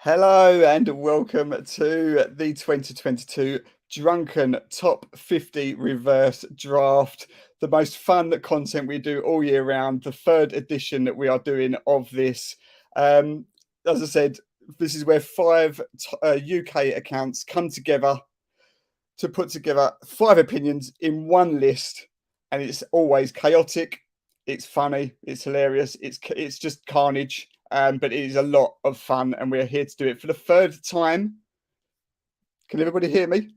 Hello and welcome to the 2022 Drunken Top 50 Reverse Draft, the most fun content we do all year round, the third edition that we are doing of this. As I said, this is where five UK accounts come together to put together five opinions in one list, and it's always chaotic, it's funny, it's hilarious, it's just carnage. But it is a lot of fun, and we're here to do it for the third time. Can everybody hear me?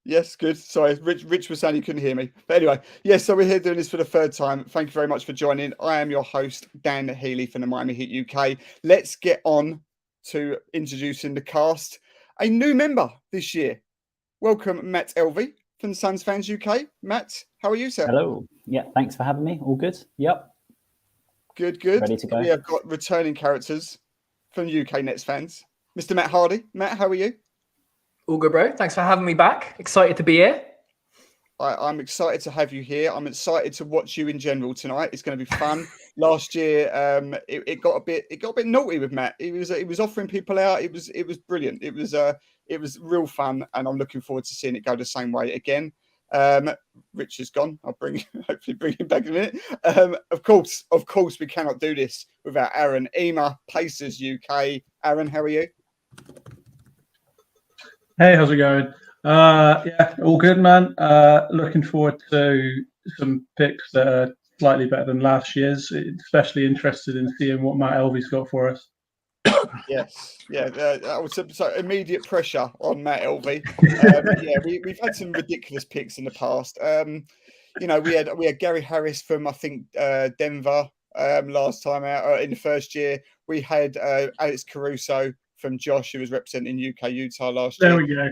Yes, good. Sorry, Rich was saying he couldn't hear me. But anyway, yes, so we're here doing this for the third time. Thank you very much for joining. I am your host, Dan Healy from the Miami Heat UK. Let's get on to introducing the cast. A new member this year. Welcome, Matt Elvey from Suns Fans UK. Matt, how are you, sir? Hello. Yeah, thanks for having me. All good? Yep. Good. Ready to go. We have got returning characters from UK Nets fans. Mr. Matt Hardy. Matt, how are you? All good, bro. Thanks for having me back. Excited to be here. I'm excited to have you here. I'm excited to watch you in general tonight. It's going to be fun. Last year, it got a bit naughty with Matt. He was offering people out. It was brilliant. It was real fun, and I'm looking forward to seeing it go the same way again. Rich is gone. I'll hopefully bring him back in a minute. Of course, we cannot do this without Aaron Emer, Pacers UK. Aaron, how are you? Hey, how's it going? Yeah, all good, man. Looking forward to some picks that are slightly better than last year's. Especially interested in seeing what Matt Elvey's got for us. Yes, yeah. I would say so. Immediate pressure on Matt Elvey. Yeah, we've had some ridiculous picks in the past. We had Gary Harris from, I think, Denver last time out in the first year. We had Alex Caruso from Josh, who was representing UK Utah last year. There we go.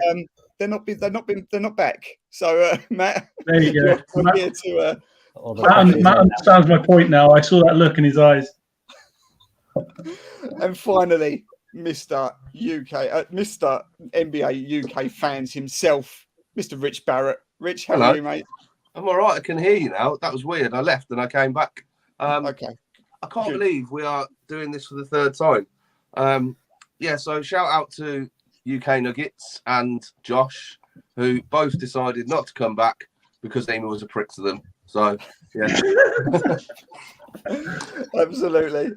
They're not back. So Matt, there you go. Matt, here to, Matt understands my point now. I saw that look in his eyes. And finally, Mr. NBA UK fans himself, Mr. Rich Barrett. Rich, how are you, mate? I'm all right. I can hear you now. That was weird. I left and I came back. Okay. I can't believe we are doing this for the third time. Yeah, so shout out to UK Nuggets and Josh, who both decided not to come back because Amy was a prick to them. So, yeah. Absolutely.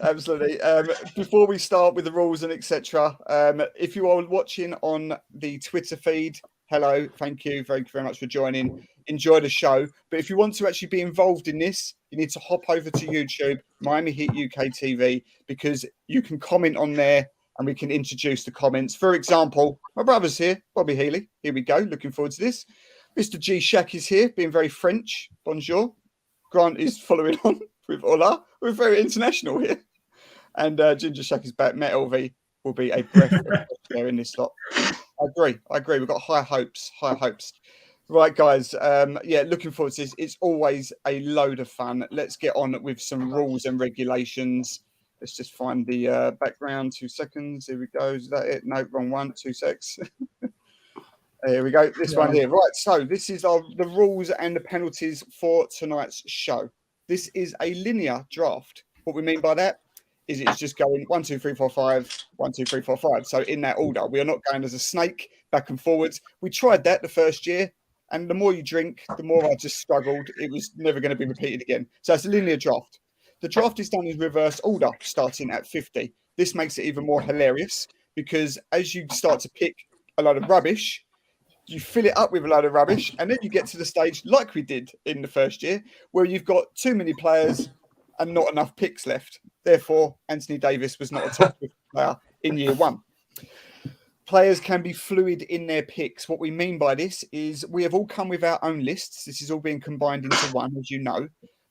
Before we start with the rules and etc., if you are watching on the Twitter feed, hello, thank you very much for joining. Enjoy the show. But if you want to actually be involved in this, you need to hop over to YouTube, Miami Heat UK TV, because you can comment on there and we can introduce the comments. For example, my brother's here, Bobby Healy. Here we go. Looking forward to this. Mr. G Shack is here, being very French. Bonjour. Grant is following on with hola. We're very international here. And Ginger Shack is back. Matt LV will be a breath of fresh air in this slot. I agree. We've got high hopes. Right, guys. Looking forward to this. It's always a load of fun. Let's get on with some rules and regulations. Let's just find the background. 2 seconds. Here we go. Is that it? No, wrong one. 2 secs. Here we go. This one here. Right. So this is the rules and the penalties for tonight's show. This is a linear draft. What we mean by that is it's just going 1, 2, 3, 4, 5, 1, 2, 3, 4, 5. So in that order, we are not going as a snake back and forwards. We tried that the first year, and the more you drink, the more I just struggled. It was never going to be repeated again. So it's a linear draft. The draft is done in reverse order, starting at 50. This makes it even more hilarious because as you start to pick a lot of rubbish, you fill it up with a load of rubbish, and then you get to the stage like we did in the first year, where you've got too many players and not enough picks left. Therefore, Anthony Davis was not a top 50 player in year one. Players can be fluid in their picks. What we mean by this is we have all come with our own lists. This is all being combined into one, as you know.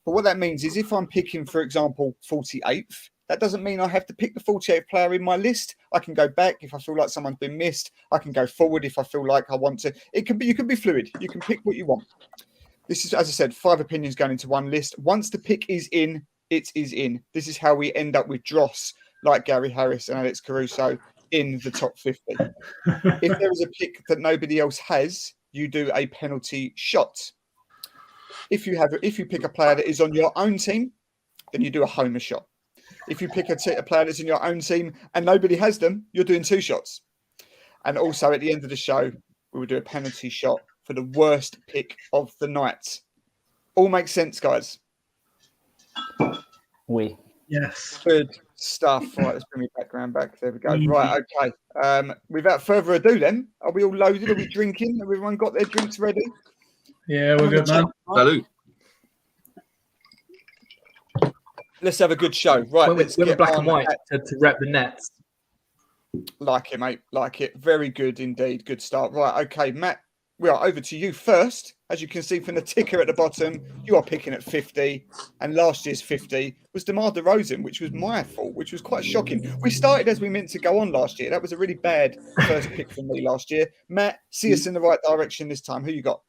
But what that means is if I'm picking, for example, 48th, that doesn't mean I have to pick the 48th player in my list. I can go back if I feel like someone's been missed. I can go forward if I feel like I want to. You can be fluid. You can pick what you want. This is, as I said, 5 opinions going into one list. Once the pick is in, it is in. This is how we end up with dross like Gary Harris and Alex Caruso in the top 50. If there is a pick that nobody else has, you do a penalty shot. If you pick a player that is on your own team, then you do a homer shot. If you pick a player that's in your own team and nobody has them, you're doing 2 shots. And also at the end of the show, we will do a penalty shot for the worst pick of the night. All makes sense, guys. Yes. Good stuff. Right, let's bring me background back. There we go. Right, okay. Without further ado, then, are we all loaded? Are we drinking? Have everyone got their drinks ready? Yeah, we're good, man. Salute. Let's have a good show. Right, let's we're get black on and white to rep the Nets. Like it, mate. Like it. Very good indeed. Good start. Right, okay, Matt, we are over to you first. As you can see from the ticker at the bottom, you are picking at 50, and last year's 50 was Demar Derozan, which was my fault, which was quite shocking. We started as we meant to go on last year. That was a really bad first pick from me last year. Matt, see us in the right direction this time. Who you got?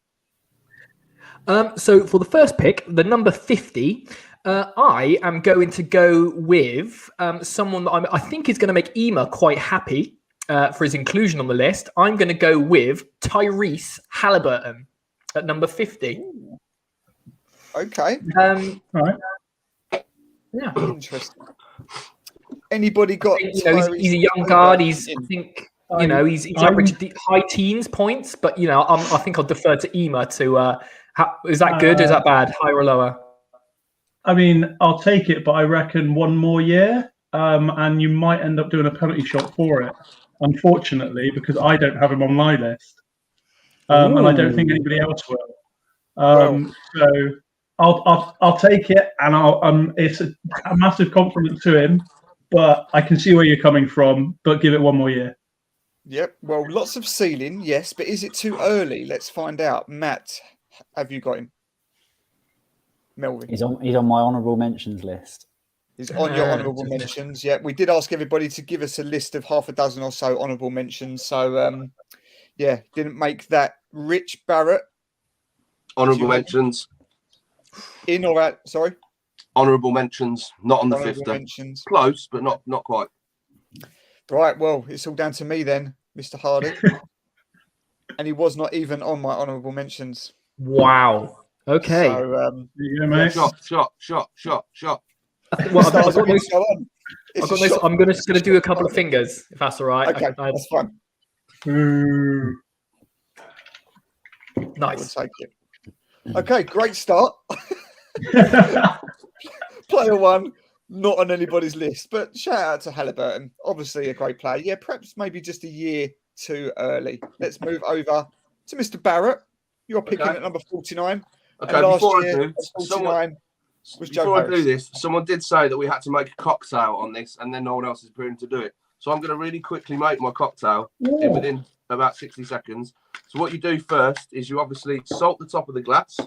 So for the first pick, the number 50, I am going to go with someone that I think is going to make Ema quite happy for his inclusion on the list. I'm going to go with Tyrese Halliburton at number 50. Okay. All right. Yeah. Interesting. Anybody got? He's a young guard. He's averaged high teens points, but I think I'll defer to Ema to. Is that good? Is that bad? Higher or lower? I mean, I'll take it, but I reckon one more year, and you might end up doing a penalty shot for it. Unfortunately, because I don't have him on my list, and I don't think anybody else will. So I'll take it, and it's a massive compliment to him. But I can see where you're coming from. But give it one more year. Yep. Well, lots of ceiling, yes, but is it too early? Let's find out. Matt, have you got him? Melvin. He's on my honourable mentions list. He's on your honourable mentions. Yeah, we did ask everybody to give us a list of half a dozen or so honourable mentions. So, didn't make that. Rich Barrett. Honourable mentions. In or out? Sorry. Honourable mentions. Not on the 50. Mentions. Close, but not quite. Right. Well, it's all down to me then, Mr. Hardy. And he was not even on my honourable mentions. Wow. Okay. So, Shot. Well, I'm going to do a couple of fingers, if that's all right. Okay, that's fine. Nice. We'll take it. Okay, great start. Player one, not on anybody's list, but shout out to Halliburton. Obviously a great player. Yeah, perhaps maybe just a year too early. Let's move over to Mr. Barrett. You're picking at number 49. Okay, before I do this, someone did say that we had to make a cocktail on this, and then no one else is appearing to do it. So I'm going to really quickly make my cocktail within about 60 seconds. So what you do first is you obviously salt the top of the glass,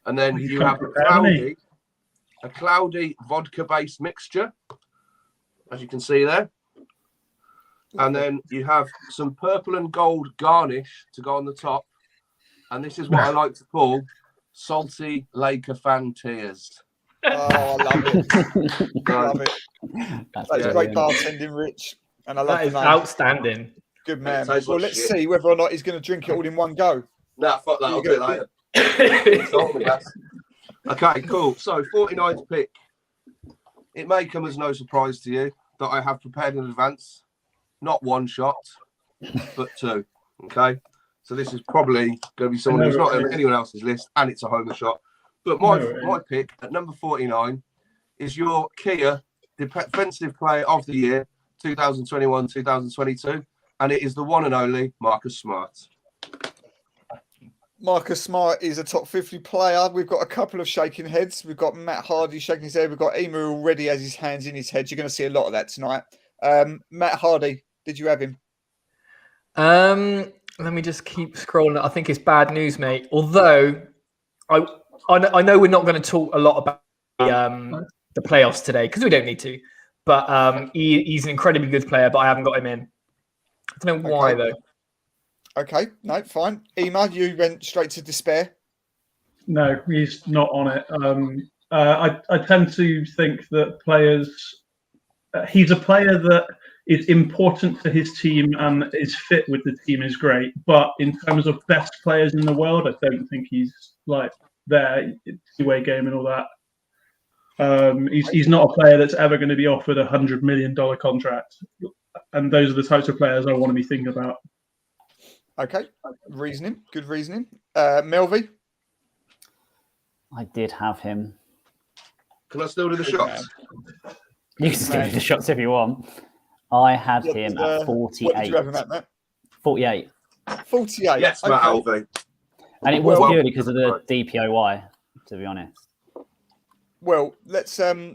and then you have a cloudy vodka-based mixture, as you can see there. And then you have some purple and gold garnish to go on the top. And this is what I like to call salty Laker fan tears. Oh, I love it. Love it. That's great bartending, Rich. And I love that. Is outstanding. Good man. Well, let's see whether or not he's going to drink it all in one go. Nah, fuck that. I'll do it later. Okay, cool. So, 49th pick. It may come as no surprise to you that I have prepared in advance. Not one shot, but two. Okay? So this is probably going to be someone who's not on anyone else's list, and it's a homer shot. But my pick at number 49 is your Kia Defensive Player of the Year, 2021-2022, and it is the one and only Marcus Smart. Marcus Smart is a top 50 player. We've got a couple of shaking heads. We've got Matt Hardy shaking his head. We've got Ema already has his hands in his head. You're going to see a lot of that tonight. Matt Hardy, did you have him? Let me just keep scrolling. I think it's bad news, mate. Although I know we're not going to talk a lot about the playoffs today because we don't need to. But he's an incredibly good player, but I haven't got him in. I don't know why though. Okay, no, fine. Ema, you went straight to despair. No, he's not on it. I tend to think that players. He's a player that is important to his team and is fit with the team is great. But in terms of best players in the world, I don't think he's like there, two-way game and all that. He's not a player that's ever going to be offered $100 million contract, and those are the types of players I want to be thinking about. Okay, reasoning, good reasoning. Melvin? I did have him. Can I still do the shots? You can still do the shots if you want. I had him at 48. What did you have him at, Matt? 48. 48. Yes, Matt Alvey. And it was purely because of the DPOY, to be honest. Well, let's. I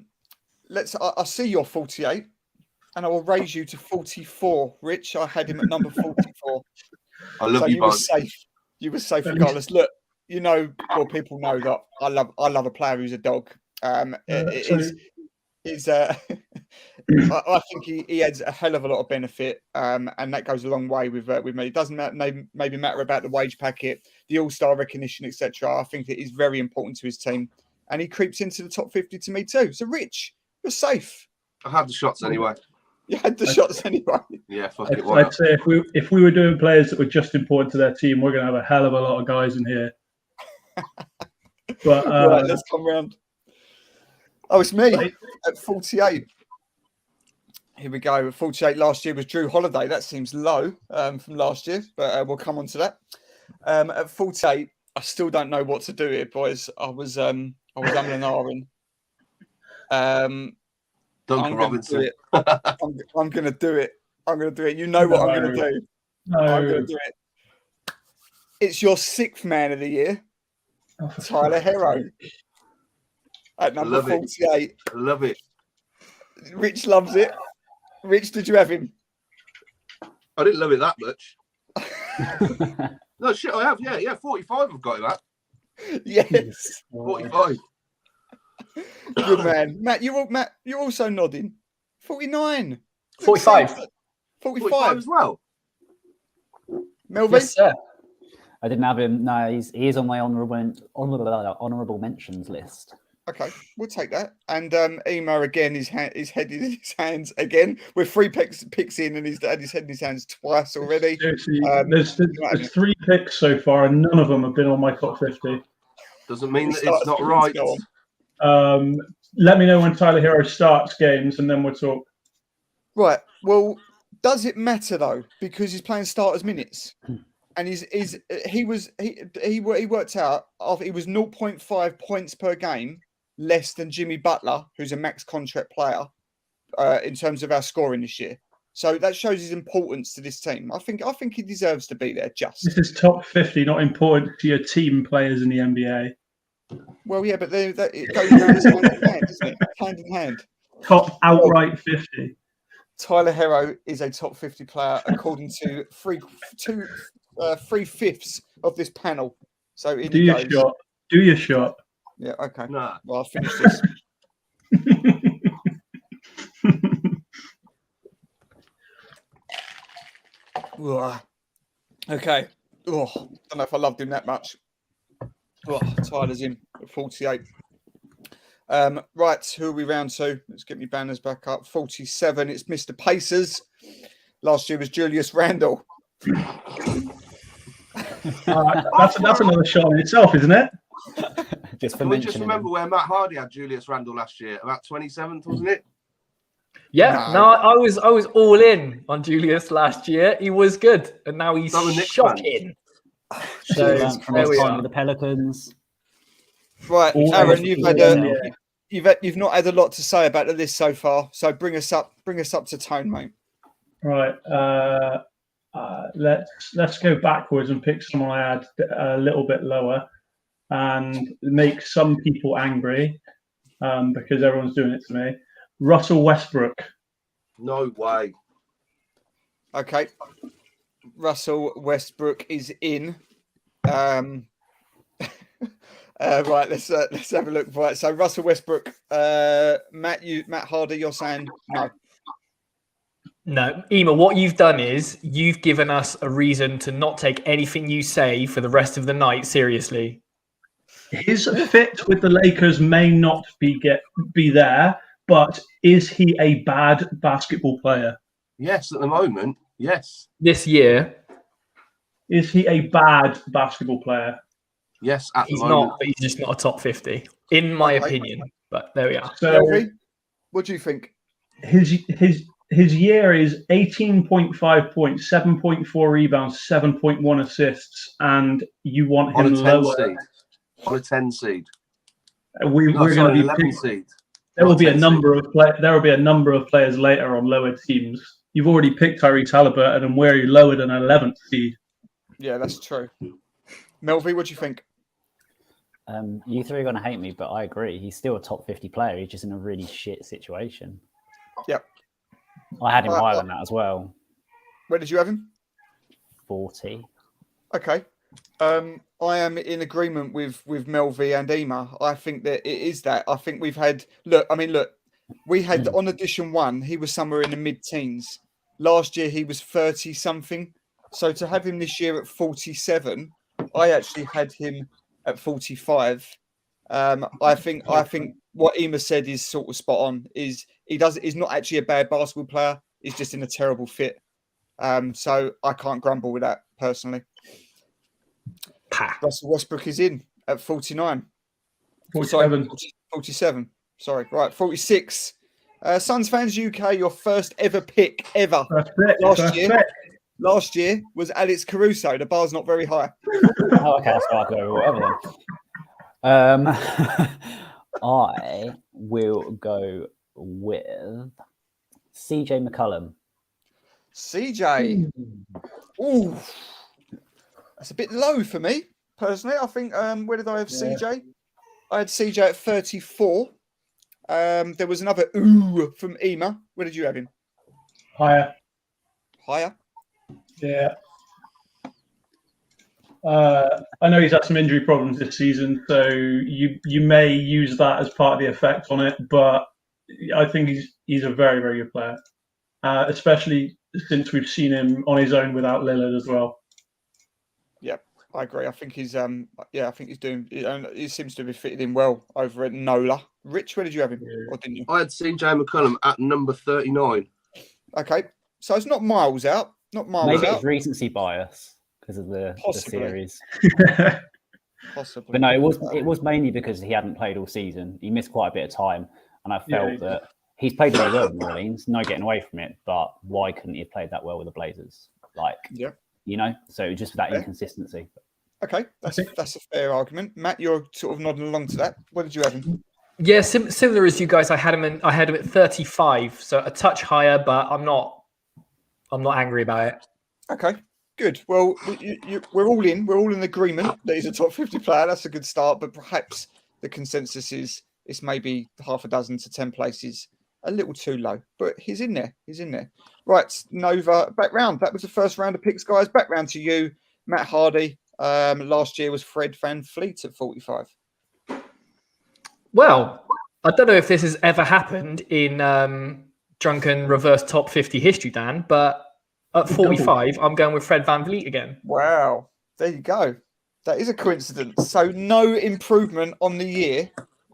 see you're 48, and I will raise you to 44. Rich, I had him at number 44. I love so you, you were safe. You were safe regardless. Look, people know that I love a player who's a dog. I think he adds a hell of a lot of benefit, and that goes a long way with me. It doesn't maybe matter about the wage packet, the all-star recognition, etc. I think it is very important to his team, and he creeps into the top 50 to me too. So, Rich, you're safe. I had the shots anyway. You had the shots anyway. Yeah, fuck it. I'd say if we were doing players that were just important to their team, we're going to have a hell of a lot of guys in here. But right, let's come round. Oh, it's me at 48. Here we go. At 48 last year was Drew Holiday. That seems low from last year, but we'll come on to that. At 48, I still don't know what to do here, boys. I was umming and ahhing. Duncan Robinson. I'm going to do it. I'm going to do it. You know what I'm going to do. No. I'm going to do it. It's your 6th man of the year, Tyler Hero. At number 48. I love it. Rich loves it. Rich, did you have him? I didn't love it that much. No, shit, I have. Yeah. 45 I've got him at. Yes. 45. Good man. Matt, you're also nodding. 49. 45. 45 as well. Melvin? Yes, sir. I didn't have him. No, he is on my honourable mentions list. Okay, we'll take that. And Emo again, his head in his hands again. With 3 picks in, and he's had his head in his hands twice already. Seriously, there's 3 picks so far, and none of them have been on my top 50. Doesn't mean that it's not right. Let me know when Tyler Hero starts games, and then we'll talk. Right. Well, does it matter though? Because he's playing starters minutes, and he worked out after he was 0.5 points per game less than Jimmy Butler, who's a max contract player, in terms of our scoring this year. So that shows his importance to this team. I think he deserves to be there. This is top 50, not important to your team players in the NBA. Well, yeah, but it goes hand in hand, isn't it? Hand in hand. Top outright 50. Tyler Hero is a top 50 player according to 3/5 of this panel. So do your shot. Yeah. Okay. Nah. Well, I'll finish this. Okay. Oh, don't know if I loved him that much. Oh, Tyler's in at 48. Right, who are we round to? Let's get me banners back up. 47. It's Mr. Pacers. Last year was Julius Randle. That's another shot in itself, isn't it? Can we just remember where Matt Hardy had Julius Randle last year? About 27th, wasn't it? Yeah, no, I was all in on Julius last year. He was good, and now he's shocking. So there we are with the Pelicans. Right, Aaron, you've not had a lot to say about the list so far. So bring us up to tone, mate. Right. Let's go backwards and pick someone I had a little bit lower and make some people angry because everyone's doing it to me. Russell Westbrook. No way. Okay. Russell Westbrook is in. Right, let's have a look. Right, so Russell Westbrook, Matt Hardy, you're saying no. No, Ema, what you've done is you've given us a reason to not take anything you say for the rest of the night seriously. His fit with the Lakers may not be there, but is he a bad basketball player? Yes, at the moment, yes. This year, is he a bad basketball player? Yes, at the he's moment. not, but he's just not a top 50, in my opinion. But there we are. So Melvin, what do you think? his year is 18.5 points, 7.4 rebounds, 7.1 assists, and you want On him a 10 lower. seed. On a 10 seed. We're going to be 11 seed. There will Not be a 10 number of players later on lower teams. You've already picked Tyrese Halliburton, and where are you lower than an 11th seed? Yeah, that's true. Melvin, what do you think? You three are going to hate me, but I agree. He's still a top 50 player. He's just in a really shit situation. Yep. I had him higher than that as well. Where did you have him? 40. Okay. I am in agreement with Melvi and Ema. I think that it is that. I think we've had we had on edition 1, he was somewhere in the mid-teens. Last year he was 30 something. So to have him this year at 47, I actually had him at 45. I think what Ema said is sort of spot on. He's not actually a bad basketball player. He's just in a terrible fit. So I can't grumble with that personally. Russell Westbrook is in at 49. 47. Sorry, 47. Sorry, right, 46. Suns fans UK, your first ever pick ever. Last year was Alex Caruso. The bar's not very high. Oh, okay, so I'll go whatever then. I will go with CJ McCollum. CJ. Ooh. That's a bit low for me, personally. I think, where did I have CJ? I had CJ at 34. There was another ooh from Ema. Where did you have him? Higher. Higher? Yeah. I know he's had some injury problems this season, so you may use that as part of the effect on it, but I think he's a very, very good player, especially since we've seen him on his own without Lillard as well. Yeah, I agree. I think he's doing. He seems to be fitted in well over at NOLA. Rich, where did you have him, or didn't you? I had CJ McCollum at number 39. Okay, so it's not miles out. Not miles Maybe out. it's recency bias because of the series. Possibly. But no, it was mainly because he hadn't played all season. He missed quite a bit of time, and I felt that he's played really well with New Orleans. No getting away from it, but why couldn't he have played that well with the Blazers? So just that inconsistency. Okay, that's a fair argument. Matt, you're sort of nodding along to that. What did you have him? Yeah, similar as you guys. I had him at 35, so a touch higher, but I'm not angry about it. Okay, good. Well, we're all in. We're all in agreement that he's a top 50 player. That's a good start, but perhaps the consensus is it's maybe half a dozen to 10 places a little too low, but he's in there. He's in there. Right, Nova, back round. That was the first round of picks, guys. Back round to you, Matt Hardy. Last year was Fred VanVleet at 45. Well, I don't know if this has ever happened in Drunken reverse top 50 history, Dan, but at 45, I'm going with Fred VanVleet again. Wow, there you go. That is a coincidence. So no improvement on the year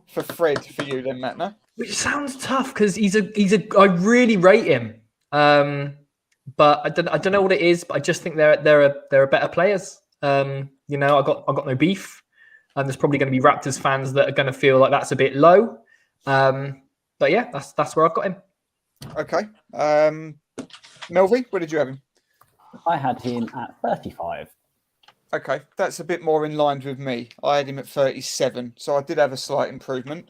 for Fred for you then, Matt, no? Which sounds tough because I really rate him. But I don't know what it is, but I just think there are better players. I got no beef. And there's probably going to be Raptors fans that are going to feel like that's a bit low. But yeah, that's where I've got him. Okay. Melvi, where did you have him? I had him at 35. Okay, that's a bit more in line with me. I had him at 37, so I did have a slight improvement.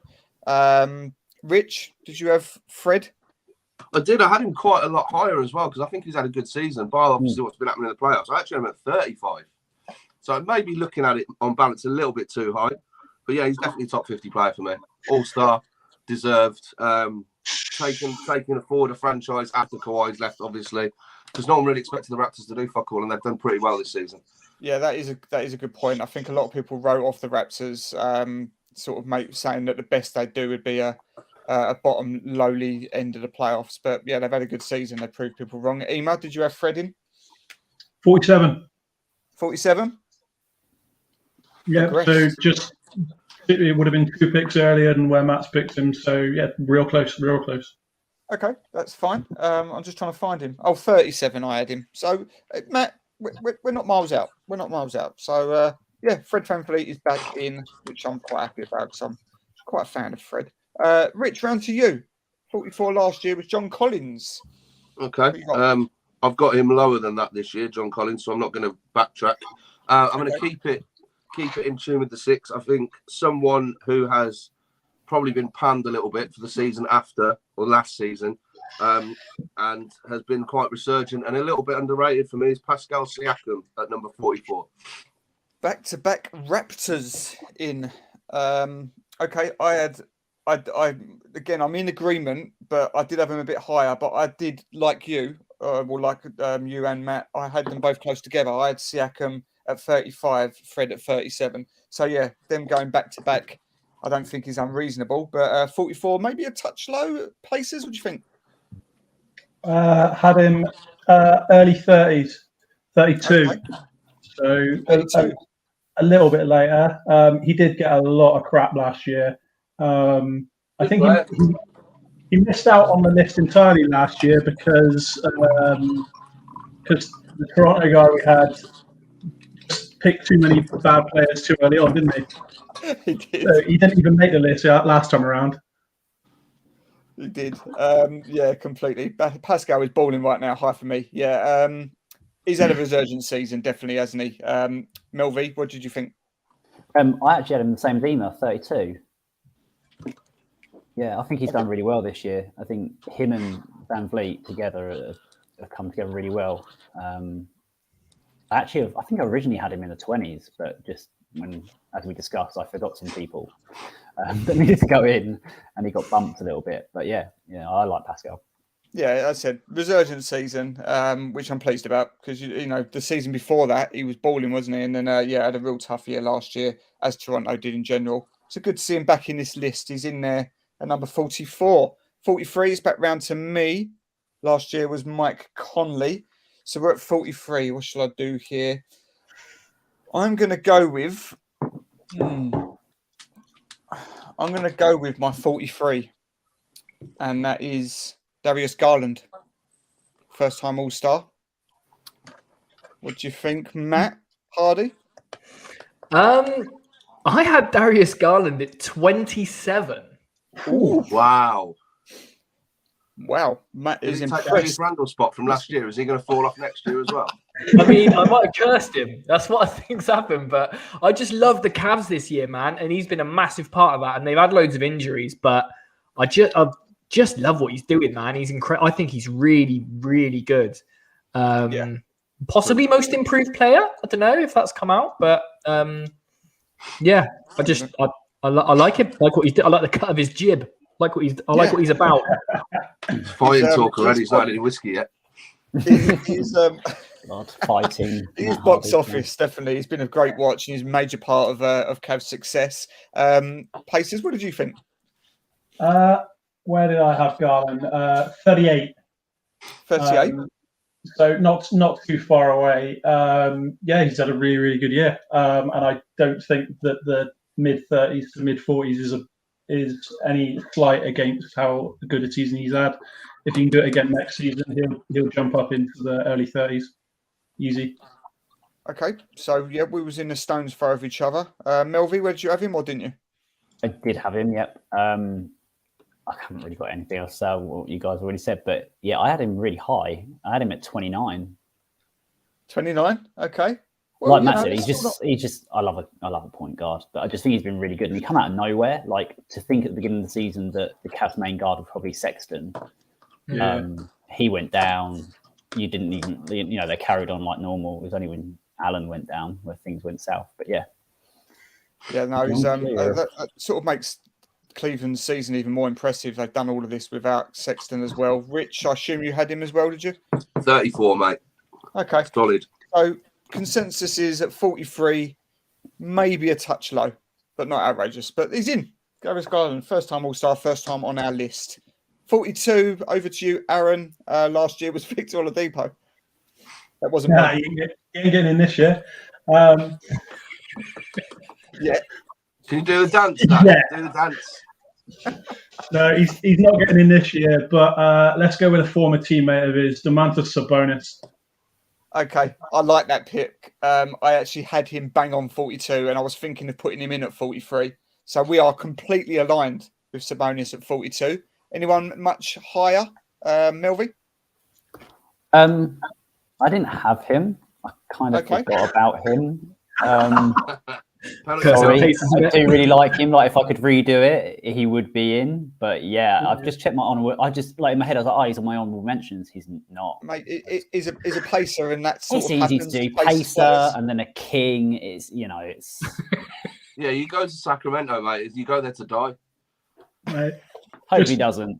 Rich, did you have Fred? I did. I had him quite a lot higher as well because I think he's had a good season. Bar obviously what's been happening in the playoffs. I actually had him at 35. So I may be looking at it on balance a little bit too high. But yeah, he's definitely a top 50 player for me. All-star, deserved. Taking forward a franchise after Kawhi's left, obviously. Because no one really expected the Raptors to do fuck all, and they've done pretty well this season. Yeah, that is a good point. I think a lot of people wrote off the Raptors, saying that the best they'd do would be a bottom lowly end of the playoffs. But yeah, they've had a good season. They proved people wrong. Ema, did you have Fred in? 47. 47? Yeah, so it would have been 2 picks earlier than where Matt's picked him. So yeah, real close. Okay, that's fine. I'm just trying to find him. 37 I had him. So Matt, we're not miles out. So yeah, Fred VanVleet is back in, which I'm quite happy about because I'm quite a fan of Fred. Rich, round to you. 44 last year was John Collins. Okay. I've got him lower than that this year, John Collins, so I'm not going to backtrack. I'm going to keep it in tune with the 6. I think someone who has probably been panned a little bit for the season after, or last season, and has been quite resurgent and a little bit underrated for me is Pascal Siakam at number 44. Back-to-back Raptors in. Okay, I'm in agreement, but I did have him a bit higher. But I did, like you, you and Matt, I had them both close together. I had Siakam at 35, Fred at 37. So yeah, them going back to back, I don't think is unreasonable. But 44, maybe a touch low places. What do you think? Had him early 30s, 32. Okay. So 32. A little bit later. He did get a lot of crap last year. I think he missed out on the list entirely last year because the Toronto guy we had picked too many bad players too early on, didn't he? He did. So he didn't even make the list last time around. He did. Yeah, completely. Pascal is balling right now. High for me. Yeah. He's had a resurgent season, definitely, hasn't he? Melvy, what did you think? I actually had him the same as Ema, 32. Yeah, I think he's done really well this year. I think him and Van Vliet together have come together really well. I think I originally had him in the 20s, but just as we discussed, I forgot some people that needed to go in, and he got bumped a little bit. But yeah, I like Pascal. Yeah, I said resurgent season, which I'm pleased about because you know the season before that he was balling, wasn't he? And then had a real tough year last year, as Toronto did in general. So good to see him back in this list. He's in there at number 44. 43 is back round to me. Last year was Mike Conley. So we're at 43. What shall I do here? I'm going to go with. I'm going to go with my 43, and that is Darius Garland, first-time All-Star. What do you think, Matt Hardy? I had Darius Garland at 27. Ooh, wow. Matt is Did he take impressed. Randall's spot from last year? Is he going to fall off next year as well? I mean, I might have cursed him. That's what I think's happened. But I just love the Cavs this year, man. And he's been a massive part of that. And they've had loads of injuries. But I just love what he's doing, man. He's incredible. I think he's really, really good. Possibly most improved player. I don't know if that's come out. But I like him. I like what he's doing. I like the cut of his jib. I like what he's about. He's fighting talk already. He's not had any whiskey yet. He's Not fighting. His box office, definitely. He's been a great watch and he's a major part of Cavs' success. Pacers, what did you think? Where did I have Garland? 38. 38. So not too far away. He's had a really, really good year. And I don't think that the mid-30s to mid-40s is any slight against how good a season he's had. If he can do it again next season, he'll jump up into the early 30s. Easy. Okay, so we was in the stone's throw of each other. Melvy, where did you have him or didn't you? I did have him, yep. I haven't really got anything else to say what you guys already said, but yeah, I had him really high. I had him at 29. 29? Okay. Well, like Matt said, he's just I love a point guard, but I just think he's been really good. And he come out of nowhere. Like, to think at the beginning of the season that the Cavs main guard was probably Sexton. Yeah. He went down. You didn't even, they carried on like normal. It was only when Allen went down where things went south. But yeah. Yeah, no, that sort of makes Cleveland's season even more impressive. They've done all of this without Sexton as well. Rich, I assume you had him as well, did you? 34, mate. Okay. Solid. So consensus is at 43, maybe a touch low, but not outrageous. But he's in. Darius Garland, first time All-Star, first time on our list. 42, over to you, Aaron. Last year was Victor Oladipo. That wasn't mine. He ain't getting in this year. Yeah. Can you do the dance, Dan? Yeah. Do the dance. No, he's not getting in this year, but let's go with a former teammate of his, Domantas Sabonis. Okay, I like that pick. I actually had him bang on 42, and I was thinking of putting him in at 43. So we are completely aligned with Sabonis at 42. Anyone much higher, Melvin? I didn't have him. I kind of forgot about him. Sorry, I do really like him. Like, if I could redo it, he would be in. But yeah, I've just checked my honorable. I just in my head, I was like, oh, he's on my honorable mentions. He's not. Mate, he's a pacer, and that's it's easy to do. Pacer and then a king. It's it's. Yeah, you go to Sacramento, mate. You go there to die. Right. Hope he doesn't.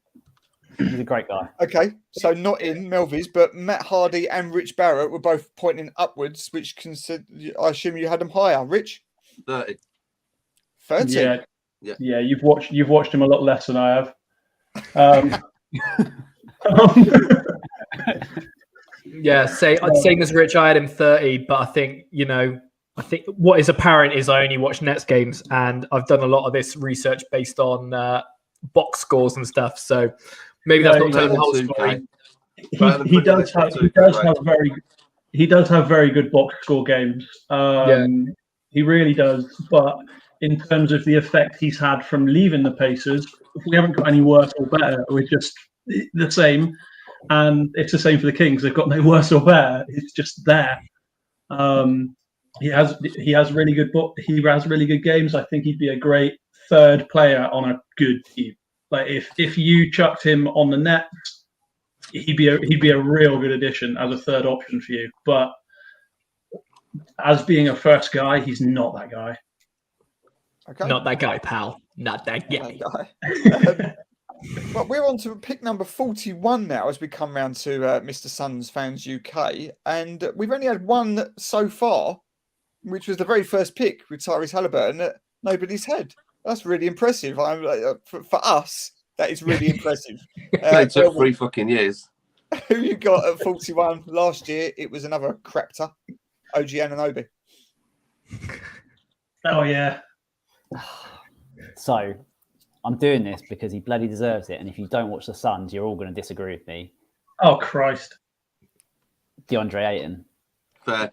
He's a great guy. Okay, so not in Melvi's, but Matt Hardy and Rich Barrett were both pointing upwards, which I assume you had them higher. Rich? 30. 30? Yeah. You've watched him a lot less than I have. Yeah, same as Rich. I had him 30, but I think what is apparent is I only watch Nets games, and I've done a lot of this research based on box scores and stuff. So maybe that's not telling the whole story. He does have very good box score games. He really does. But in terms of the effect he's had from leaving the Pacers, we haven't got any worse or better. We're just the same, and it's the same for the Kings. They've got no worse or better. It's just there. He has really good games. I think he'd be a great third player on a good team. Like if you chucked him on the Nets, he'd be a real good addition as a third option for you. But as being a first guy, he's not that guy. Okay. Not that guy, pal. Not that guy. Well, we're on to pick number 41 now as we come round to Mr. Suns Fans UK. And we've only had one so far, which was the very first pick with Tyrese Halliburton that nobody's had. That's really impressive. For us, that is really impressive. It took 3 fucking years. Who you got at 41 last year? It was another crapter, OG Anunoby. Oh, yeah. So I'm doing this because he bloody deserves it. And if you don't watch the Suns, you're all going to disagree with me. Oh, Christ. Deandre Ayton. Fair.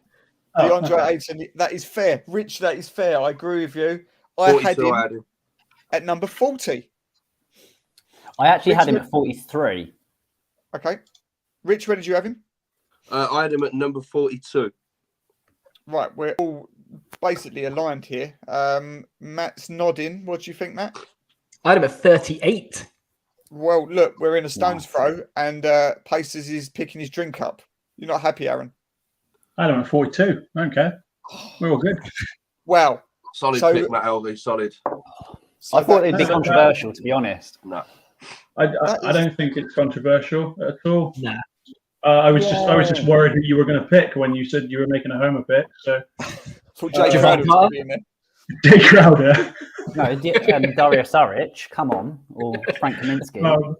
Deandre Ayton, that is fair. Rich, that is fair. I agree with you. I had him at number 40. I actually had him at 43. Okay. Rich, where did you have him? I had him at number 42. Right, we're all basically aligned here. Matt's nodding. What do you think, Matt? I had him at 38. Well, look, we're in a stone's throw, and Pacers is picking his drink up. You're not happy, Aaron? I had him at 42. Okay. We're all good. Wow. Solid pick, Matt Elvey. Solid. I thought it'd be controversial, to be honest. No. I don't think it's controversial at all. Nah. I was just worried who you were going to pick when you said you were making a homer pick. So, Jay Crowder was going to be in there. Jay Crowder. No, Darius Garland. Come on, or Frank Kaminsky.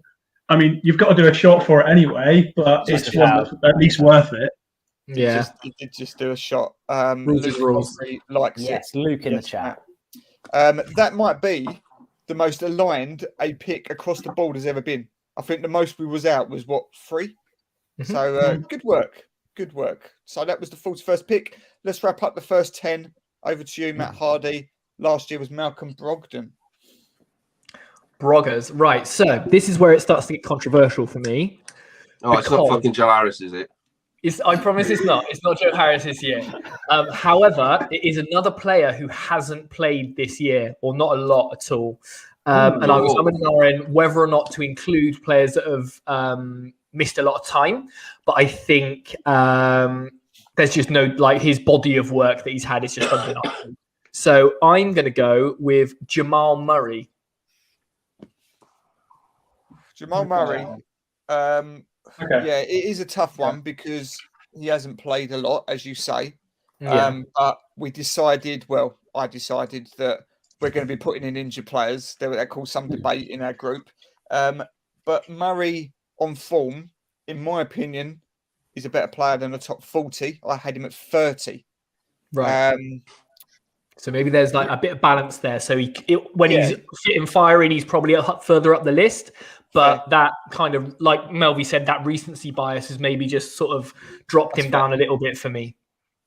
I mean, you've got to do a shot for it anyway, but it's one that's at least worth it. Yeah, he did just do a shot. Rules. Likes Luke in the chat. That might be the most aligned a pick across the board has ever been. I think the most we was out was 3. Mm-hmm. So good work. So that was the 41st pick. Let's wrap up the first 10. Over to you, Matt Hardy. Last year was Malcolm Brogdon. Broggers, right. So this is where it starts to get controversial for me. Oh, it's not fucking Joe Harris, is it? I promise it's not. It's not Joe Harris this year. However, it is another player who hasn't played this year, or not a lot at all. And I was umming whether or not to include players that have missed a lot of time. But I think there's just no, his body of work that he's had is just undeniable. So I'm going to go with Jamal Murray. Jamal Murray. Okay. Yeah, it is a tough one because he hasn't played a lot, as you say. Yeah. But I decided that we're going to be putting in injured players. That caused some debate in our group. But Murray on form, in my opinion, is a better player than the top 40. I had him at 30. Right. So maybe there's a bit of balance there. So when he's fit and firing, he's probably further up the list. But that kind of, like Melvy said, that recency bias has maybe just sort of dropped him down a little bit for me.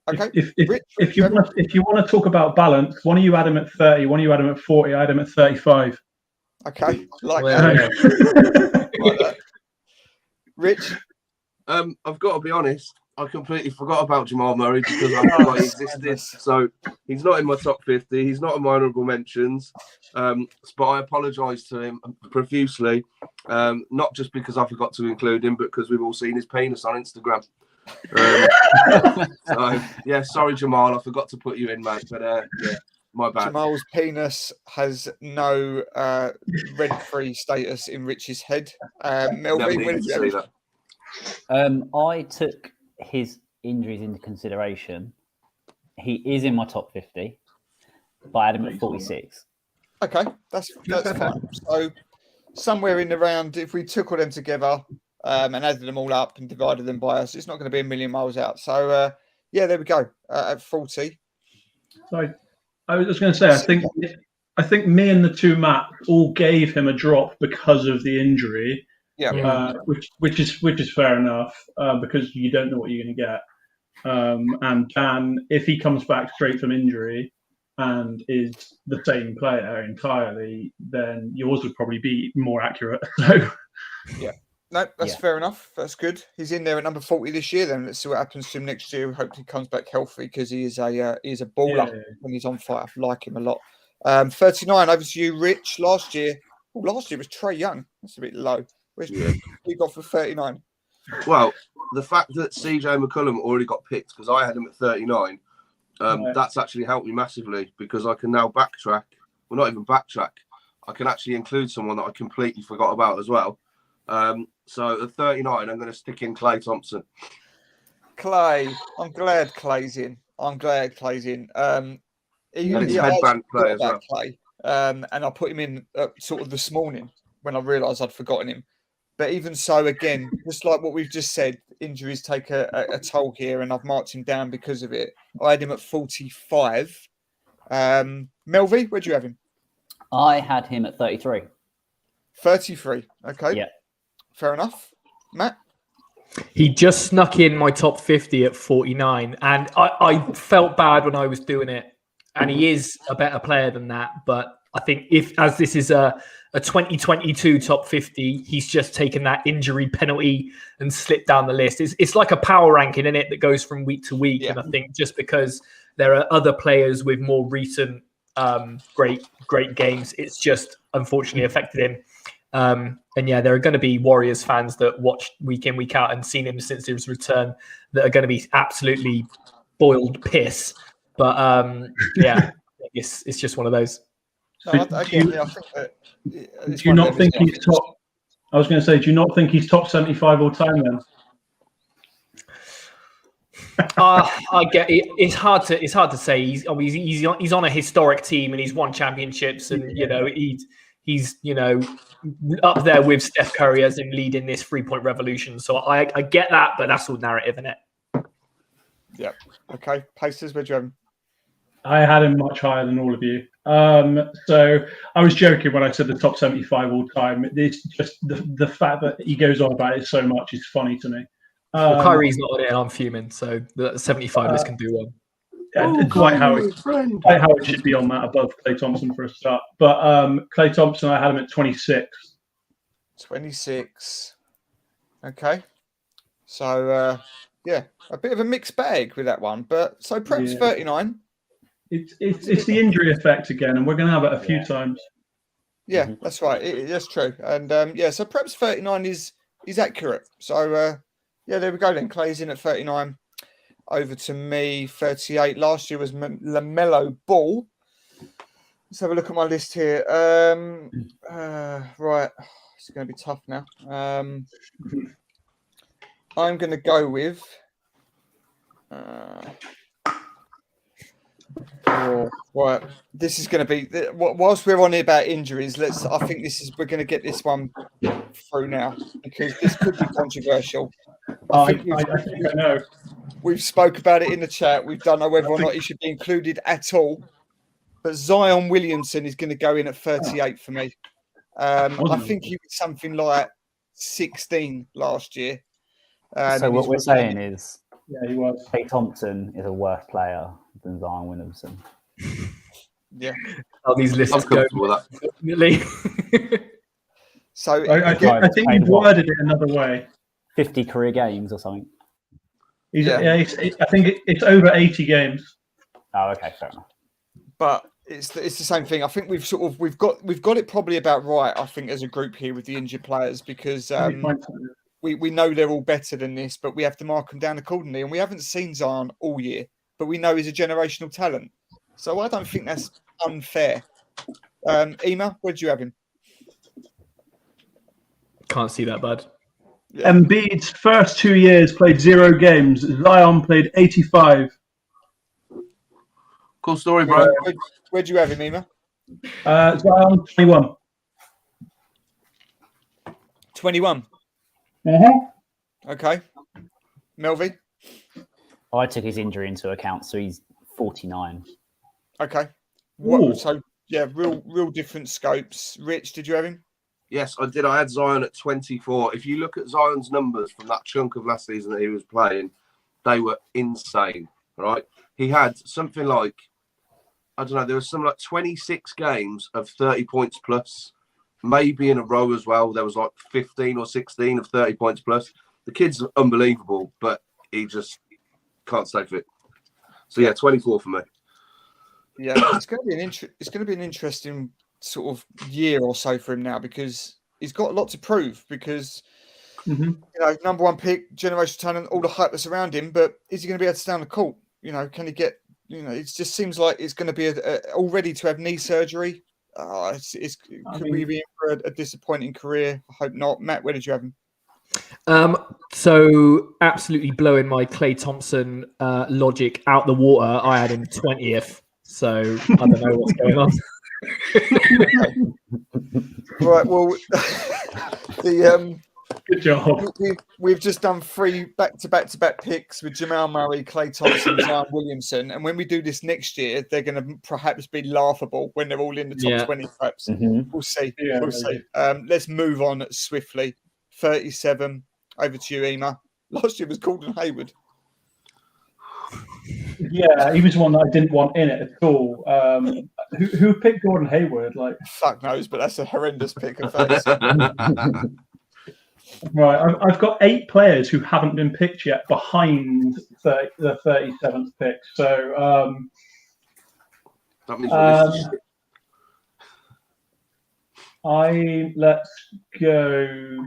Okay. If you want to talk about balance, one of you had him at 30, one of you had him at 40, I had him at 35. Okay, like that. Rich? I've got to be honest. I completely forgot about Jamal Murray because I forgot he existed. So he's not in my top 50. He's not in my honourable mentions. But I apologise to him profusely. Not just because I forgot to include him, but because we've all seen his penis on Instagram. So yeah, sorry Jamal, I forgot to put you in, mate. But yeah, my bad. Jamal's penis has no rent-free status in Rich's head. Melvin, where did you see that? I took his injuries into consideration. He is in my top 50, but I had him at 46. Okay, that's fine. So somewhere in around, if we took all them together and added them all up and divided them by us, it's not going to be a million miles out. So yeah, there we go at 40. So I was just going to say, I think me and the two Matt all gave him a drop because of the injury. Yeah, which is fair enough because you don't know what you're going to get. And Dan, if he comes back straight from injury and is the same player entirely, then yours would probably be more accurate. So yeah, no, that's fair enough. That's good. He's in there at number 40 this year. Then let's see what happens to him next year. We hope he comes back healthy because he is a baller when he's on fire. I like him a lot. 39 over to you, Rich. Last year was Trae Young. That's a bit low. Where's he got for 39? Well, the fact that CJ McCullum already got picked because I had him at 39, that's actually helped me massively because I can now backtrack. Well, not even backtrack. I can actually include someone that I completely forgot about as well. So at 39, I'm going to stick in Klay Thompson. Clay. I'm glad Clay's in. He's headband player as well. Clay. And I put him in sort of this morning when I realised I'd forgotten him. But even so, again, just like what we've just said, injuries take a toll here, and I've marked him down because of it. I had him at 45. Melvi, where'd you have him? I had him at 33. 33. Okay. Yeah. Fair enough. Matt? He just snuck in my top 50 at 49, and I felt bad when I was doing it. And he is a better player than that, but I think as this is a 2022 top 50, he's just taken that injury penalty and slipped down the list. It's like a power ranking, isn't it, that goes from week to week. Yeah. And I think just because there are other players with more recent great games, it's just unfortunately affected him. And yeah, there are going to be Warriors fans that watch week in, week out and seen him since his return that are going to be absolutely boiled piss. But yeah, it's just one of those. Do you not think he's top? I was going to say, do you not think he's top 75 all time then? I get it. It's hard to say. He's on a historic team and he's won championships, and he's up there with Steph Curry as in leading this 3-point revolution. So I get that, but that's all narrative, isn't it? Yeah. Okay. Pacers, where'd you have him? I had him much higher than all of you. So I was joking when I said the top 75 all time. It's just the fact that he goes on about it so much is funny to me. Well, Kyrie's not on it, and I'm fuming. So the 75 list can do one. It's quite how it should be on that above Klay Thompson for a start. But Klay Thompson, I had him at 26. 26. Okay. So yeah, a bit of a mixed bag with that one. But so perhaps 39. It's the injury effect again, and we're going to have it a few times. Yeah, that's right. That's true. And so perhaps 39 is accurate. So yeah, there we go then. Clay's in at 39. Over to me, 38. Last year was LaMelo Ball. Let's have a look at my list here. Right, it's going to be tough now. I'm going to go with. Right, this is going to be. Whilst we're on here about injuries, I think we're going to get this one through now because this could be controversial. I think I know. We've spoke about it in the chat. We've done know whether or not he should be included at all. But Zion Williamson is going to go in at 38 for me. I think he was something like 16 last year. So what we're saying is, yeah, he was. Klay Thompson is a worse player than Zion Williamson. Yeah. How these lists go. Definitely. So I think he worded it another way. 50 career games or something. I think it's over 80 games. Oh, okay, fair enough. But it's the same thing. I think we've got it probably about right. I think as a group here with the injured players, because we know they're all better than this, but we have to mark them down accordingly. And we haven't seen Zion all year, but we know he's a generational talent. So I don't think that's unfair. Ema, where did you have him? Can't see that, bud. Yeah. Embiid's first 2 years played 0 games. Zion played 85. Cool story, bro. Where'd you have him, Ema? Zion 21. 21. Okay. Melvin? I took his injury into account, so he's 49. Okay. So, yeah, real different scopes. Rich, did you have him? Yes, I did. I had Zion at 24. If you look at Zion's numbers from that chunk of last season that he was playing, they were insane, right? He had something like, I don't know, there was something like 26 games of 30 points plus, maybe in a row as well. There was like 15 or 16 of 30 points plus. The kid's unbelievable, but he just can't stay fit. So, yeah, 24 for me. Yeah, it's going to be an interesting sort of year or so for him now, because he's got a lot to prove, because you know, number one pick, generational talent, all the hype that's around him, but is he going to be able to stay on the court? You know, can he get, you know, it just seems like it's going to be already to have knee surgery. Could we be in for a disappointing career? I hope not. Matt, where did you have him? So absolutely blowing my Klay Thompson logic out the water. I had him 20th. So I don't know what's going on. Right. Well, Good job. We've just done 3 back-to-back picks with Jamal Murray, Klay Thompson, Zion Williamson, and when we do this next year, they're going to perhaps be laughable when they're all in the top 20. Perhaps we'll see. Yeah, we'll see. Let's move on swiftly. 37. Over to you, Ema. Last year was Gordon Hayward. Yeah, he was one that I didn't want in it at all. Who picked Gordon Hayward? Like, fuck knows, but that's a horrendous pick of 37. Right, I've got 8 players who haven't been picked yet behind the 37th pick. So that means let's go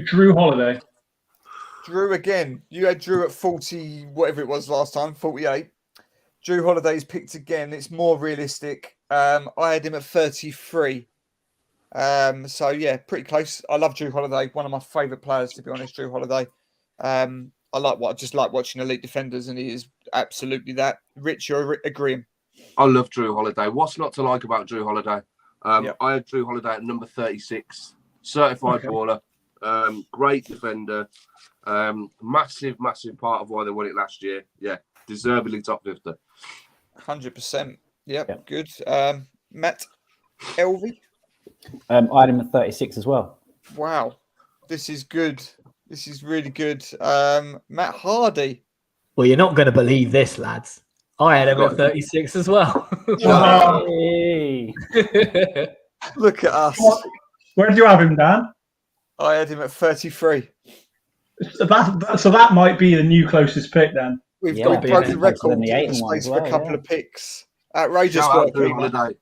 Drew Holiday. Drew again. You had Drew at 40, whatever it was last time, 48. Drew Holiday's picked again. It's more realistic. I had him at 33. So yeah, pretty close. I love Drew Holiday. One of my favourite players, to be honest. Drew Holiday. I just like watching elite defenders, and he is absolutely that. Rich, you're agreeing? I love Drew Holiday. What's not to like about Drew Holiday? I had Drew Holiday at number 36, certified baller, great defender, massive part of why they won it last year. Yeah, deservedly top 50. 100%. Yep. Good. Matt Elvey. I had him at 36 as well. Wow, this is good. This is really good. Matt Hardy. Well, you're not going to believe this, lads. I had him at 36 as well. Look at us. Where did you have him, Dan? I had him at 33. So that might be the new closest pick then. We've broken the record in the space for a couple of picks. Outrageous work. Holiday.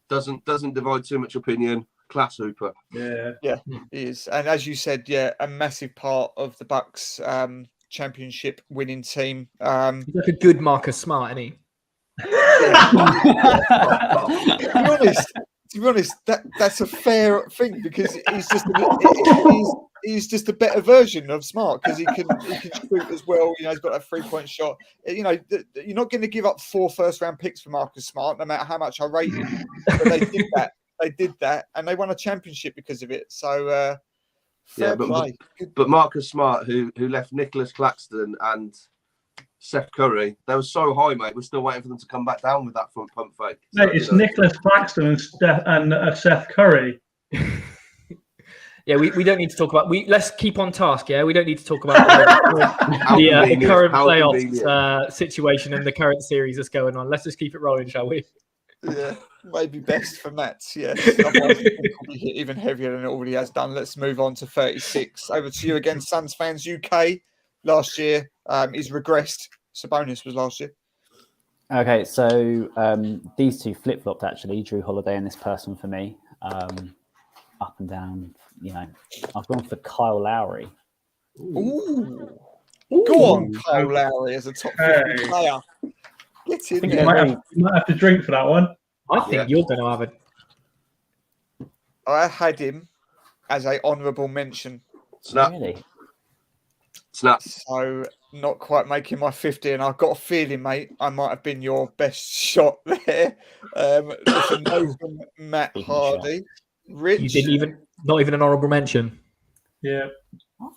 Doesn't divide too much opinion. Class hooper. Yeah, he is. And as you said, a massive part of the Bucks championship winning team. He's like a good Marcus Smart, isn't he? To be honest, that's a fair thing, because he's just a better version of Smart, because he can shoot as well. You know, he's got a 3-point shot. You know, you're not going to give up 4 first-round picks for Marcus Smart, no matter how much I rate him. But they did that. They did that, and they won a championship because of it. So, but Marcus Smart, who left Nicholas Claxton and Seth Curry, they were so high, mate. We're still waiting for them to come back down with that front pump fake. Mate, it's Nicholas Claxton and Seth Curry. Yeah, we don't need to talk about. Let's keep on task. Yeah, we don't need to talk about the current playoff situation and the current series that's going on. Let's just keep it rolling, shall we? Yeah, maybe best for Matt. Yes, otherwise it will be hit even heavier than it already has done. Let's move on to 36. Over to you again, Suns fans. UK last year is regressed. Sabonis was last year. Okay, so these two flip-flopped actually, Drew Holiday and this person for me. Up and down, I've gone for Kyle Lowry. Ooh. Go on, Kyle Lowry as a top 50 player. Get in there. You might have to drink for that one. I think you're going to have it. I had him as a honourable mention. Snap. Really? Snap. So not quite making my 50, and I've got a feeling, mate, I might have been your best shot there. Listen, Nathan, Matt Hardy, Rich. You not even an honourable mention. Yeah.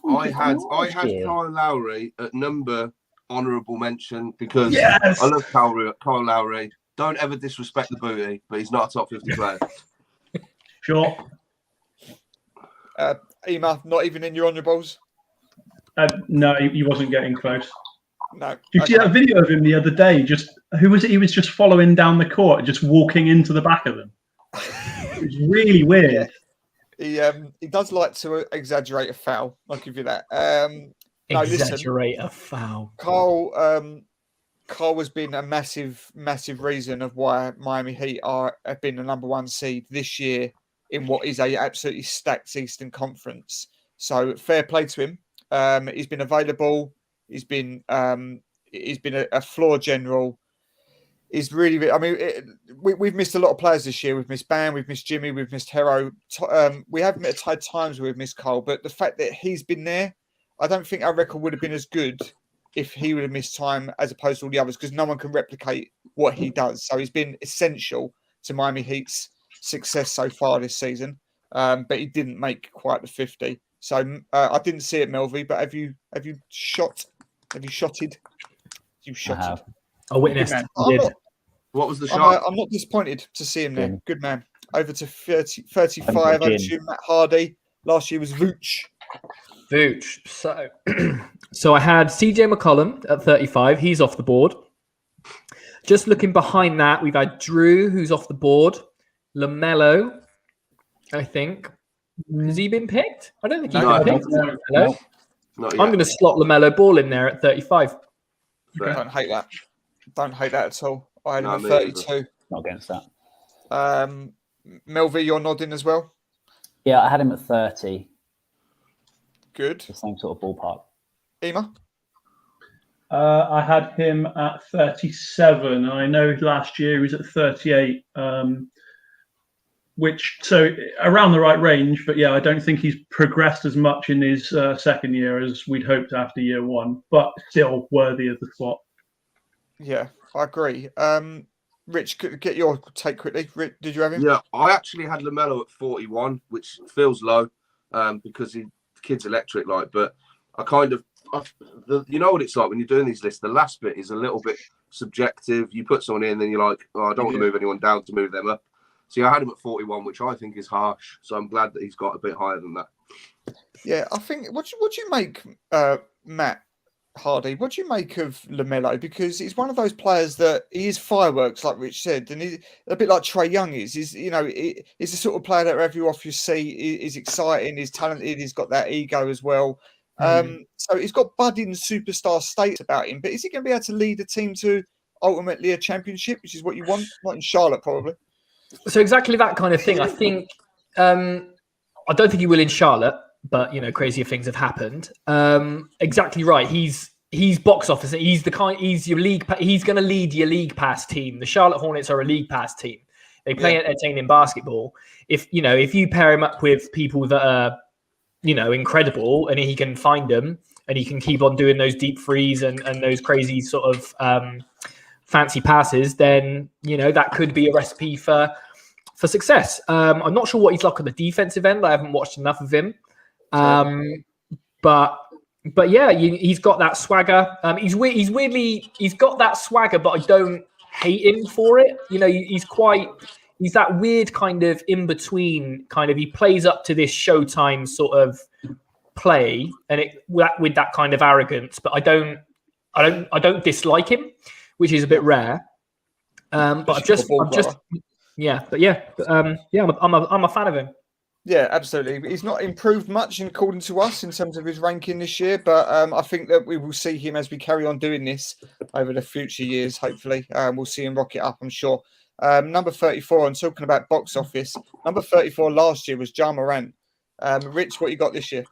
I had Kyle Lowry at number honourable mention because I love Kyle Lowry. Don't ever disrespect the booty, but he's not a top 50 player. Sure. Ema, not even in your honourables? No, he wasn't getting close. No. Did you see that video of him the other day? Who was it? He was just following down the court, just walking into the back of them. It was really weird. Yeah. He does like to exaggerate a foul. I'll give you that. Exaggerate a foul. Karl has been a massive reason of why Miami Heat have been the number one seed this year in what is a absolutely stacked Eastern Conference. So fair play to him. He's been available. He's been a floor general. He's really. I mean, we've missed a lot of players this year. We've missed Bam. We've missed Jimmy. We've missed Hero. We haven't had times where we've missed Karl, but the fact that he's been there, I don't think our record would have been as good if he would have missed time as opposed to all the others, because no one can replicate what he does. So he's been essential to Miami Heat's success so far this season, but he didn't make quite the 50. So I didn't see it, Melvi, but have you shotted? You shotted. I witnessed. What was the shot? I'm not disappointed to see him there. Good man. Over to 35. Over to Matt Hardy. Last year was Vooch. So I had CJ McCollum at 35. He's off the board. Just looking behind that, we've had Drew, who's off the board. LaMelo, I think. Has he been picked? I don't think he's been picked. No. I'm going to slot LaMelo Ball in there at 35. Don't hate that. Don't hate that at all. I had him at 32. Not against that. Melvi, you're nodding as well? Yeah, I had him at 30. Good. The same sort of ballpark. Ema? I had him at 37. I know last year he was at 38, so around the right range. But yeah, I don't think he's progressed as much in his second year as we'd hoped after year one, but still worthy of the slot. Yeah, I agree. Rich, get your take quickly. Rich, did you have him? Yeah, I actually had LaMelo at 41, which feels low because the kid's electric, but you know what it's like when you're doing these lists. The last bit is a little bit subjective. You put someone in, then you're like, I don't want to move anyone down to move them up. So yeah, I had him at 41, which I think is harsh. So I'm glad that he's got a bit higher than that. Yeah, I think. What do you make, Matt Hardy? What do you make of LaMelo? Because he's one of those players that he is fireworks, like Rich said, and he's a bit like Trae Young is. He's the sort of player that wherever you off your seat is exciting, he's talented, he's got that ego as well. So he's got budding superstar status about him, but is he going to be able to lead a team to ultimately a championship, which is what you want? Not in Charlotte, probably. So exactly that kind of thing. I think I don't think he will in Charlotte, but crazier things have happened. Exactly right. He's box office. He's your league. He's going to lead your league pass team. The Charlotte Hornets are a league pass team. They play entertaining basketball. If you pair him up with people that are incredible, and he can find them, and he can keep on doing those deep threes and those crazy sort of fancy passes, then that could be a recipe for success. I'm not sure what he's like on the defensive end. I haven't watched enough of him, but yeah, he's got that swagger. He's got that swagger, but I don't hate him for it. He's that weird kind of in between kind of. He plays up to this Showtime sort of play, and with that kind of arrogance. But I don't dislike him, which is a bit rare. But I'm a fan of him. Yeah, absolutely. He's not improved much according to us in terms of his ranking this year, but I think that we will see him as we carry on doing this over the future years. Hopefully, we'll see him rocket up, I'm sure. Number 34, and talking about box office, number 34 last year was Jamal Murray. Rich, what you got this year?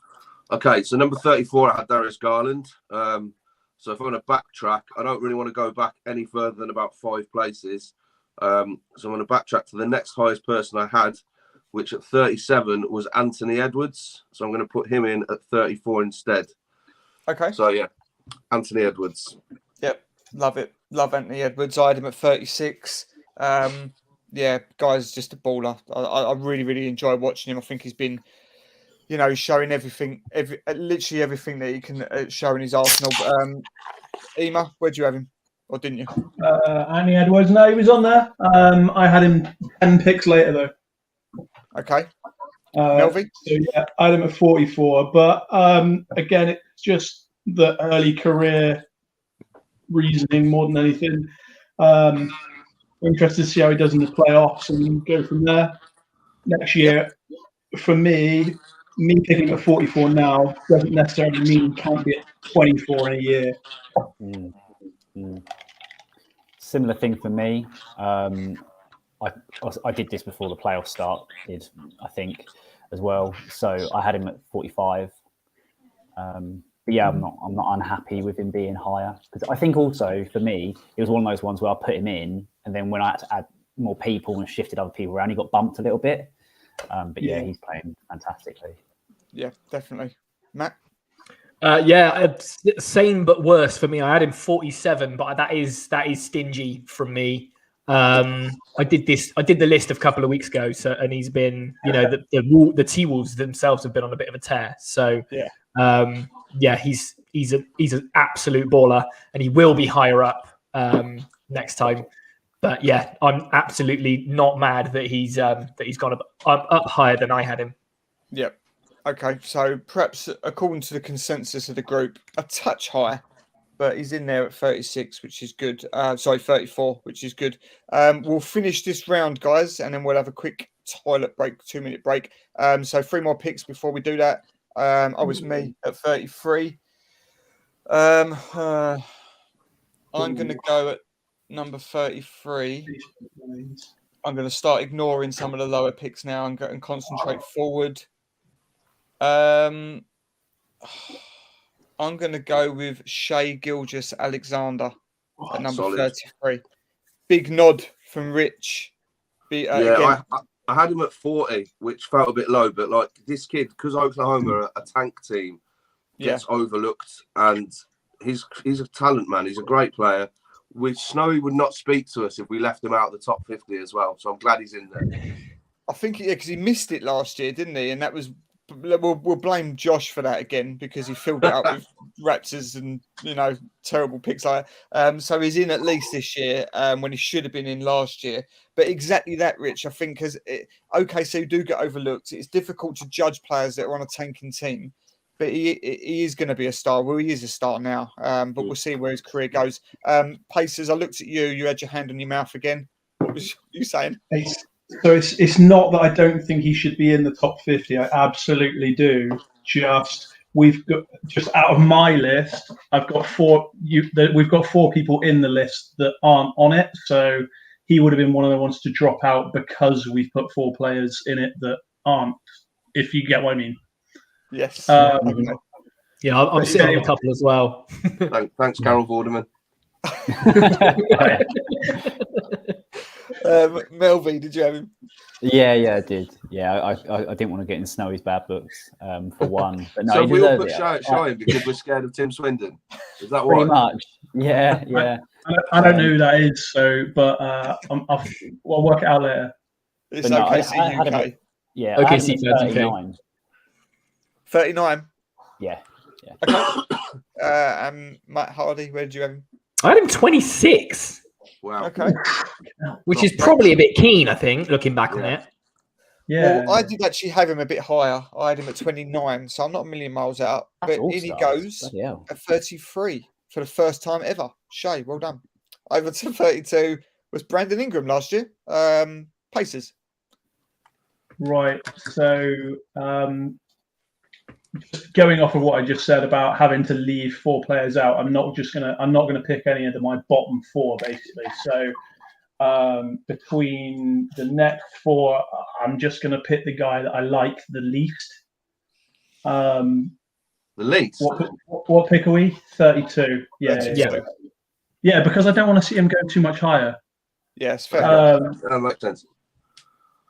Okay, so number 34, I had Darius Garland. So if I want to backtrack, I don't really want to go back any further than about 5 places. So I'm going to backtrack to the next highest person I had, which at 37 was Anthony Edwards. So I'm going to put him in at 34 instead. Okay. So, yeah, Anthony Edwards. Yep, love it. Love Anthony Edwards. I had him at 36. Yeah, guy's just a baller. I really, really enjoy watching him. I think he's been, showing literally everything that he can show in his Arsenal. Ema, where'd you have him? Or didn't you? Anthony Edwards, no, he was on there. I had him 10 picks later, though. Okay. Melvin? So yeah, I had him at 44. But again, it's just the early career reasoning more than anything. Interested to see how he does in the playoffs and go from there. Next year, for me picking at 44 now doesn't necessarily mean he can't be at 24 in a year. Similar thing for me. I did this before the playoffs started, I think, as well. So I had him at 45. But yeah, I'm not unhappy with him being higher, because I think also for me it was one of those ones where I put him in, and then when I had to add more people and shifted other people around, he got bumped a little bit. But yeah, he's playing fantastically. Yeah, definitely. Matt? Same but worse for me. I had him 47, but that is stingy from me. I did the list a couple of weeks ago, and he's been, the T-Wolves themselves have been on a bit of a tear. So he's an absolute baller, and he will be higher up next time. But yeah, I'm absolutely not mad that he's gone up higher than I had him. Yep. Okay, so perhaps according to the consensus of the group, a touch higher, but he's in there at 36, which is good. 34, which is good. We'll finish this round, guys, and then we'll have a quick toilet break, 2-minute break. So 3 more picks before we do that. Was me at 33. I'm going to go at number 33. I'm going to start ignoring some of the lower picks now and concentrate forward. I'm going to go with Shai Gilgeous-Alexander at number 33. Big nod from Rich. I had him at 40, which felt a bit low, but like this kid, because Oklahoma are a tank team, gets overlooked, and he's a talent, man. He's a great player, which Snowy would not speak to us if we left him out of the top 50 as well. So I'm glad he's in there. I think, because he missed it last year, didn't he? And that was... We'll blame Josh for that again, because he filled it up with Raptors and terrible picks like that. So he's in at least this year when he should have been in last year. But exactly that, Rich, I think, because OKC do get overlooked. It's difficult to judge players that are on a tanking team, but he is going to be a star. Well, he is a star now, but we'll see where his career goes. Pacers, I looked at you. You had your hand on your mouth again. What was you saying? So it's not that I don't think he should be in the top 50. I absolutely do. We've got out of my list, I've got 4. We've got 4 people in the list that aren't on it. So he would have been one of the ones to drop out because we've put 4 players in it that aren't. If you get what I mean. Yes. Yeah, I'm sitting on a couple as well. Thanks, Carol Vorderman. Melvin, did you have him? Yeah, I did. Yeah, I didn't want to get in Snowy's bad books for one. But no, so we all put Shine because we're scared of Tim Swindon. Is that pretty right? much? Yeah. I don't know who that is, but I'll work it out later. It's OKC UK. Yeah, OKC 39. 39? Yeah. Okay. Matt Hardy, where did you have him? I had him 26. Wow. Okay. Which is probably a bit keen, I think, looking back on it. Yeah. Well, I did actually have him a bit higher. I had him at 29, so I'm not a million miles out. But in he goes at 33 for the first time ever. Shay, well done. Over to 32. was Brandon Ingram last year. Pacers. Right. So just going off of what I just said about having to leave 4 players out, I'm not gonna pick any of my bottom 4 basically. So between the next 4, I'm just gonna pick the guy that I like the least. The least. What pick are we? 32. Yeah, because I don't want to see him go too much higher. Yes, fair. That makes sense.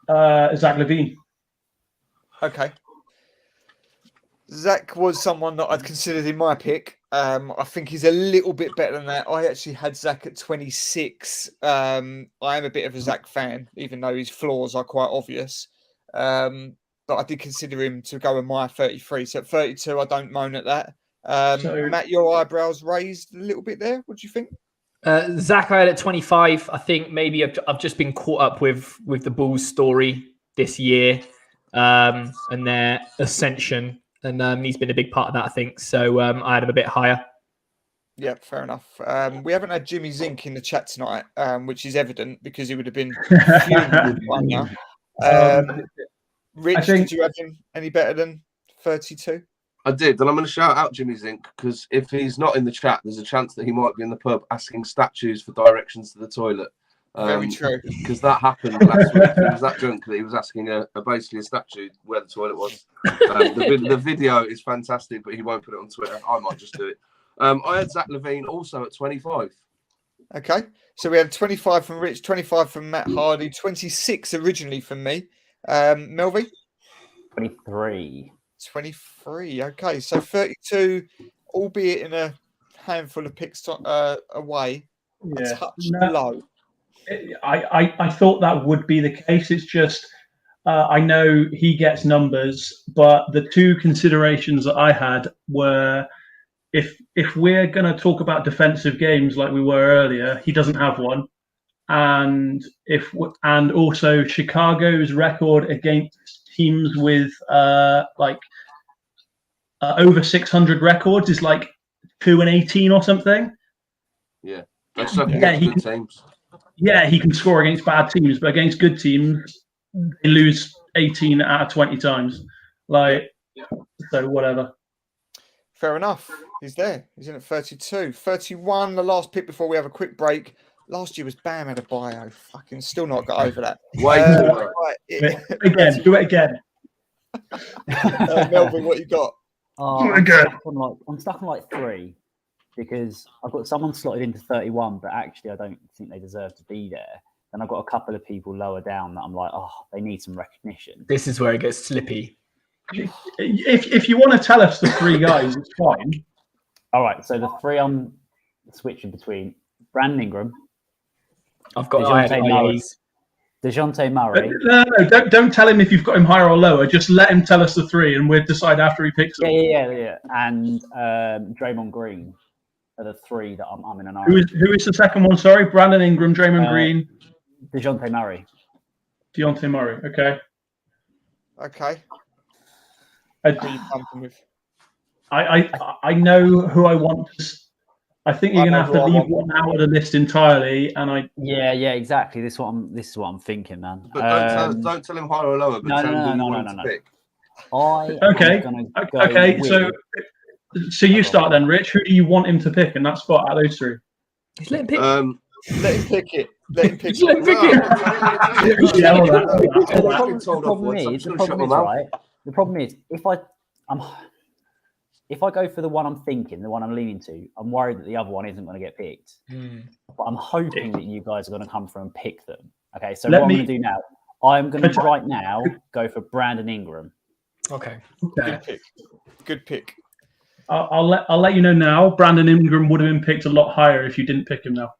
Zach Levine. Okay. Zach was someone that I'd considered in my pick. I think he's a little bit better than that. I actually had Zach at 26. I am a bit of a Zach fan, even though his flaws are quite obvious. But I did consider him to go in my 33. So at 32, I don't moan at that. Matt, your eyebrows raised a little bit there. What do you think? Zach, I had at 25. I think maybe I've just been caught up with the Bulls story this year and their ascension. And he's been a big part of that, I think. So I had him a bit higher. Yeah, fair enough. We haven't had Jimmy Zink in the chat tonight, which is evident because he would have been fuming by now. Rich, did you have him any better than 32? I did, and I'm going to shout out Jimmy Zink because if he's not in the chat, there's a chance that he might be in the pub asking statues for directions to the toilet. Very true. Because that happened last week. He was that drunk that he was asking basically a statue where the toilet was. The video is fantastic, but he won't put it on Twitter. I might just do it. I had Zach Levine also at 25. Okay, so we had 25 from Rich, 25 from Matt Hardy, 26 originally from me. Melvin? 23. 23. Okay, so 32, albeit in a handful of picks away, a touch low. I thought that would be the case. It's just I know he gets numbers, but the 2 considerations that I had were if we're going to talk about defensive games like we were earlier, he doesn't have one, and also Chicago's record against teams with over 600 records is like 2-18 or something. Yeah, that's good teams. Yeah, he can score against bad teams, but against good teams, they lose 18 out of 20 times. So whatever. Fair enough. He's there. He's in at 32. 31, the last pick before we have a quick break. Last year was Bam had a bio. Fucking still not got over that. Do it again. Melvin, what you got? I'm stuck on like 3 because I've got someone slotted into 31, but actually I don't think they deserve to be there. And I've got a couple of people lower down that I'm like, they need some recognition. This is where it gets slippy. If you want to tell us the 3 guys, it's fine. All right, so the 3 I'm switching between Brandon Ingram. I've got Dejounte Murray. No, don't tell him if you've got him higher or lower. Just let him tell us the 3, and we'll decide after he picks them. Yeah. And Draymond Green are the 3 that I'm in an eye. Who is the second one? Sorry, Brandon Ingram, Draymond Green, Dejounte Murray. Deontay Murray. Okay. I know who I want. I think you're going to have to leave one out of the list entirely, and Yeah, exactly. This is what I'm thinking, man. But don't tell him higher or lower. But no. Pick. Okay. So you start then, Rich. Who do you want him to pick in that spot out of those 3? Just let him pick. Let him pick it. Let him pick The problem is, if I go for the one I'm thinking, the one I'm leaning to, I'm worried that the other one isn't going to get picked. But I'm hoping that you guys are going to come through and pick them. Okay, so what I'm going to do now, I'm going to right now go for Brandon Ingram. Okay. Good pick. I'll let you know now. Brandon Ingram would have been picked a lot higher if you didn't pick him now.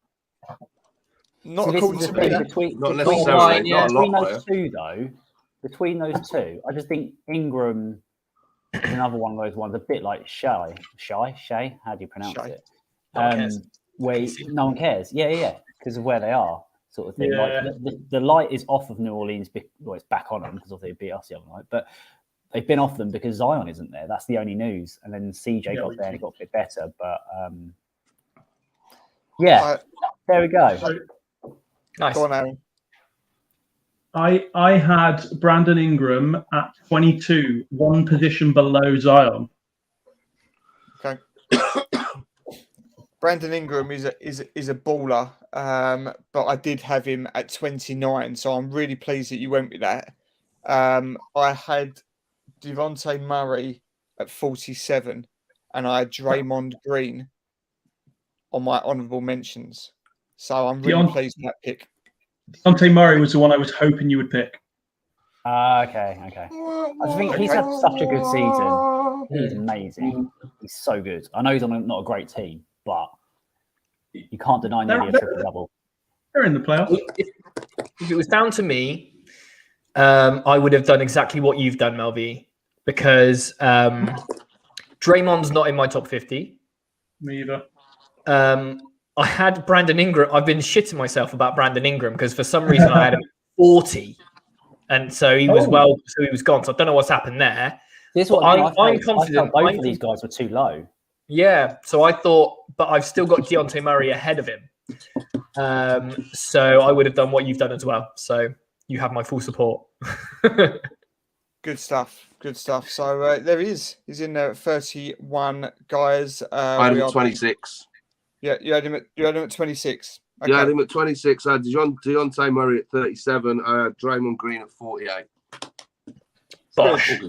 Not according to me. Not necessarily. Not a lot higher. Between those 2, I just think Ingram is another one of those ones, a bit like Shay. How do you pronounce it? Where no one cares. Yeah, because of where they are, sort of thing. Yeah. Like the light is off of New Orleans. Well, it's back on them because they beat us the other night, but they've been off them because Zion isn't there. That's the only news. And then CJ got there and it got a bit better, but there we go. Nice. Go on, Aaron. I had Brandon Ingram at 22, one position below Zion. Okay. Brandon Ingram is a baller, but I did have him at 29, so I'm really pleased that you went with that. I had Deontay Murray at 47, and I had Draymond Green on my honourable mentions. So I'm really pleased with that pick. Deontay Murray was the one I was hoping you would pick. Okay. I think he's had such a good season. He's amazing. He's so good. I know he's on not a great team, but you can't deny nearly a triple-double. They're in the playoffs. If it was down to me, I would have done exactly what you've done, Melvi, because Draymond's not in my top 50. Me either. I had Brandon Ingram. I've been shitting myself about Brandon Ingram because for some reason I had him at 40. And so he was he was gone. So I don't know what's happened there. This one, I'm confident. Both of these guys were too low. Yeah. So I thought, but I've still got Deontay Murray ahead of him. So I would have done what you've done as well. So you have my full support. Good stuff. So there he is. He's in there at 31 guys. I had him at 26. Yeah, you had him at 26. Okay. Yeah, I had him at 26. I had Deontay Murray at 37. I had Draymond Green at 48. Bosh.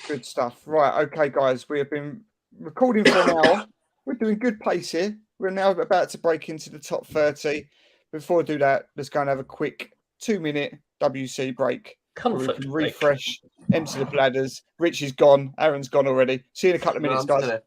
Good stuff. Right, okay, guys. We have been recording for an hour. We're doing good pace here. We're now about to break into the top 30. Before I do that, let's go and have a quick 2-minute WC break. Comfort. We can refresh, empty the bladders. Rich is gone. Aaron's gone already. See you in a couple of minutes, guys.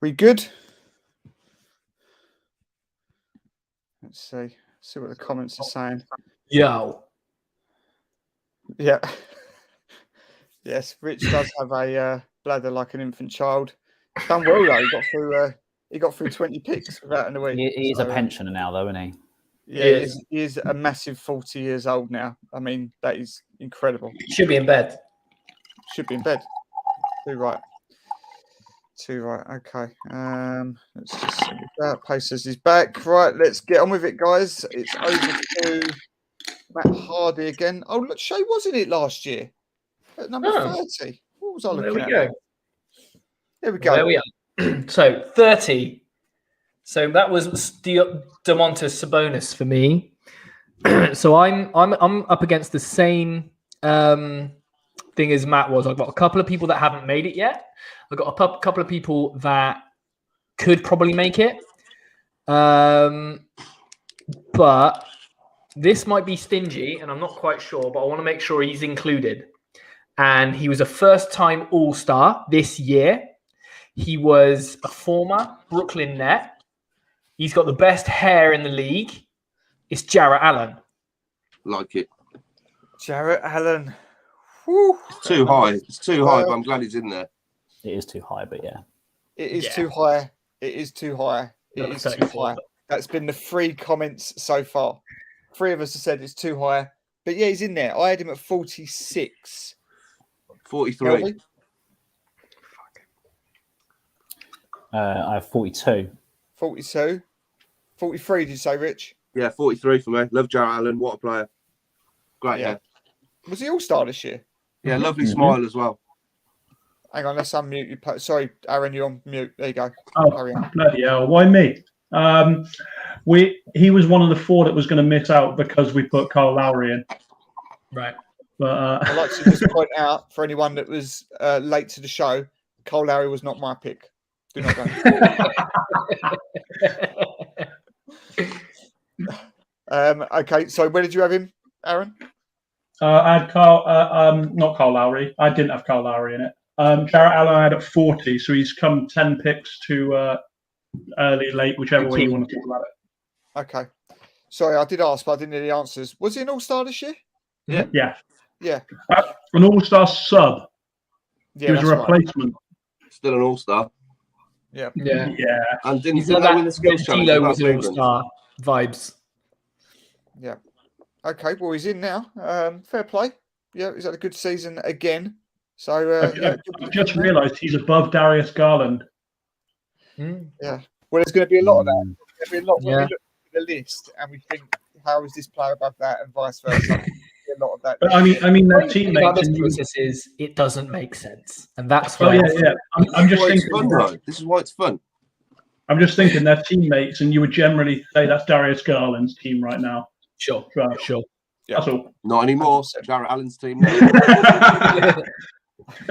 We good? Let's see what the comments are saying. Yo. Yeah. Yes, Rich does have a bladder like an infant child. Done well though. He got through 20 picks without in a week. He is a pensioner now, though, isn't he? Yeah, he is a massive 40 years old now. I mean, that is incredible. Should be in bed. Should be in bed. Too right. Okay. Let's just see that. Pacers is back. Right, let's get on with it, guys. It's over to Matt Hardy again. Oh, look, Shay was in it last year at number 30. What was I looking at? There we go. There we are. So 30. So that was Domantas Sabonis for me. So I'm up against the same thing as Matt was. I've got a couple of people that haven't made it yet. I've got a couple of people that could probably make it. But this might be stingy, and I'm not quite sure, but I want to make sure he's included. And he was a first-time All-Star this year. He was a former Brooklyn Net. He's got the best hair in the league. It's Jarrett Allen. Like it. Jarrett Allen. Whew. It's too high. It's too high, but I'm glad he's in there. It is too high, but yeah. It is too high. It is too high. It is too high. That's been the 3 comments so far. 3 of us have said it's too high. But yeah, he's in there. I had him at 46. 43. I have 42. 42. 43, did you say, Rich? Yeah, 43 for me. Love Jarrett Allen. What a player. Great hair. Was he All-Star this year? Yeah, lovely smile as well. Hang on, let's unmute you. Sorry, Aaron, you're on mute. There you go. Oh, bloody hell. Why me? He was one of the 4 that was going to miss out because we put Kyle Lowry in. Right. But I'd like to just point out for anyone that was late to the show, Kyle Lowry was not my pick. Do not go. Okay, so where did you have him, Aaron? I had not Kyle Lowry. I didn't have Kyle Lowry in it. Jarrett Allen I had at 40, so he's come 10 picks to early, late, whichever way you want to talk about it. Okay. Sorry, I did ask, but I didn't hear the answers. Was he an All-Star this year? Yeah. An All-Star sub. Yeah, he was a replacement. Right. Still an All-Star. Yeah. And didn't they win the skills challenge? Was an All-Star vibes. Yeah. Okay, well, he's in now. Fair play. Yeah, he's had a good season again. So I just realised he's above Darius Garland. Yeah. Well, there's going to be a lot of that. There'll be a lot when we look at the list and we think, how is this player above that, and vice versa. A lot of that. But I mean, their teammates. This process is it doesn't make sense, and that's why. I'm just thinking. Fun, though. This is why it's fun. I'm just thinking their teammates, and you would generally say that's Darius Garland's team right now. Sure. Yeah. That's all. Not anymore. Jarrett Allen's team. There's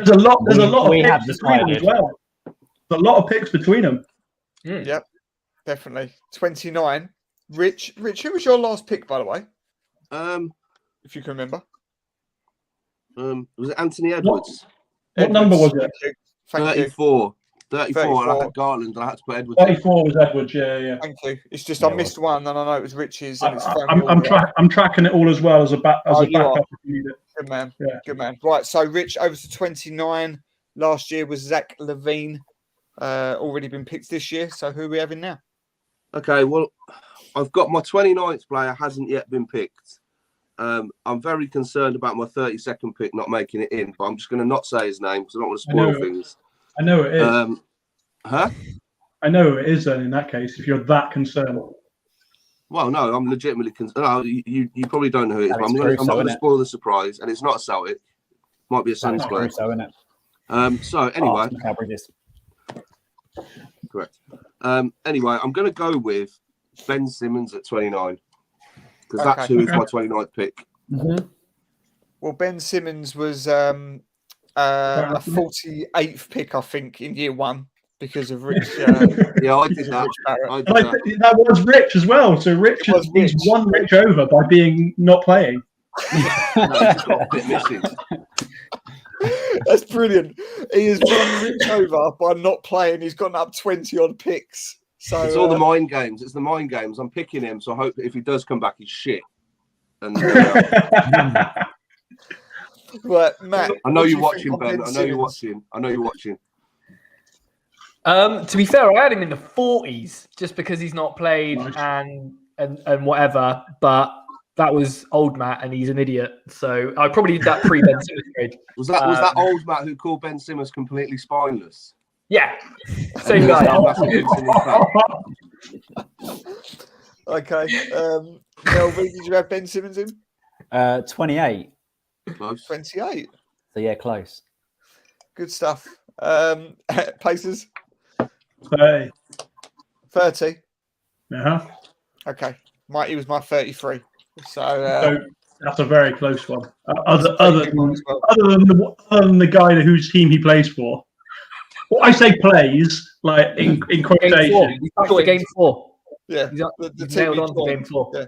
a lot. There's a lot of picks between them as well. There's a lot of picks between them. Yep, definitely. 29. Rich, who was your last pick, by the way? If you can remember. Was it Anthony Edwards? What number was it? 34. 34. And I had Garland, and I had to put Edwards. 34 was Edwards. Yeah. Thank you. It's just I missed one, and I know it was Rich's. And it's I'm tracking it all as well as a backup. If you need it. Good man. Yeah. Good man. Right. So Rich over to 29. Last year was Zach Levine. Already been picked this year. So who are we having now? Okay. Well, I've got my 29th player hasn't yet been picked. I'm very concerned about my 32nd pick not making it in, but I'm just going to not say his name because I don't want to spoil things. I know it is. Huh? I know it is then in that case, if you're that concerned. Well, no, I'm legitimately concerned. No, you probably don't know who it is, but I'm not going to spoil the surprise, and it's not a Celtic. Might be a Suns player. So, anyway. Correct. Anyway, I'm going to go with Ben Simmons at 29. Because that's who is my 29th pick. Mm-hmm. Well, Ben Simmons was a 48th pick, I think, in year 1 because of Rich. I did that. That was Rich as well. So Rich is one Rich over by being not playing. No, he's got a bit missing. That's brilliant. He has won Rich over by not playing. He's gotten up 20 odd picks. So it's all the mind games. It's the mind games. I'm picking him, so I hope that if he does come back, he's shit. And right, Matt. I know you're watching, Ben. I know you're watching. To be fair, I had him in the 40s just because he's not played and whatever. But that was old Matt, and he's an idiot. So I probably did that pre-Ben Simmons trade. Was that old Matt who called Ben Simmons completely spineless? Yeah, same guy. Okay, Melvin, did you have Ben Simmons in? 28. Close. 28. So yeah, close. Good stuff. Places. 30. 30. Okay. He was my 33. So that's a very close one. Other than the guy whose team he plays for. Well, I say plays, like in quotation. Game 4. Yeah. He's nailed on for game 4. Yeah.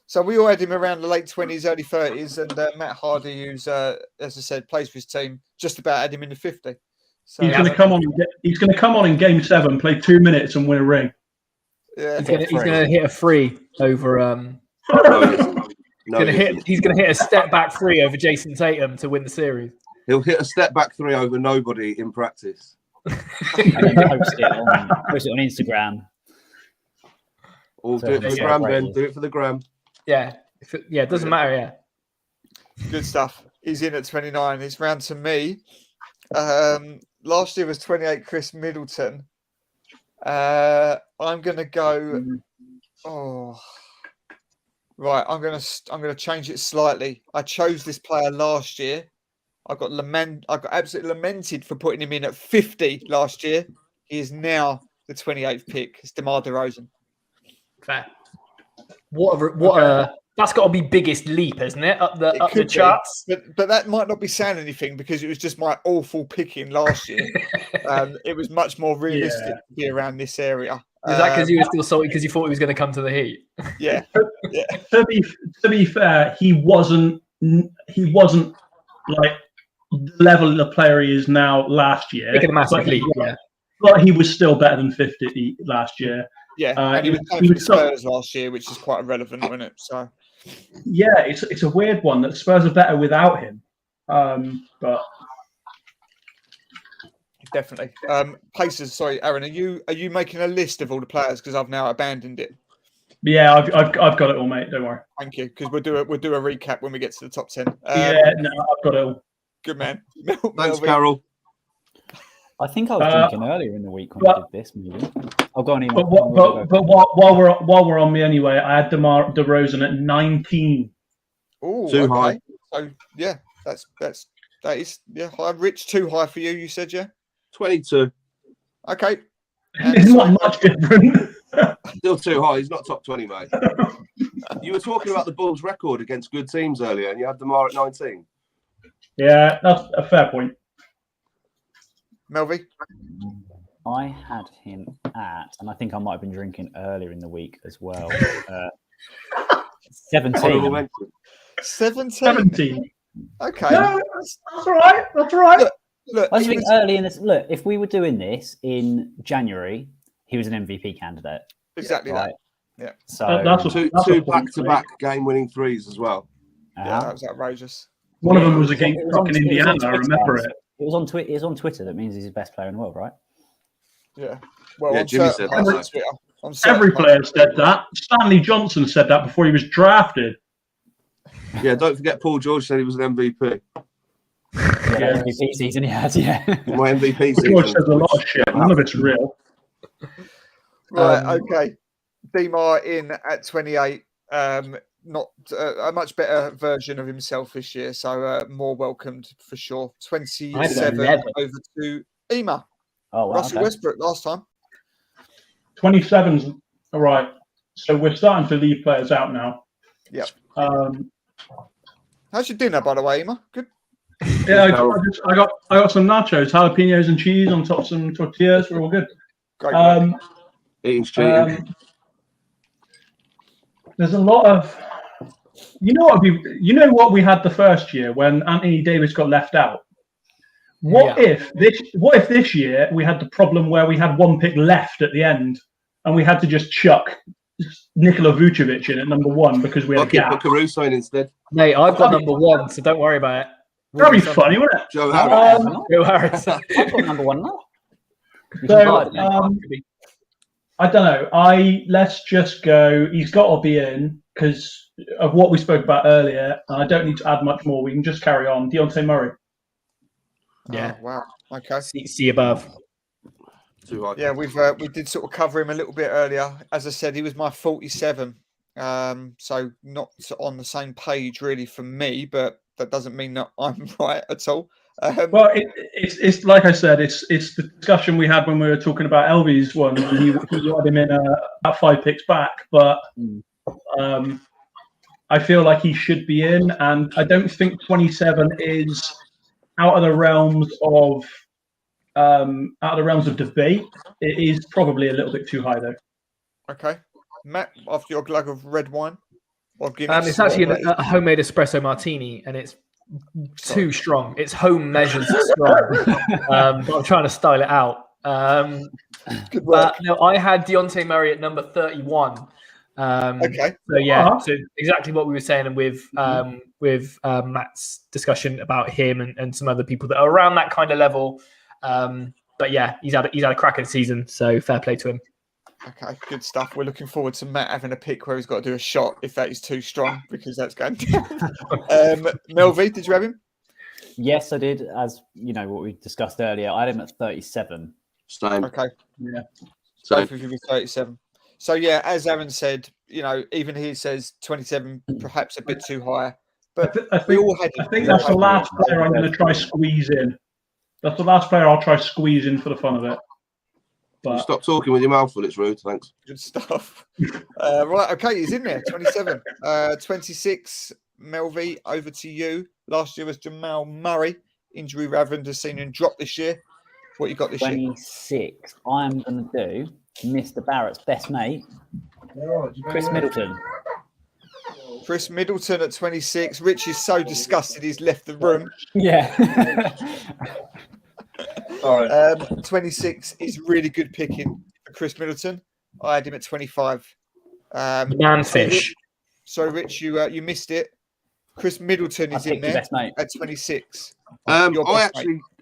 So we all had him around the late 20s, early 30s, and Matt Hardy, who's, as I said, plays for his team, just about had him in the 50. So he's going to come on. He's going to come on in Game 7, play 2 minutes, and win a ring. Yeah, he's going to hit a free over. He's going to hit a step back 3 over Jason Tatum to win the series. He'll hit a step back 3 over nobody in practice. And then post it on Instagram. Or do it for the gram, Ben. Do it for the gram. Yeah, it doesn't matter. Yeah, good stuff. He's in at 29. It's round to me. Last year was 28. Chris Middleton. I'm going to go. Oh, right. I'm going to change it slightly. I chose this player last year. I got absolutely lamented for putting him in at 50 last year. He is now the 28th pick. It's Demar Derozan. Fair. That's got to be biggest leap, isn't it? Up the charts. But that might not be saying anything because it was just my awful picking last year. It was much more realistic to be around this area. Is that because you were still salty because you thought he was going to come to the Heat? Yeah. To be fair, he wasn't like the level of player he is now last year. Taking a massive leap, but he was still better than 50 last year. Yeah, and he was playing for Spurs last year, which is quite relevant, wasn't it? So, yeah, it's a weird one that Spurs are better without him. But definitely, Pacers. Sorry, Aaron, are you making a list of all the players because I've now abandoned it? Yeah, I've got it all, mate. Don't worry. Thank you, because we'll do a recap when we get to the top 10. I've got it all. Good man. Thanks, Carol. I think I was drinking earlier in the week when I did this. Maybe I'll go on. But while we're on me anyway, I had Demar Derozan at 19. Oh, too high. So yeah, that is high. Rich, too high for you. You said 22. Okay, it's not much different. Still too high. He's not top 20, mate. You were talking about the Bulls' record against good teams earlier, and you had Demar at 19. Yeah, that's a fair point. Melvin? I had him at, and I think I might have been drinking earlier in the week as well. 17. 17. Okay. No, that's all right. That's all right. Look, I just think early in this. Look, if we were doing this in January, he was an MVP candidate. Exactly right? that. Yeah. So that's two back-to-back game-winning threes as well. Yeah, that was outrageous. One of them was against fucking Indiana. I remember it. It was on Twitter. It was on Twitter. That means he's the best player in the world, right? Yeah. Well, yeah, Jimmy said that. Every player said that. Stanley Johnson said that before he was drafted. Yeah, don't forget Paul George said he was an MVP. Yeah, MVP season he had. Yeah, my MVP season. George says a lot of shit. None of it's real. Right. Okay. Demar in at 28. Not a much better version of himself this year, so more welcomed for sure. 27 over to Ema. Oh, wow, Russell Westbrook last time. 27's all right. So we're starting to leave players out now. Yep. How's your dinner, by the way, Ema? Good. Yeah, I got some nachos, jalapenos, and cheese on top of some tortillas. We're all good. Great. Eating cheating. There's a lot of. You know what we had the first year when Anthony Davis got left out. What if this year we had the problem where we had one pick left at the end, and we had to just chuck Nikola Vucevic in at number 1 because we had a gap? Put Caruso in instead. Mate, I've got number 1, so don't worry about it. That'd be funny, wouldn't it? Joe Harris. Joe Harris. I've got number 1 now. So, I don't know. Let's just go. He's got to be in because of what we spoke about earlier. And I don't need to add much more. We can just carry on. Deontay Murray. Yeah. Oh, wow. Okay. See above. Too high. Yeah, we did sort of cover him a little bit earlier. As I said, he was my 47. So not on the same page really for me, but that doesn't mean that I'm right at all. Well, it's like I said, it's the discussion we had when we were talking about Elvy's one. He had him in about 5 picks back, but I feel like he should be in, and I don't think 27 is out of the realms of debate. It is probably a little bit too high though. Okay, Matt, after your glug of red wine, or Guinness, it's actually a homemade espresso martini, and it's too strong. It's home measures strong. But I'm trying to style it out. Good work. No, I had Deontay Murray at number 31. Okay. So yeah, so exactly what we were saying, and with Matt's discussion about him and some other people that are around that kind of level. But yeah, he's had a cracking season, so fair play to him. Okay, good stuff. We're looking forward to Matt having a pick where he's got to do a shot if that is too strong, because that's going down. Melvi, did you have him? Yes, I did. As you know, what we discussed earlier, I had him at 37. Same. Okay. Yeah. So both of you with 37. So yeah, as Aaron said, even he says 27, perhaps a bit too high. But I think that's the last player I'm going to try squeeze in. That's the last player I'll try squeeze in for the fun of it. But Stop talking with your mouth full. It's rude. Thanks. Good stuff. Right. Okay. He's in there. 27. 26. Melvi, over to you. Last year was Jamal Murray. Injury raven has seen him drop this year. What you got this 26. Year? I'm going to do Mr. Barrett's best mate, Chris Middleton. Chris Middleton at 26. Rich is so disgusted he's left the room. Yeah. All right. 26 is really good picking for Chris Middleton. I had him at 25. Manfish. So Rich, you missed it. Chris Middleton is in there at 26.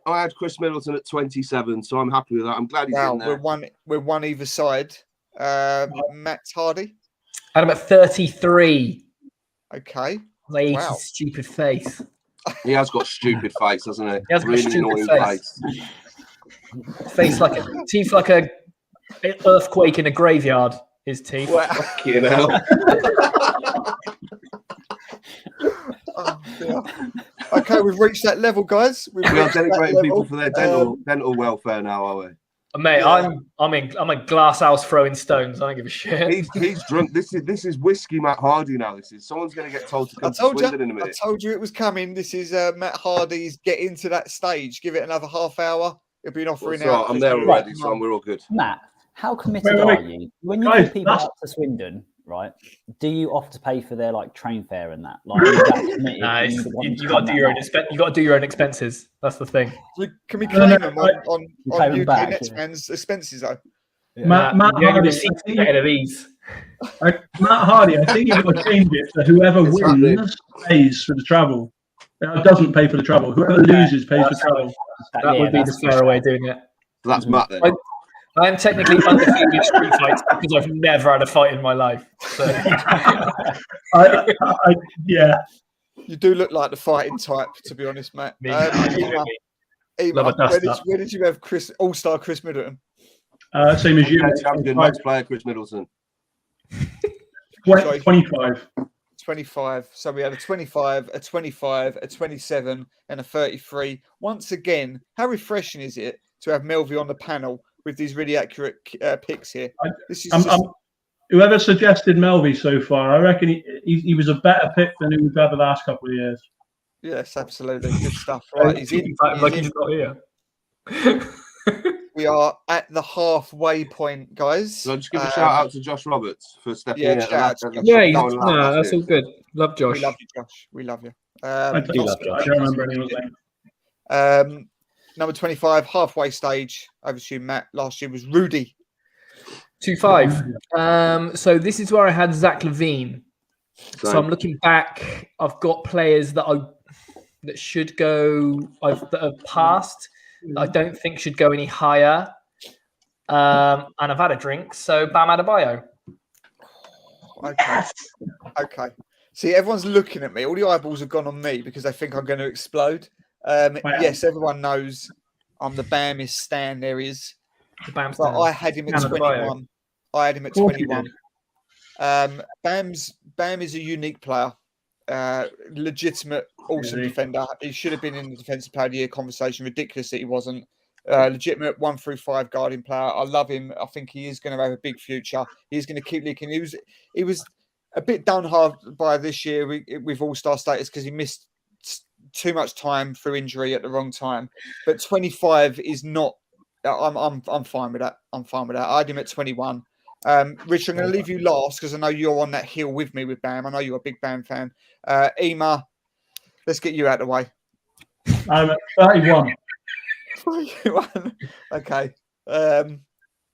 I had Chris Middleton at 27, so I'm happy with that. I'm glad he's in there. We're one either side. Matt Hardy. I had him at 33. Okay. Wow. Stupid face. He has got a stupid face, hasn't he? He has got really a stupid annoying face. Face like teeth like a earthquake in a graveyard. His teeth. Wow. You know. Oh, dear. Okay, we've reached that level, guys. We are denigrating people for their dental welfare now, are we? Mate, yeah. I'm in glass house throwing stones. I don't give a shit. He's drunk. This is whiskey Matt Hardy now. Someone's going to get told to come to Swindon in a minute. I told you it was coming. This is Matt Hardy's getting to that stage. Give it another half hour. It'll be an offering out. I'm there already, so we're all good. Matt, how committed are you? When you take people out to Swindon, right? Do you offer to pay for their train fare and that? You got to do your own. You got to do your own expenses. That's the thing. Can we claim them on UK Netsman's expenses though? Yeah. Matt Hardy, I think you've got to change it so whoever wins pays for the travel. Doesn't pay for the travel. Whoever loses pays for travel. That would be the fair way of doing it. So that's Matt then. I am technically undefeated in street fights because I've never had a fight in my life. So. Yeah. You do look like the fighting type, to be honest, Matt. Where did you have All-Star Chris Middleton? Same as you. Champion match player Chris Middleton. 25. 25. So we had a 25, a 25, a 27, and a 33. Once again, how refreshing is it to have Melvi on the panel with these really accurate picks here? Whoever suggested Melvi so far, I reckon he was a better pick than we've had the last couple of years. Yes, absolutely. Good stuff. Right, he's in. He's not here. We are at the halfway point, guys. So I'll just give a shout out to Josh Roberts for stepping in. That's all good. Love Josh. We love you, Josh. We love you. I do love Josh. I don't remember anyone's name. Number 25, halfway stage. Over to you, Matt. Last year was Rudy. 2-5. So this is where I had Zach Levine. So I'm looking back. I've got players that should go. That have passed. That I don't think should go any higher. And I've had a drink. So Bam Adebayo. Okay. See, everyone's looking at me. All the eyeballs have gone on me because they think I'm going to explode. Yes, everyone knows I'm the Bamist stan. There is. The Bam but I had him at 21. I had him at 21. Bam is a unique player. Legitimate, awesome defender. He should have been in the Defensive Player of the Year conversation. Ridiculous that he wasn't. Legitimate 1 through 5 guarding player. I love him. I think he is going to have a big future. He's going to keep leaking. He was a bit done hard by this year with All-Star status because he missed too much time through injury at the wrong time. But 25 is not. I'm fine with that. I had him at 21. Rich, I'm going to leave you last because I know you're on that hill with me with Bam. I know you're a big Bam fan. Ema, let's get you out of the way. I'm at 31. Okay.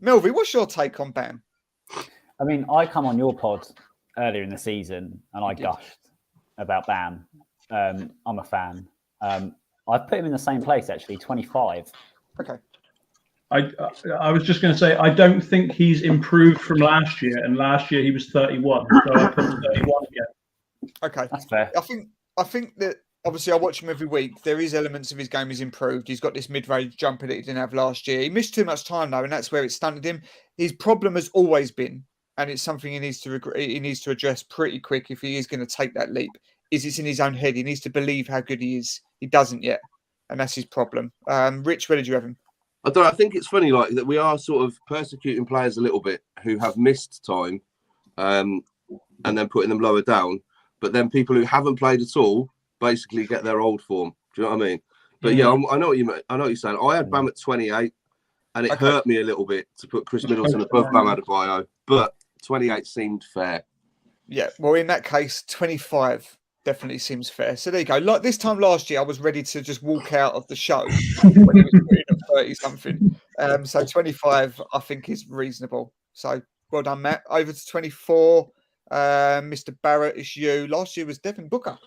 Melvin, what's your take on Bam? I mean, I come on your pod earlier in the season and I gushed about Bam. I'm a fan. I've put him in the same place, actually, 25. Okay. I was just going to say, I don't think he's improved from last year, and last year he was 31. So I put 31 again. Okay. That's fair. I think that obviously I watch him every week. There is elements of his game he's improved. He's got this mid-range jumper that he didn't have last year. He missed too much time though, and that's where it stunted him. His problem has always been, and it's something he needs to address pretty quick if he is going to take that leap, is it's in his own head. He needs to believe how good he is. He doesn't yet, and that's his problem. Rich, where did you have him? I think it's funny, like that we are sort of persecuting players a little bit who have missed time, and then putting them lower down. But then people who haven't played at all basically get their old form. Do you know what I mean? But yeah, I know what you mean. I know what you're saying. I had Bam at 28, and it hurt me a little bit to put Chris Middleton above Bam Adebayo, but 28 seemed fair. Yeah, well, in that case, 25 definitely seems fair. So there you go. Like this time last year, I was ready to just walk out of the show when he was putting at 30 something. So 25, I think, is reasonable. So well done, Matt. Over to 24. Mr. Barrett, it's you. Last year was Devin Booker.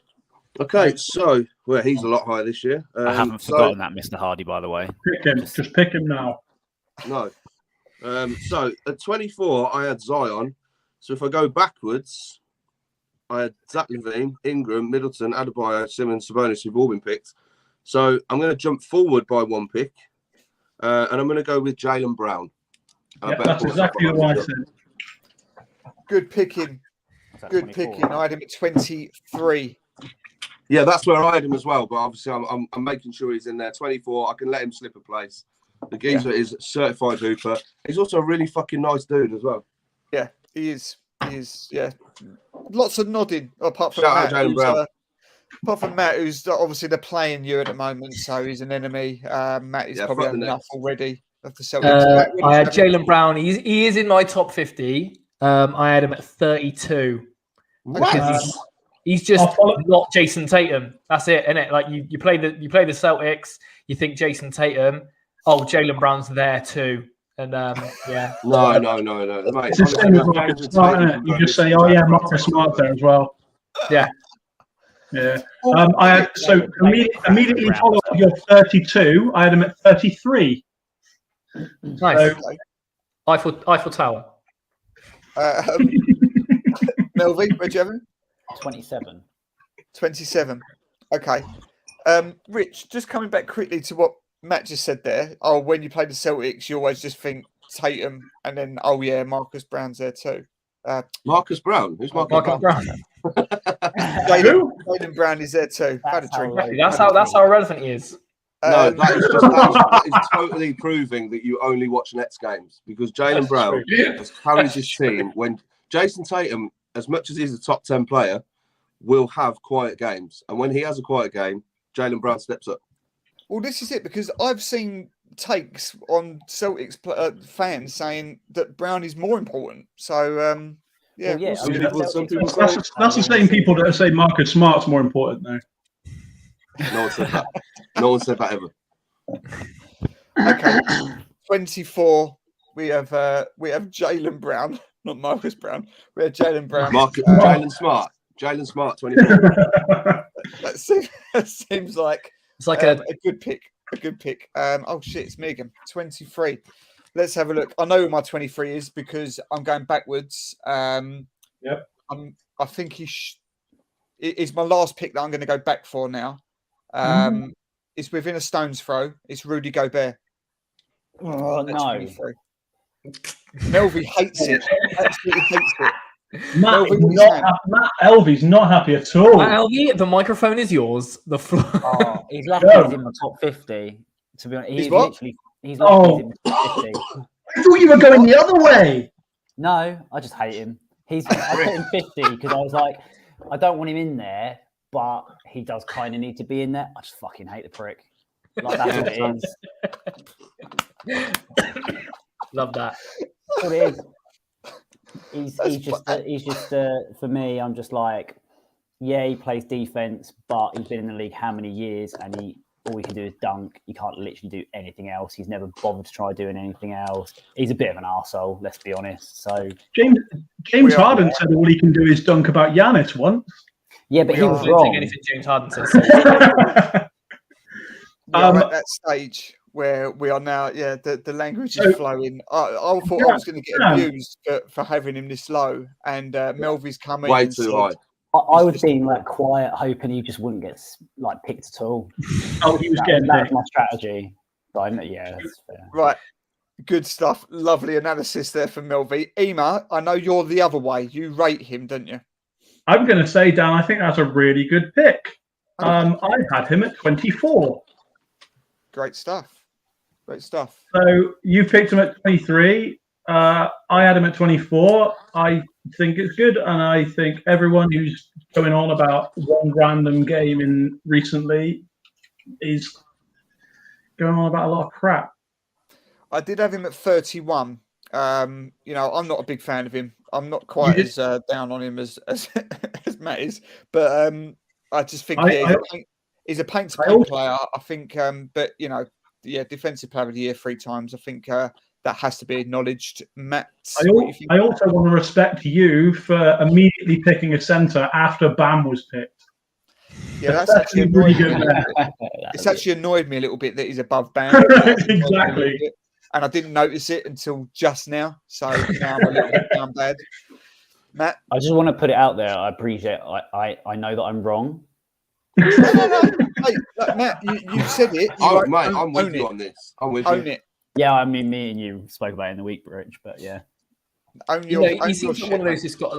Okay, so he's a lot higher this year. I haven't forgotten that, Mr. Hardy, by the way. Pick him. Just pick him now. No. So at 24, I had Zion. So if I go backwards, I had Zach Levine, Ingram, Middleton, Adebayo, Simmons, Sabonis, who've all been picked. So I'm going to jump forward by one pick, and I'm going to go with Jaylen Brown. Yeah, that's exactly what I said. Good picking. Good picking. I had him at 23. Yeah, that's where I had him as well. But obviously, I'm making sure he's in there. 24. I can let him slip a place. The geezer is certified hooper. He's also a really fucking nice dude as well. Yeah, he is. He is. Yeah. Lots of nodding. Apart from Shout Matt, who's obviously they're playing you at the moment, so he's an enemy. Matt is probably had enough already of the Celtics. I had Jaylen Brown. He is in my top 50. I had him at 32. He's just not Jason Tatum. That's it, isn't it? Like you play the Celtics, you think Jason Tatum. Oh, Jaylen Brown's there too. And yeah. No. Mate, it's the same as Marcus Smart, isn't it? You just say, oh yeah, Marcus Smart there as well. Yeah. Yeah. I had, so immediately follow up your 32. I had him at 33. Nice. So, Eiffel Tower. Melvin, where'd you have him? 27. 27. Okay. Rich, just coming back quickly to what Matt just said there. Oh, when you play the Celtics, you always just think Tatum, and then Marcus Brown's there too. Marcus Brown? Who's Marcus Brown? Jaylen Brown is there too. That's how relevant he is. No, that is totally proving that you only watch Nets games, because Jaylen Brown has carried his team when Jason Tatum, as much as he's a top 10 player, will have quiet games. And when he has a quiet game, Jaylen Brown steps up. Well, this is it, because I've seen takes on Celtics fans saying that Brown is more important. So, yeah. Well, Some people that's the same people that say Marcus Smart's more important, though. No one said that. No one said that ever. Okay, 24. We have Jaylen Brown, not Marcus Brown. We have Jaylen Brown. Jalen Smart, 24. that seems like It's like a good pick. A good pick. Oh shit, it's me again. 23. Let's have a look. I know who my 23 is because I'm going backwards. Yep. I think it's my last pick that I'm going to go back for now. It's within a stone's throw. It's Rudy Gobert. Oh, no. 23. Melvin hates it. Absolutely hates it. Matt Elvie's not happy at all. Matt Elvie, the microphone is yours. The floor. Oh, he's lucky he's in the top 50. To be honest, he's lucky he's in the top 50. I thought you were going the other way. No, I just hate him. I put him 50 because I was like, I don't want him in there, but he does kind of need to be in there. I just fucking hate the prick. Like, that's what it is. Love that. That's what it is. He's just for me, I'm just like, yeah, he plays defense, but he's been in the league how many years, and all he can do is dunk. He can't literally do anything else. He's never bothered to try doing anything else. He's a bit of an arsehole, let's be honest. So James Harden said all he can do is dunk about Giannis once. Yeah, but he was I don't wrong. think anything James Harden says. We are at that stage where we are now. Yeah, the language is flowing. I thought I was going to get abused for having him this low, and Melvi's coming way too high. I was being like quiet, hoping he just wouldn't get like picked at all. Oh, he was getting that was my strategy. But yeah, that's fair. Right, good stuff. Lovely analysis there from Melvi. Ema, I know you're the other way. You rate him, don't you? I'm going to say, Dan, I think that's a really good pick. I had him at 24. Great stuff. Great stuff. So you picked him at 23. I had him at 24. I think it's good, and I think everyone who's going on about one random game in recently is going on about a lot of crap. I did have him at 31. I'm not a big fan of him. I'm not quite as down on him as Matt is, but I just think he's a paint-to-paint player. I think, defensive player of the year 3 times. I think that has to be acknowledged. Matt, I also want to respect you for immediately picking a centre after Bam was picked. Yeah, that's actually annoyed me. It's actually annoyed me a little bit that he's above Bam. Exactly. And I didn't notice it until just now. So now I'm a little bit down bad. Matt? I just want to put it out there. I appreciate I know that I'm wrong. No. Hey, look, Matt, you said it. I'm with you on this. I'm with you. Own it. Yeah, I mean, me and you spoke about it in the week, Rich, but yeah. He seems like one of those who's got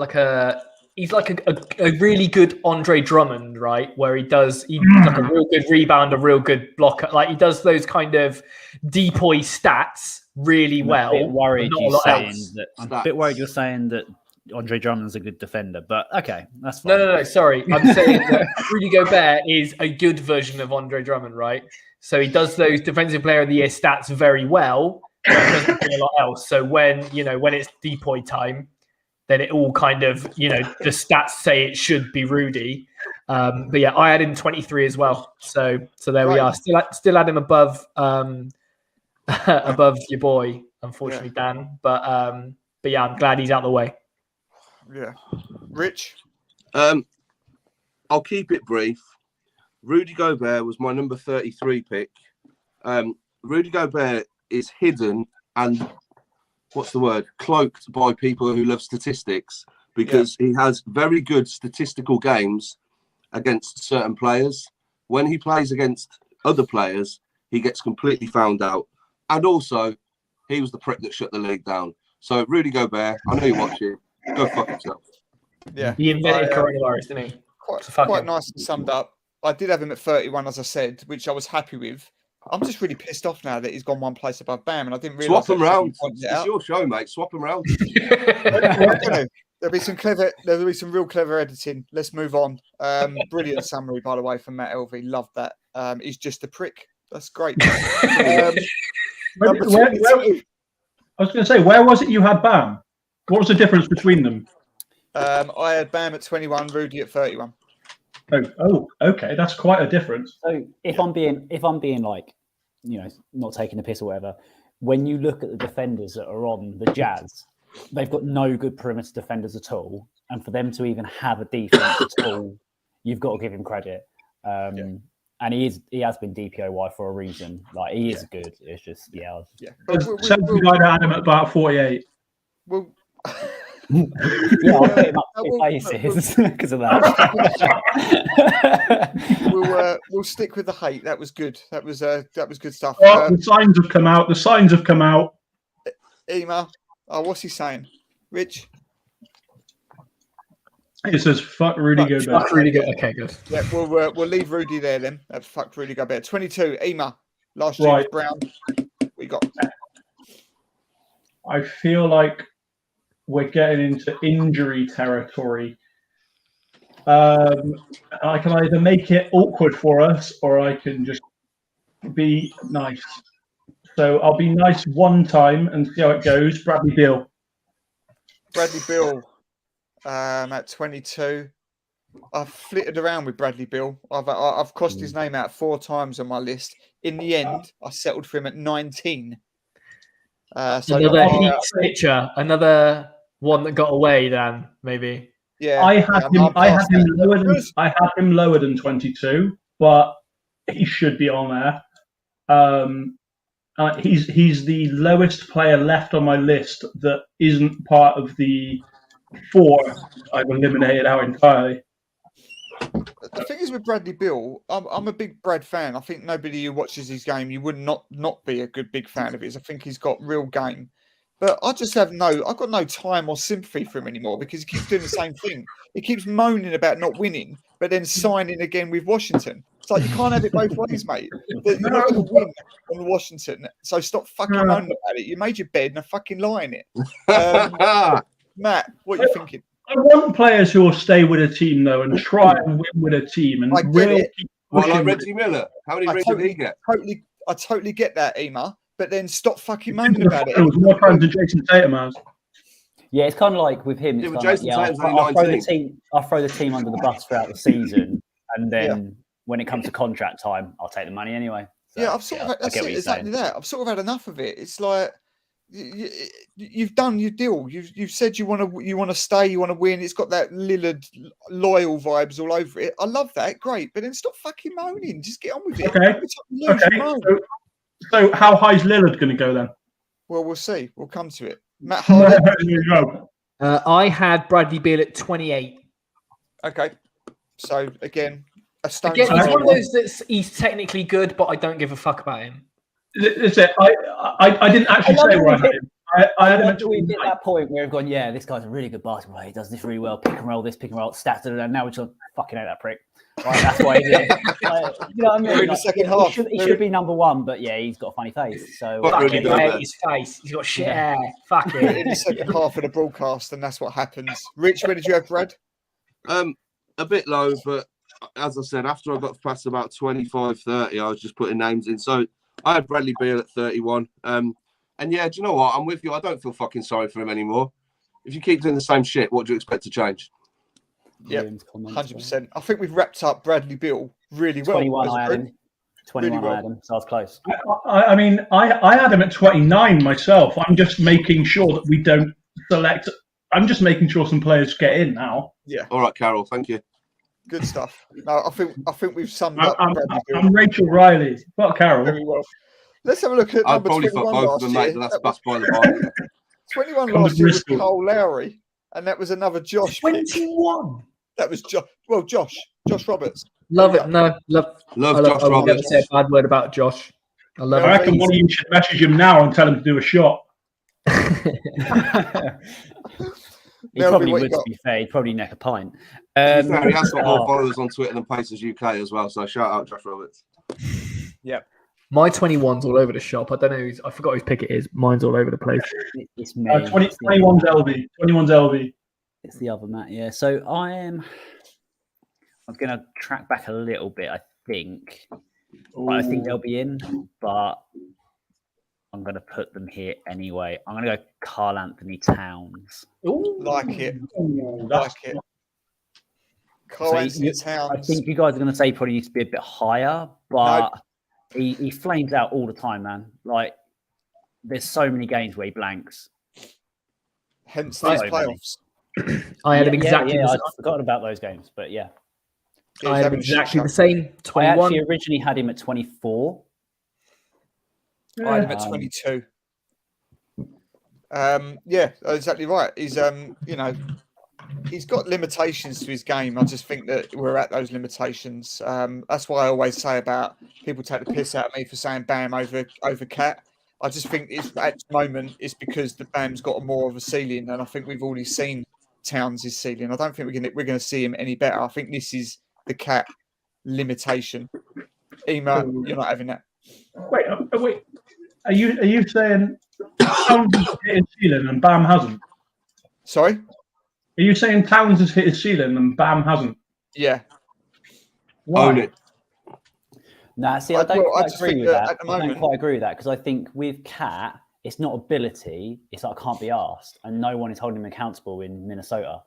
he's like a really good Andre Drummond, right? Where he's like a real good rebounder, a real good blocker. Like he does those kind of depoy stats really well. I'm a bit worried you're saying that Andre Drummond's a good defender, but okay, that's fine. No, sorry. I'm saying that Rudy Gobert is a good version of Andre Drummond, right? So he does those defensive player of the year stats very well, but doesn't do a lot else. So when it's depoy time, then it all kind of, the stats say it should be Rudy. But yeah, I had him 23 as well. So there we are. Still had him above your boy, unfortunately, Dan. But yeah, I'm glad he's out the way. Yeah. Rich? I'll keep it brief. Rudy Gobert was my number 33 pick. Rudy Gobert is hidden and cloaked by people who love statistics because he has very good statistical games against certain players. When he plays against other players, he gets completely found out. And also, he was the prick that shut the league down. So, Rudy Gobert, I know you watch it. Go fuck yourself. Yeah. He invented coronavirus, didn't he? Quite nicely summed up. I did have him at 31, as I said, which I was happy with. I'm just really pissed off now that he's gone one place above Bam, and I didn't realise. Swap them round. It's your show, mate. Swap them round. There'll be some real clever editing. Let's move on. Brilliant summary, by the way, from Matt Elvie. Love that. He's just a prick. That's great. I was going to say, where was it you had Bam? What was the difference between them? I had Bam at 21, Rudy at 31. Oh, okay, that's quite a difference. So if I'm being like not taking the piss or whatever. When you look at the defenders that are on the Jazz, they've got no good perimeter defenders at all. And for them to even have a defense at all, you've got to give him credit. And he has been DPOY for a reason. Like, he is good. It's just, We'll Adam at about 48. Well, I'll put him up to bases because of that. We'll stick with the hate. That was good. That was good stuff. Oh, the signs have come out. The signs have come out. Ema, what's he saying? Rich? It says fuck Rudy Gobert. Fuck Rudy Gobert. Okay, good. Yeah, we'll leave Rudy there then. Fuck Rudy Gobert. 22. Ema, last year was Brown. We got. I feel like we're getting into injury territory. I can either make it awkward for us, or I can just be nice. So I'll be nice one time and see how it goes. Bradley Beal. Bradley Beal. At 22, I've flitted around with Bradley Beal. I've crossed his name out 4 times on my list. In the end, I settled for him at 19. So another heat snitcher, another one that got away. Dan, maybe. Yeah, I had him lower than 22, but he should be on there. He's the lowest player left on my list that isn't part of the 4 I've eliminated out entirely. The thing is with Bradley Beal, I'm a big Brad fan. I think nobody who watches his game, you would not be a big fan of his. I think he's got real game. But I just I've got no time or sympathy for him anymore because he keeps doing the same thing. He keeps moaning about not winning, but then signing again with Washington. It's like, you can't have it both ways, mate. You're not going to win on Washington, so stop fucking moaning about it. You made your bed and are fucking lying it. Matt, what are you thinking? I want players who will stay with a team, though, and try and win with a team. And like Reggie Miller. How many rings did he get? I totally get that, Ema, but then stop fucking moaning about it. It was more fun than Jason Tatum has. Yeah, it's kind of like with him. It's Jason Tatum's I'll throw the team under the bus throughout the season, and then when it comes to contract time, I've taken the money anyway. So, exactly that. I've sort of had enough of it. It's like, you've done your deal. You've said you want to stay, you want to win. It's got that Lillard loyal vibes all over it. I love that. Great, but then stop fucking moaning. Just get on with it. Okay. So how high is Lillard going to go then? Well, we'll see. We'll come to it. Matt Harden. I had Bradley Beal at 28. Okay. So again, he's one of those he's technically good, but I don't give a fuck about him. Listen, I didn't actually say where I had him. I had him at 29. We hit that point where we've gone, yeah, this guy's a really good basketball player. He does this really well. Pick and roll, stats, and now we're just fucking out that prick. Right, that's why he's here. You know what I mean? In the second half. He should be number 1, but yeah, he's got a funny face. So his face. He's got shit hair. Fuck it. In the second half of the broadcast, and that's what happens. Rich, where did you have Brad? A bit low, but as I said, after I got past about 25, 30, I was just putting names in. So I had Bradley Beal at 31. And yeah, do you know what? I'm with you. I don't feel fucking sorry for him anymore. If you keep doing the same shit, what do you expect to change? Yeah, 100%. I think we've wrapped up Bradley Beal really well. 21 I had him. 21 I had him, so I was close. I mean, I had him at 29 myself. I'm just making sure that we don't select. I'm just making sure some players get in now. Yeah. All right, Carol. Thank you. Good stuff. No, I think we've summed up. I'm Rachel Riley. Not Carol. Very well. Let's have a look at number 21 last year. That's by the by. 21 last year was Karl Lowry, and that was another Josh. 21. That was Josh. Well, Josh Roberts. Love it. No, love Josh Roberts. I'll never say a bad word about Josh. I reckon one of you should message him now and tell him to do a shot. He probably would, to be fair. He'd probably neck a pint. He has got more followers on Twitter than Pacers UK as well, so shout out Josh Roberts. Yep. My 21's all over the shop. I don't know. I forgot whose pick it is. Mine's all over the place. It's me. 21's LV. 21's LV. It's the other Matt, yeah. So I'm going to track back a little bit, I think. I think they'll be in, but I'm going to put them here anyway. I'm going to go Karl Anthony Towns. Ooh, like it. Like it. Karl Anthony Towns. I think you guys are going to say probably needs to be a bit higher, but he flames out all the time, man. Like, there's so many games where he blanks. Hence these playoffs. I had him exactly. I'd forgotten about those games, but yeah. I had him exactly the same. 21. I actually originally had him at 24. I had him at 22. Yeah, exactly right. He's he's got limitations to his game. I just think that we're at those limitations. That's why I always say about people take the piss out of me for saying Bam over Cat. I just think at the moment it's because the Bam's got more of a ceiling, and I think we've already seen Towns' ceiling. I don't think we're going to see him any better. I think this is the Cat limitation. Ema, you're not having that. Wait. Are you saying Towns has hit his ceiling and Bam hasn't? Sorry? Are you saying Towns has hit his ceiling and Bam hasn't? Yeah. Why? Own it. Nah, see, I don't quite agree with that. I don't quite agree with that because I think with Cat, it's not ability. It's like I can't be asked, and no one is holding him accountable in Minnesota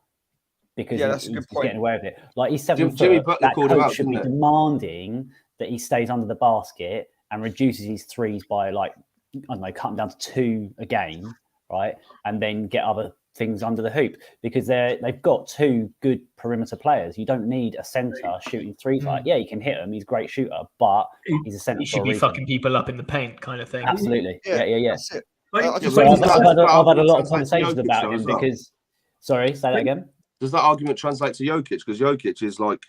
because he's getting away with it. Like he's 7 foot. Jimmy Butler that called him coach out, should be didn't it? demanding that he stays under the basket and reduces his threes by cut them down to 2 a game, right? And then get other things under the hoop because they've got 2 good perimeter players. You don't need a center shooting 3s. Like, yeah, you can hit him. He's a great shooter, but he's a center. He should be fucking people up in the paint, kind of thing. Absolutely. Yeah. That's it. I've had a lot of conversations about him because. Sorry, say that again. Does that argument translate to Jokic? Because Jokic is like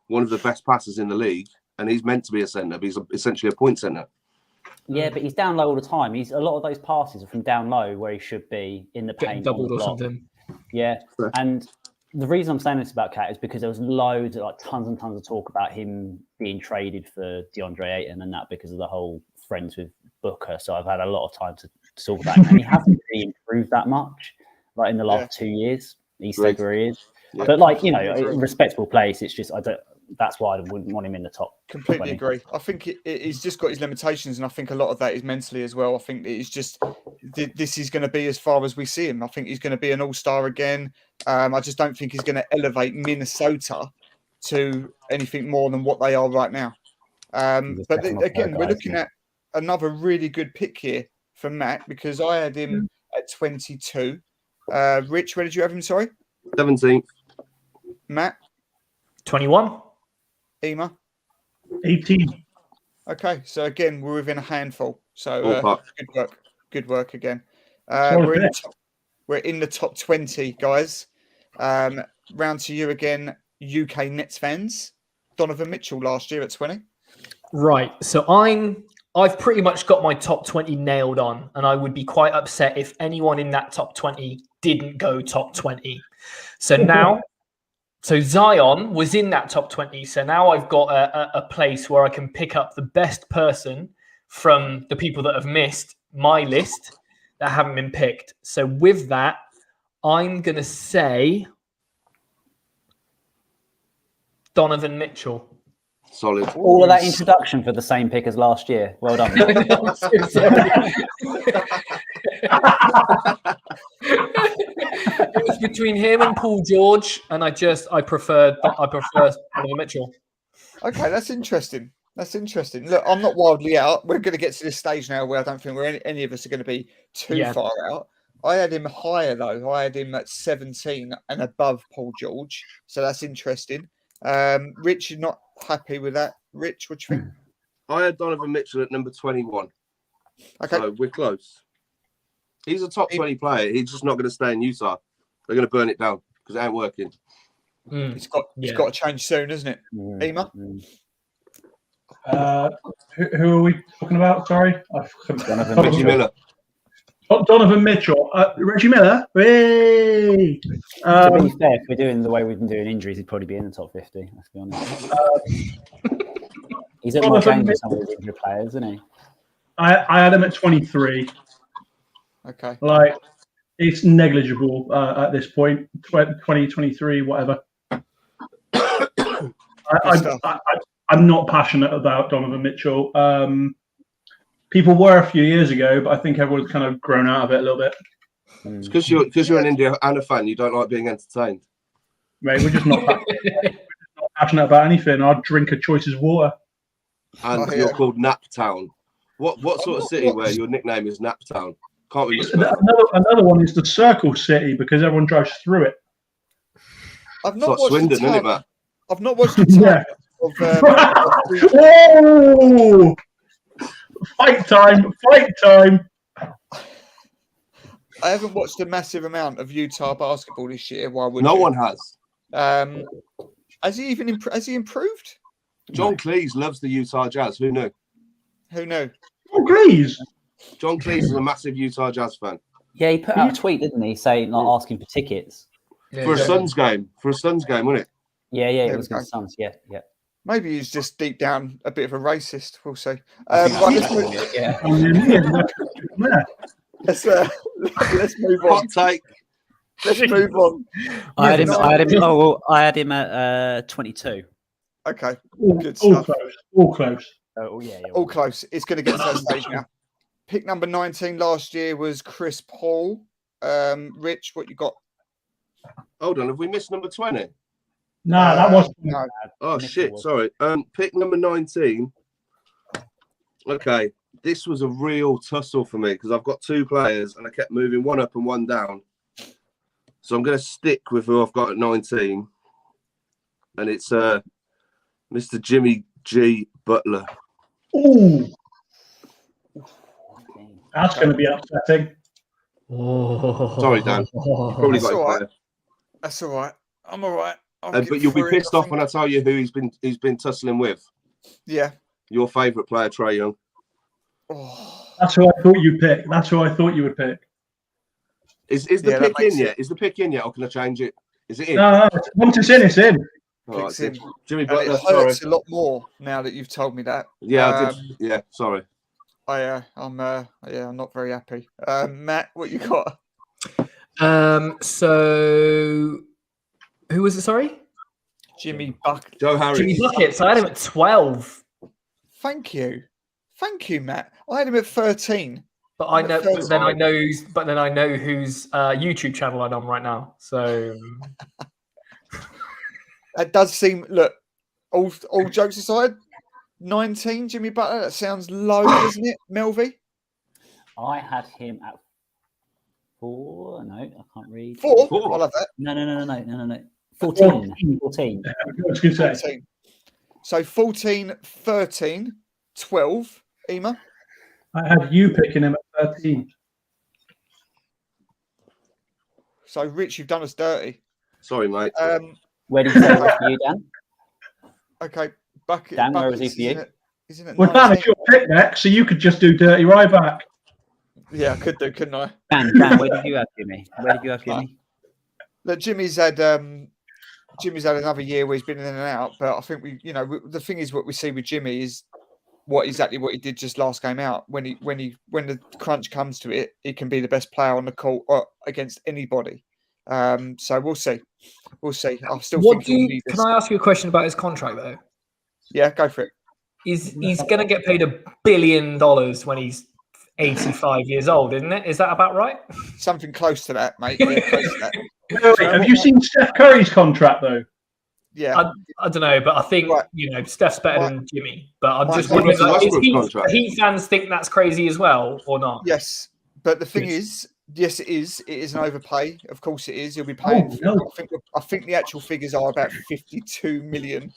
one of the best passers in the league, and he's meant to be a center, but he's essentially a point center. Yeah, but he's down low all the time. A lot of those passes are from down low where he should be in the paint. Doubled or something. Yeah, and the reason I'm saying this about Cat is because there was loads, tons and tons of talk about him being traded for DeAndre Ayton and that because of the whole friends with Booker. So I've had a lot of time to talk about him, and he hasn't really improved that much, like in the last 2 years. He stayed where he is, but a respectable place. It's just that's why I wouldn't want him in the top. Completely 20. agree. I think he's just got his limitations, and I think a lot of that is mentally as well. I think it's just this is going to be as far as we see him. I think he's going to be an all-star again. I just don't think he's going to elevate Minnesota to anything more than what they are right now. But again, we're looking at another really good pick here from Matt because I had him at 22. Rich, where did you have him? Sorry, 17th. Matt, 21. Ema, 18. Okay, so again, we're within a handful. So good work again. We're in the top 20, guys. Round to you again, UK Nets fans. Donovan Mitchell last year at 20. Right. So I've pretty much got my top 20 nailed on, and I would be quite upset if anyone in that top 20 didn't go top 20. So now, Zion was in that top 20. So now I've got a place where I can pick up the best person from the people that have missed my list that haven't been picked. So with that, I'm going to say Donovan Mitchell. Solid. All of that introduction for the same pick as last year. Well done. It was between him and Paul George, and I prefer Donovan Mitchell. Okay, that's interesting. Look, I'm not wildly out. We're going to get to this stage now where I don't think any of us are going to be too far out. I had him higher though. I had him at 17 and above Paul George, so that's interesting. Rich, you're not happy with that? Rich, what do you think? I had Donovan Mitchell at number 21. Okay, so we're close. He's a top 20 player. He's just not going to stay in Utah. They're going to burn it down because it ain't working. It's got to change soon, isn't it? Ema? Who are we talking about? Sorry, Reggie Miller. Donovan Mitchell, Reggie Miller. Hey! To be fair, if we're doing the way we've been doing injuries, he'd probably be in the top 50. Let's be honest. He's at more games than some of these injured players, isn't he? I had him at 23. Okay. Like, it's negligible at this point. 2023, whatever. I'm not passionate about Donovan Mitchell. People were a few years ago, but I think everyone's kind of grown out of it a little bit. It's because you're an Indiana fan. You don't like being entertained. Mate, we're just not passionate about anything. I'd drink a choice's water. and you're called Naptown. What sort of city where your nickname is Naptown? Can't we? Another one is the Circle City because everyone drives through it. I've not It's like watched Swindon, the isn't it, town. Matt? I've not watched the town Yeah. of. Oh! Fight time! Fight time! I haven't watched a massive amount of Utah basketball this year. Why would No you? one has. Has he even has he improved? John Cleese loves the Utah Jazz. Who knew? Who knew? Oh, please! John Cleese is a massive Utah Jazz fan. Yeah, he put out a tweet, didn't he, saying like asking for tickets For a Suns game, wasn't it? Yeah, There it we was go. good Suns. Yeah. Maybe he's just deep down a bit of a racist. We'll see. Right, let's move on. Hot take. Let's move on. I had him at 22. Okay, good All stuff. close. All close. Oh yeah. All close. It's going to get to that stage now. Pick number 19 last year was Chris Paul. Rich, what you got? Hold on, have we missed number 20? Nah, that was no. Oh shit, sorry. Pick number 19. Okay, this was a real tussle for me because I've got two players and I kept moving one up and one down. So I'm going to stick with who I've got at 19, and it's Mr. Jimmy G. Butler. Ooh. That's going to be upsetting. Sorry, Dan. You probably That's got all a right. player. That's all right. I'm all right. But you'll be pissed off when I tell you who he's been tussling with. Yeah. Your favourite player, Trae Young. Oh. That's who I thought you'd pick. That's who I thought you would pick. Is the pick in yet? Is the pick in yet, or can I change it? Is it in? No. Once it's in, it's in. All right, Picks in. Jimmy And Butler. it Sorry. hurts a lot more now that you've told me that. Yeah, I did. Yeah, sorry. I'm not very happy. Matt, what you got? So who was it? Sorry, Jimmy Bucket. Joe Harris. Jimmy Buckets. I had him at 12. Thank you, Matt. I had him at 13. But I know. But Then I know whose YouTube channel I'm on right now. So That does seem. Look, all jokes aside, 19 Jimmy Butler. That sounds low, doesn't it, Melvy? I had him at 4. No, I can't read. 4. Four. I love that. No. 14. 14. I was going to say. 14. So 14, 13, 12. Ema. I had you picking him at 13. So Rich, you've done us dirty. Sorry, mate. Where did you say it was for you, Dan? Okay, Bucket. Dan, where was he for you? He's in at Well, Dan, 19. it's your pick next, so you could just do dirty right back. Yeah, I could do, couldn't I? Dan, where did you have Jimmy? Look, Jimmy's had another year where he's been in and out, but I think the thing is what we see with Jimmy is exactly what he did just last game out. When the crunch comes to it, he can be the best player on the court against anybody. So we'll see. I still think. Can I ask you a question about his contract though? Yeah, go for it. He's going to get paid $1 billion when he's 85 years old, isn't it? Is that about right? Something close to that, mate. Yeah, close to that. Wait, have you seen Steph Curry's contract though? Yeah, I don't know, but I think Steph's better than Jimmy. But I'm just wondering, Heat fans think that's crazy as well, or not? Yes, but the thing is, yes, it is. It is an overpay. Of course, it is. You'll be paying. I think the actual figures are about 52 million.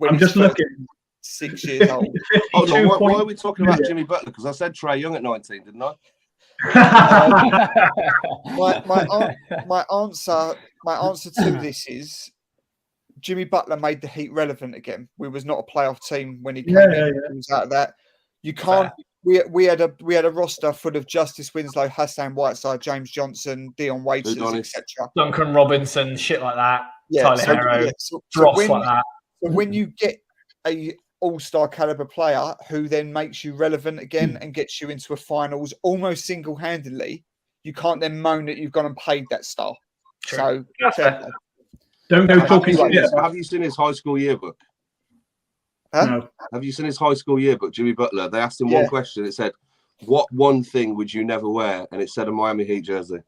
I'm just looking. 6 years old. Hold on, why are we talking about Jimmy Butler? Because I said Trae Young at 19, didn't I? My answer to this is Jimmy Butler made the Heat relevant again. We was not a playoff team when he came in. He was out of that. You can't. We had a roster full of Justice Winslow, Hassan Whiteside, James Johnson, Dion Waiters, etc. Duncan Robinson, shit like that. Yeah, Tyler Herro, Dross like that. So when you get a all-star caliber player who then makes you relevant again and gets you into a finals almost single-handedly, you can't then moan that you've gone and paid that star. True. So don't go talking shit. Have you seen his high school yearbook? Huh? No. Have you seen his high school yearbook, Jimmy Butler? They asked him one question. It said, "What one thing would you never wear?" And it said a Miami Heat jersey.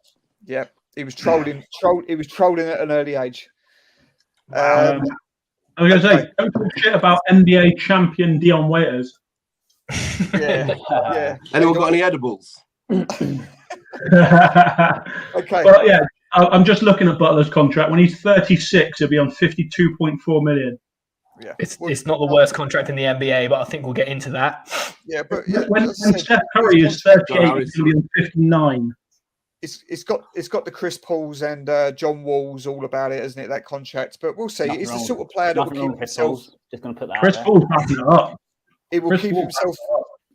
Yeah, he was trolling. He was trolling at an early age. I was going to say, don't talk shit about NBA champion Dion Waiters. Yeah. Anyone got any edibles? Okay. But yeah, I'm just looking at Butler's contract. When he's 36, he'll be on 52.4 million. Yeah. It's not the worst contract in the NBA, but I think we'll get into that. Yeah, but when Steph Curry is 38, he's going to be on 59. It's got the Chris Pauls and John Walls all about it, isn't it? That contract, but we'll see. He's the sort of player that will keep himself. Just going to put that. Chris Paul's backing it up. He will keep himself.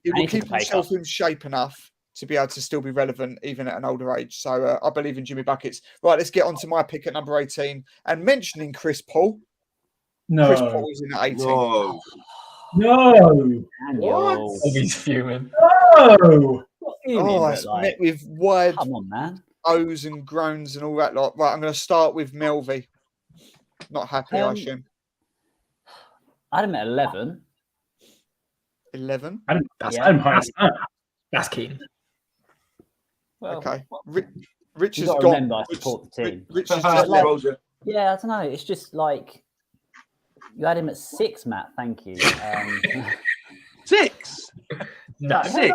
He will keep himself in shape enough to be able to still be relevant even at an older age. So I believe in Jimmy Buckets. Right, let's get on to my pick at number 18. And mentioning Chris Paul. No. Chris Paul is in at 18. No. What? He's fuming. No. It's met with wide come on, man. O's and groans and all that lot. Right, I'm going to start with Melvi. Not happy, I assume. I had him at 11. 11? That's keen. Well, Okay. Rich has got to remember I support the team. Rich has just left. Yeah, I don't know. It's just like you had him at 6, Matt. Thank you. 6? No, 6.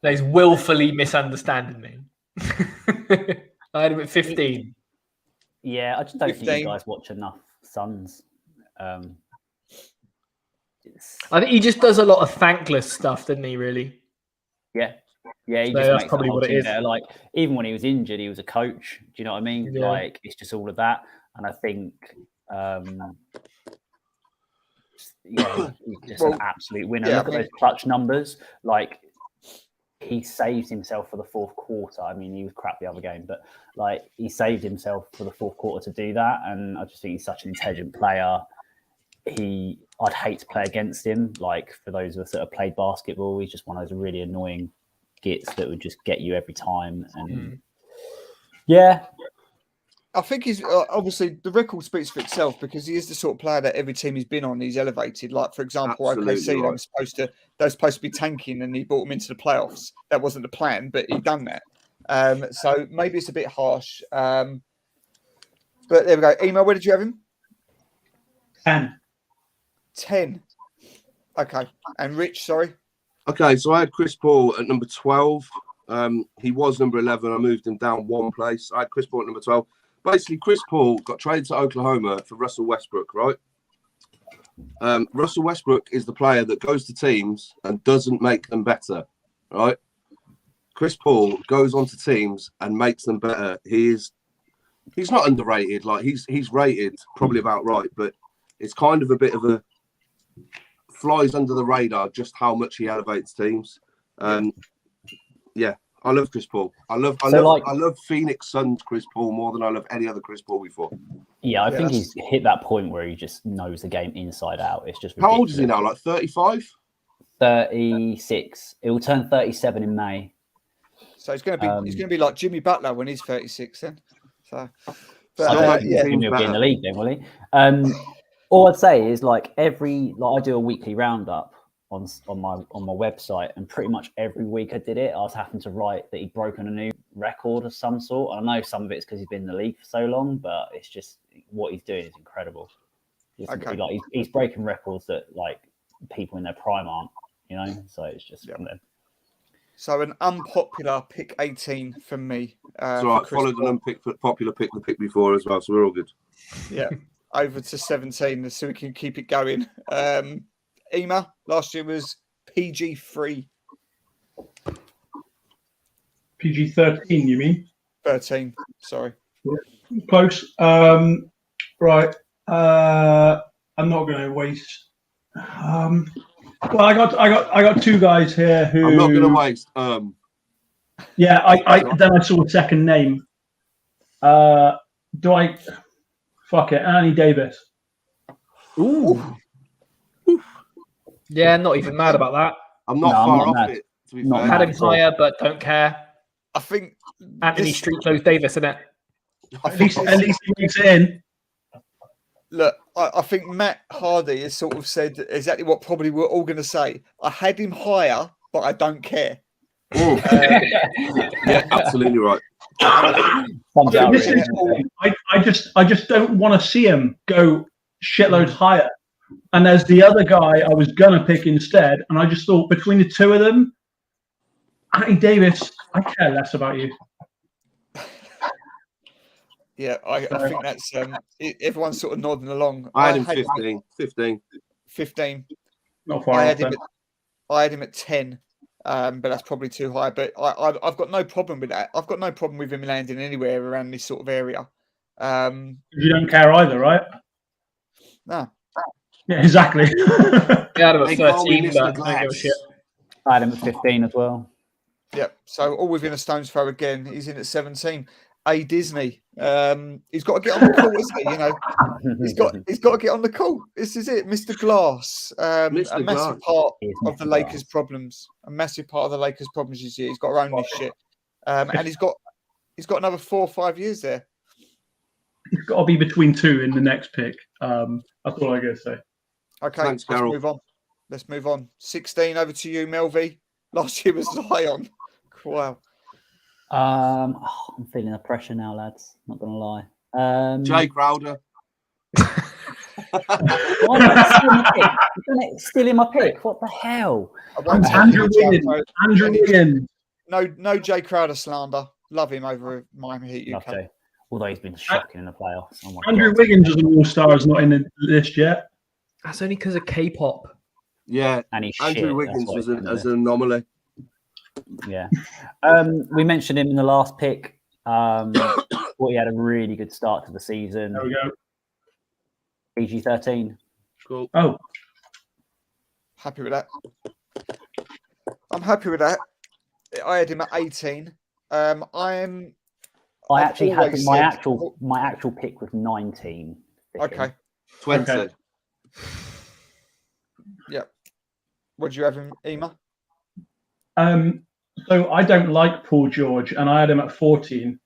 He's willfully misunderstanding me. I had him at 15. Yeah, I just don't 15. think you guys watch enough Suns. I think he just does a lot of thankless stuff, doesn't he? Really? Yeah. Yeah, he So just that's makes probably the whole what it team is. better. Like, even when he was injured, he was a coach. Do you know what I mean? Yeah. Like, it's just all of that. And I think, he's just an absolute winner. yeah, Look at those clutch numbers. Like, he saved himself for the fourth quarter. I mean, he was crap the other game, but like, he saved himself for the fourth quarter to do that. And I just think he's such an intelligent player. I'd hate to play against him. Like, for those of us that have played basketball, he's just one of those really annoying gits that would just get you every time. And yeah, I think he's obviously the record speaks for itself because he is the sort of player that every team he's been on, he's elevated. Like, for example, Absolutely OKC, right. they were supposed to be tanking, and he brought them into the playoffs. That wasn't the plan, but he done that. So maybe it's a bit harsh. But there we go. Emo, where did you have him? 10. Okay. And Rich, sorry. Okay, so I had Chris Paul at number 12. He was number 11. I moved him down one place. I had Chris Paul at number 12. Basically, Chris Paul got traded to Oklahoma for Russell Westbrook, right? Russell Westbrook is the player that goes to teams and doesn't make them better, right? Chris Paul goes onto teams and makes them better. He's not underrated. Like, he's rated probably about right, but it's kind of a bit of a flies under the radar just how much he elevates teams. Yeah, I love Chris Paul. I love Phoenix Suns Chris Paul more than I love any other Chris Paul before. Yeah, I think he's hit that point where he just knows the game inside out. It's just ridiculous. How old is he now? Like 35? 36. It will turn 37 in May. So he's going to be like Jimmy Butler when he's 36 then. So, but he'll be in the league then, will he? All I'd say is I do a weekly roundup on my website, and pretty much every week I did it, I was having to write that he'd broken a new record of some sort. I know some of it's because he's been in the league for so long, but it's just what he's doing is incredible. He's breaking records that like people in their prime aren't, you know. So it's just one of them. So an unpopular pick 18 from me. So I followed an unpopular pick the pick before as well, so we're all good. Yeah. Over to 17 so we can keep it going. Ema, last year was PG3. PG-13, you mean? 13, sorry. Close. Right. I'm not going to waste. Well, I got two guys here who. I'm not going to waste. Yeah, then I saw a second name. Do I? Fuck it, Anthony Davis. Ooh. Yeah, not even mad about that. I'm not far off it, to be fair. Had him higher, but don't care. I think Anthony Street Clothes Davis, isn't it? At least he makes it in. Look, I think Matt Hardy has sort of said exactly what probably we're all going to say. I had him higher, but I don't care. Yeah, absolutely right. I just don't want to see him go shitloads higher. And there's the other guy I was going to pick instead. And I just thought between the two of them, Anthony Davis, I care less about you. Yeah, I think that's everyone's sort of nodding along. I had him 15. 15. Not far off. I had him at 10, but that's probably too high. But I've got no problem with that. I've got no problem with him landing anywhere around this sort of area. You don't care either, right? No. Yeah, exactly. I had him at 13, but I don't give a shit. I had him at 15 as well. Yep. So all within a stone's throw again. He's in at 17. A Disney. He's got to get on the call, isn't he? You know, he's got to get on the call. This is it, Mr. Glass. A massive part of the Lakers' problems. A massive part of the Lakers' problems this year. He's got to own this shit. And he's got another 4 or 5 years there. It's got to be between two in the next pick. That's all I got to say. Okay, Thanks, Karl. Let's move on. 16 over to you, Melvi. Last year was Zion. Wow. I'm feeling the pressure now, lads. Not gonna lie. Jay Crowder. Why not stealing my pick? What the hell? Andrew Wiggins. No Jay Crowder slander. Love him over Miami Heat UK. Okay. Although he's been shocking in the playoffs. Oh Andrew Wiggins as an all-star is not in the list yet. That's only because of K-pop. Yeah, and he's Andrew Wiggins was an anomaly. Yeah. We mentioned him in the last pick. Thought he had a really good start to the season. There we go. PG-13. Cool. Oh. Happy with that. I'm happy with that. I had him at 18. I actually had my actual pick was 19. Okay. 20. Okay. Yep. What do you have him, Ema? So I don't like Paul George, and I had him at 14.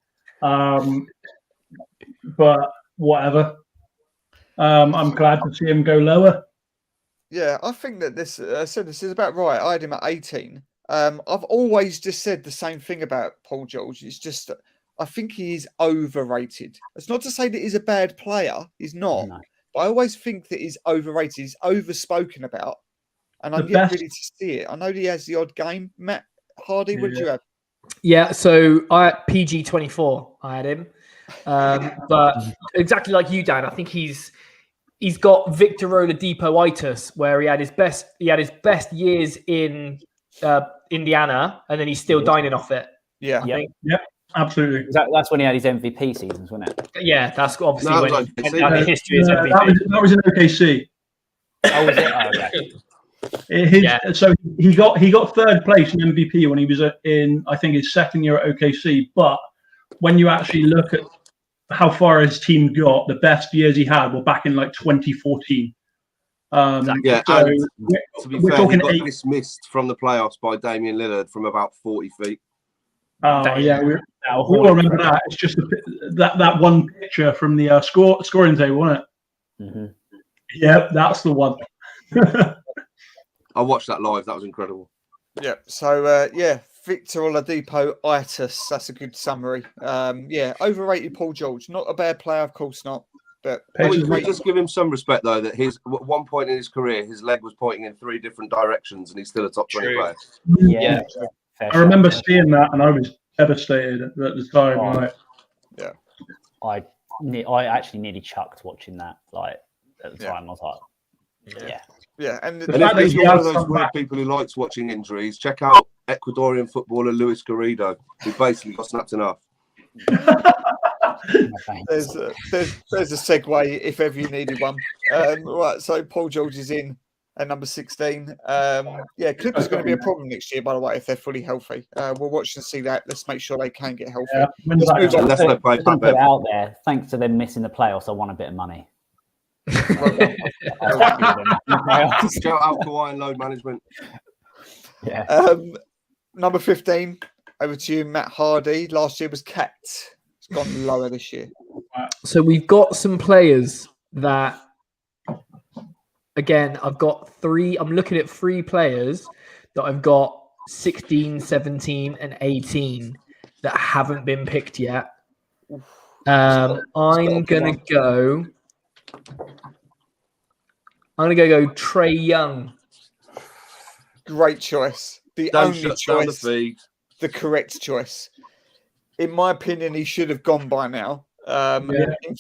But whatever. I'm glad to see him go lower. Yeah, I think that this is about right. I had him at 18. I've always just said the same thing about Paul George. It's just I think he is overrated. It's not to say that he's a bad player. He's not. No. But I always think that he's overrated. He's overspoken about. And I'm yet ready to see it. I know he has the odd game. Matt Hardy, what did you have? Yeah, so I at PG-24, I had him. But exactly like you, Dan, I think he's got Victor Oladipo-itis, where he had his best years in Indiana, and then he's still dining off it. Yeah. I think. Yep. Absolutely. That's when he had his MVP seasons, wasn't it? Yeah, that's obviously when the history is MVP. That was in OKC. Oh, was it? Okay. So he got third place in MVP when he was in, I think, his second year at OKC. But when you actually look at how far his team got, the best years he had were back in like 2014. Yeah, so to be fair, he got dismissed from the playoffs by Damian Lillard from about 40 feet. Oh, yeah, we all remember that. It's just that one picture from the scoring table, wasn't it? Mm-hmm. Yeah, that's the one. I watched that live. That was incredible. Yeah. So, Victor Oladipo-itis. That's a good summary. Overrated Paul George. Not a bad player, of course not. But we just give him some respect, though, that at one point in his career, his leg was pointing in 3 different directions, and he's still a top 20 player. Yeah. I remember seeing that, and I was devastated at the time. Right? Yeah. I actually nearly chucked watching that. Like at the time, I was like, yeah. Yeah, and if you're one of those weird people who likes watching injuries, check out Ecuadorian footballer Luis Garrido, who basically got snapped in half. There's a segue if ever you needed one. Right, so Paul George is in at number 16. Clippers going to be a problem next year, by the way, if they're fully healthy. We'll watch and see that. Let's make sure they can get healthy. Yeah. Let's put it out there. Thanks to them missing the playoffs, I won a bit of money. Shout out Kawhi and load management. Yeah. Number 15, over to you, Matt Hardy. Last year was Cat. It's gone lower this year. So we've got some players that, again, I've got 3. I'm looking at 3 players that I've got 16, 17, and 18 that haven't been picked yet. I'm going to go I'm going to go Trae Young. Great choice. The Don't only shut down the choice, feed. the correct choice. In my opinion, he should have gone by now. In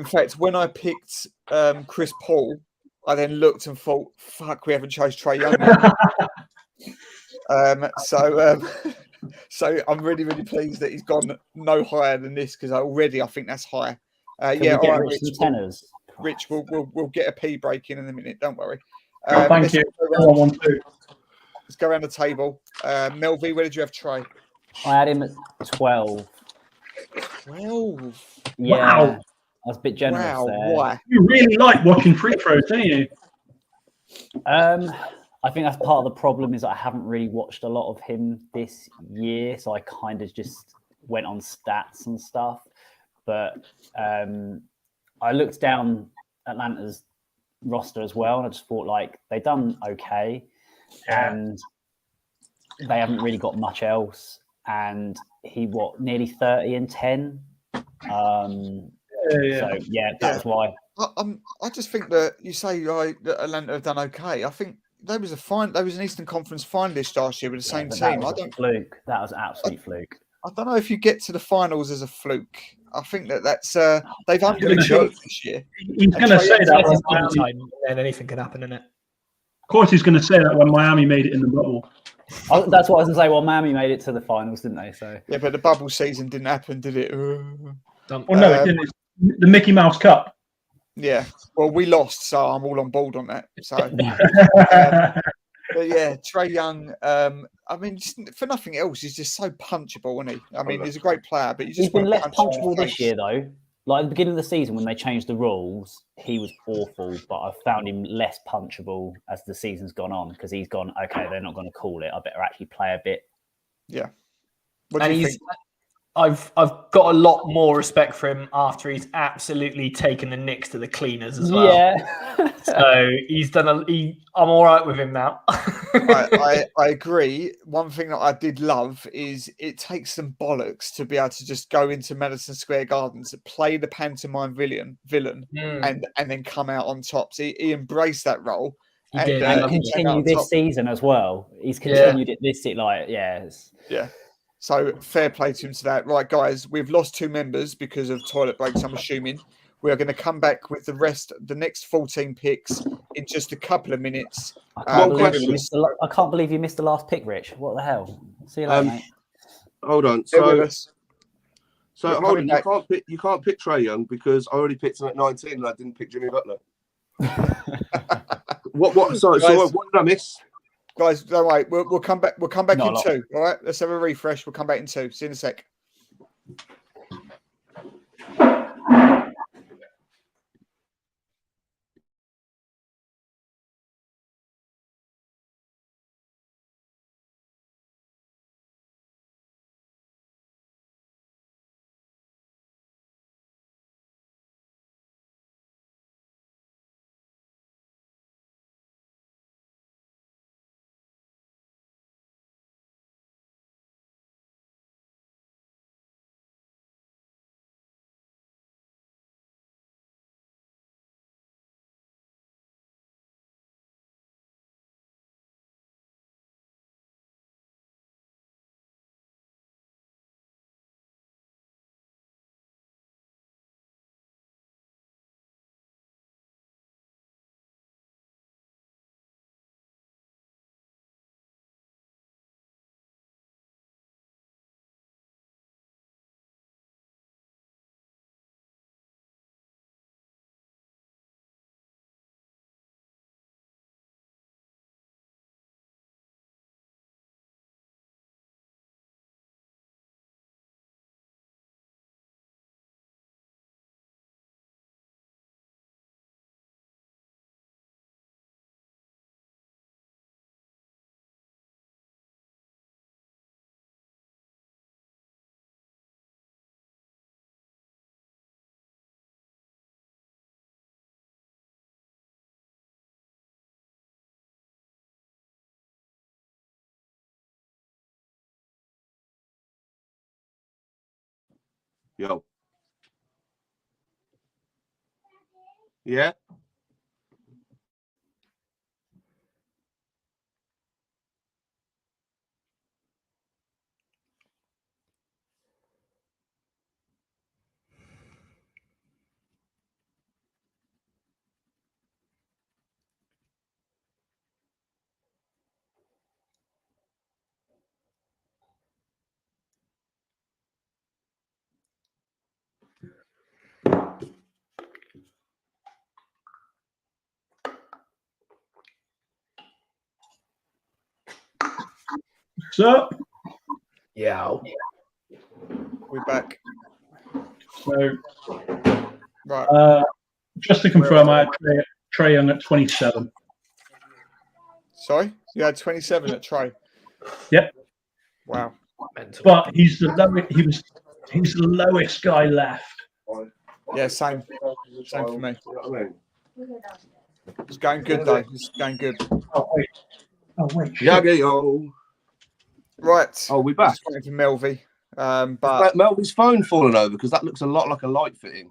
fact, when I picked Chris Paul, I then looked and thought, "Fuck, we haven't chose Trae Young yet." So I'm really, really pleased that he's gone no higher than this because I think that's high. Can we get Rich some tenors? Rich, we'll get a pee break in a minute. Don't worry. Thank you. Let's go around the table. Melvin, where did you have Trae? I had him at 12. 12. Yeah, Wow. I was a bit generous there. Why? You really like watching free throws, don't you? I think that's part of the problem is I haven't really watched a lot of him this year, so I kind of just went on stats and stuff. But I looked down Atlanta's roster as well, and I just thought like they've done okay, and they haven't really got much else. And he nearly 30 and 10. So that's why. I just think that you say that Atlanta have done okay. I think there was an Eastern Conference finalist last year with the same team. That was a fluke. That was an absolute fluke. I don't know if you get to the finals as a fluke. I think that's they've underachieved this year. He's going to say that time, and anything can happen in it. Of course, he's going to say that when Miami made it in the bubble. That's what I was going to say. Well, Miami made it to the finals, didn't they? So yeah, but the bubble season didn't happen, did it? Well, no, it didn't. The Mickey Mouse Cup. Yeah. Well, we lost, so I'm all on board on that. So, but yeah, Trae Young. I mean, just for nothing else, he's just so punchable, isn't he? I mean, he's a great player, but he's been less punchable this year, though. Like at the beginning of the season, when they changed the rules, he was awful. But I've found him less punchable as the season's gone on because he's gone. Okay, they're not going to call it. I better actually play a bit. Yeah. What do you think? I've got a lot more respect for him after he's absolutely taken the Knicks to the cleaners as well. Yeah. So he's done I'm all right with him now. I agree. One thing that I did love is it takes some bollocks to be able to just go into Madison Square Garden to play the pantomime villain and then come out on top. So he embraced that role. And continued this season as well. He's continued it this season. Yeah. So fair play to him to that. Right, guys, we've lost 2 members because of toilet breaks, I'm assuming. We are going to come back with the next 14 picks in just a couple of minutes. I can't believe you missed the last pick, Rich. What the hell? See you later, mate. Hold on. So hold on. You can't pick Trae Young because I already picked him at 19 and I didn't pick Jimmy Butler. Sorry, what did I miss? Guys, don't worry. We'll come back. We'll come back in 2. All right. Let's have a refresh. We'll come back in 2. See you in a sec. Yo. Yeah. So, Yeah. We're back. so Right. just to confirm, I had Trae Young at 27. Sorry? You had 27 at Trey. Yep. Wow. But he's the lowest guy left. Yeah, same. Same for me. It's going good, though. It's going good. Oh, wait. Yeah, yo. Right. Oh, we're back. Just waiting for Melvy. But Melvin's phone fallen over because that looks a lot like a light fitting.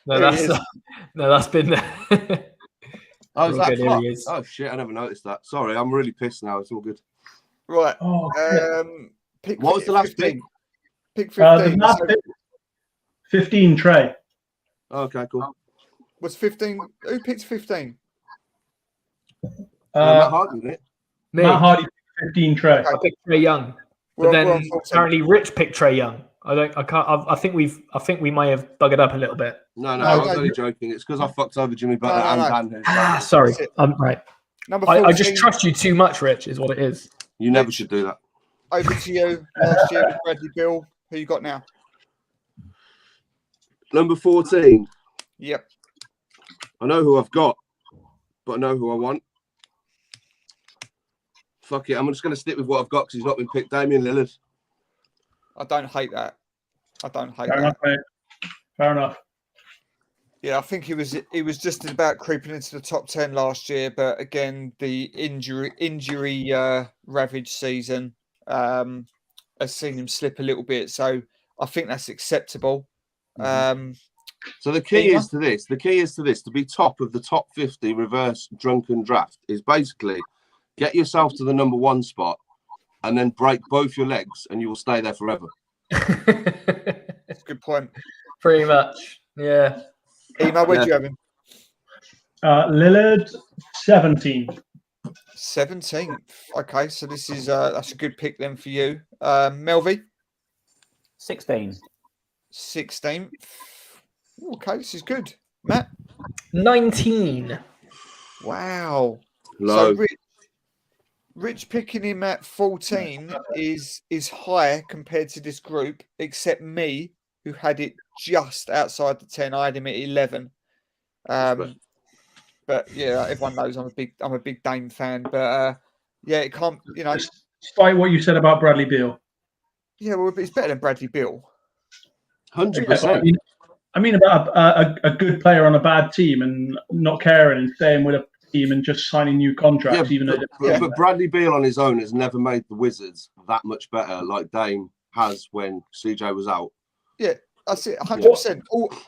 That's been there. Oh, is that Good, clock? here he is. Oh shit! I never noticed that. Sorry, I'm really pissed now. It's all good. right. Oh, Pick What was the last 15. pick? Pick the 15. last pick, 15 Trae. Okay, cool. Was 15? Who picked 15? Matt Harden, isn't it? Me. Matt Hardy picked 15 Trae. I picked Trae Young, but We're on then 14. apparently Rich picked Trae Young. I think we may have buggered up a little bit. No, No, I was no, only joking. It's because I fucked over Jimmy No, Butler no, and no. Dan. Sorry, That's it. I'm right. Number 14. I just trust you too much, Rich. Is what it is. You never should do that. Over to you. Last year with Bradley Beal. Who you got now? Number 14. Yep. I know who I've got, but I know who I want. Fuck it. I'm just going to stick with what I've got because he's not been picked. Damian Lillard. I don't hate that. I don't hate Fair that. enough, mate. Fair enough. Yeah, I think he was just about creeping into the top 10 last year, but again, the injury ravaged season has seen him slip a little bit. So I think that's acceptable. So the key is to this. The key is to this. To be top of the top 50 reverse drunken draft is basically get yourself to the number 1 spot and then break both your legs and you will stay there forever. That's a good point. Pretty much, yeah. Emo, where'd you have him? Lillard, 17. 17th. Okay, so this is that's a good pick then for you. Melvy? 16. 16th. Okay, this is good. Matt? 19. Wow. Low. So Rich picking him at 14 is high compared to this group, except me, who had it just outside the 10. I had him at 11. But yeah, everyone knows I'm a big Dame fan. But yeah, it can't, Despite what you said about Bradley Beal. Yeah, well, it's better than Bradley Beal. 100%. I mean about a good player on a bad team and not caring and staying with a team and just signing new contracts, but Bradley Beal on his own has never made the Wizards that much better, like Dame has when CJ was out. Yeah, that's it, 100%.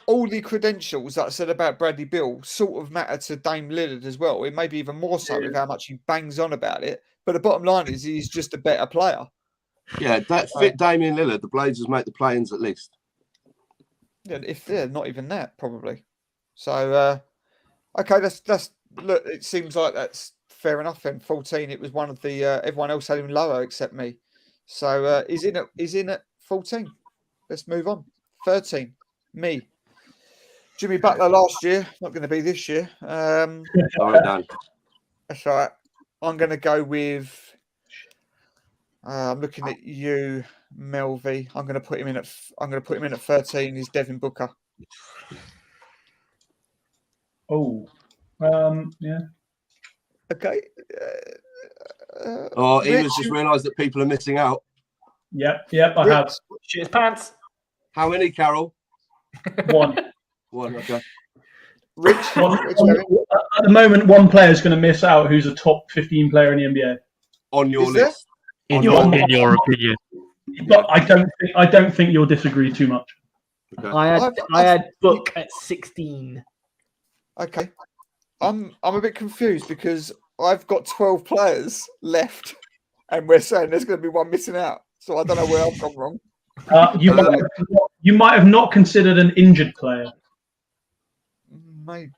All the credentials that I said about Bradley Beal sort of matter to Dame Lillard as well. It may be even more so with how much he bangs on about it. But the bottom line is he's just a better player. Yeah, that fit Damian Lillard. The Blazers make the play-ins at least. Yeah, if they're not even that, probably. So, okay, that's look. It seems like that's fair enough. Then 14, it was one of the everyone else had him lower except me. So he's in at 14. Let's move on. 13, me. Jimmy Butler last year, not going to be this year. Sorry, Dan. That's all right. I'm going to go with. I'm looking at you, Melvy. I'm going to put him in at 13. He's Devin Booker. Oh, yeah. Okay. Eva's just realised that people are missing out. Yep, I have. Shit his pants. How many, Carol? One. Okay. Rich. At the moment, one player is going to miss out who's a top 15 player in the NBA. On your Is there? list. In your opinion. But I don't think you'll disagree too much. Okay. I had Book at 16. Okay. I'm a bit confused because I've got 12 players left, and we're saying there's going to be one missing out. So I don't know where I've gone wrong. You might have not considered an injured player. Maybe.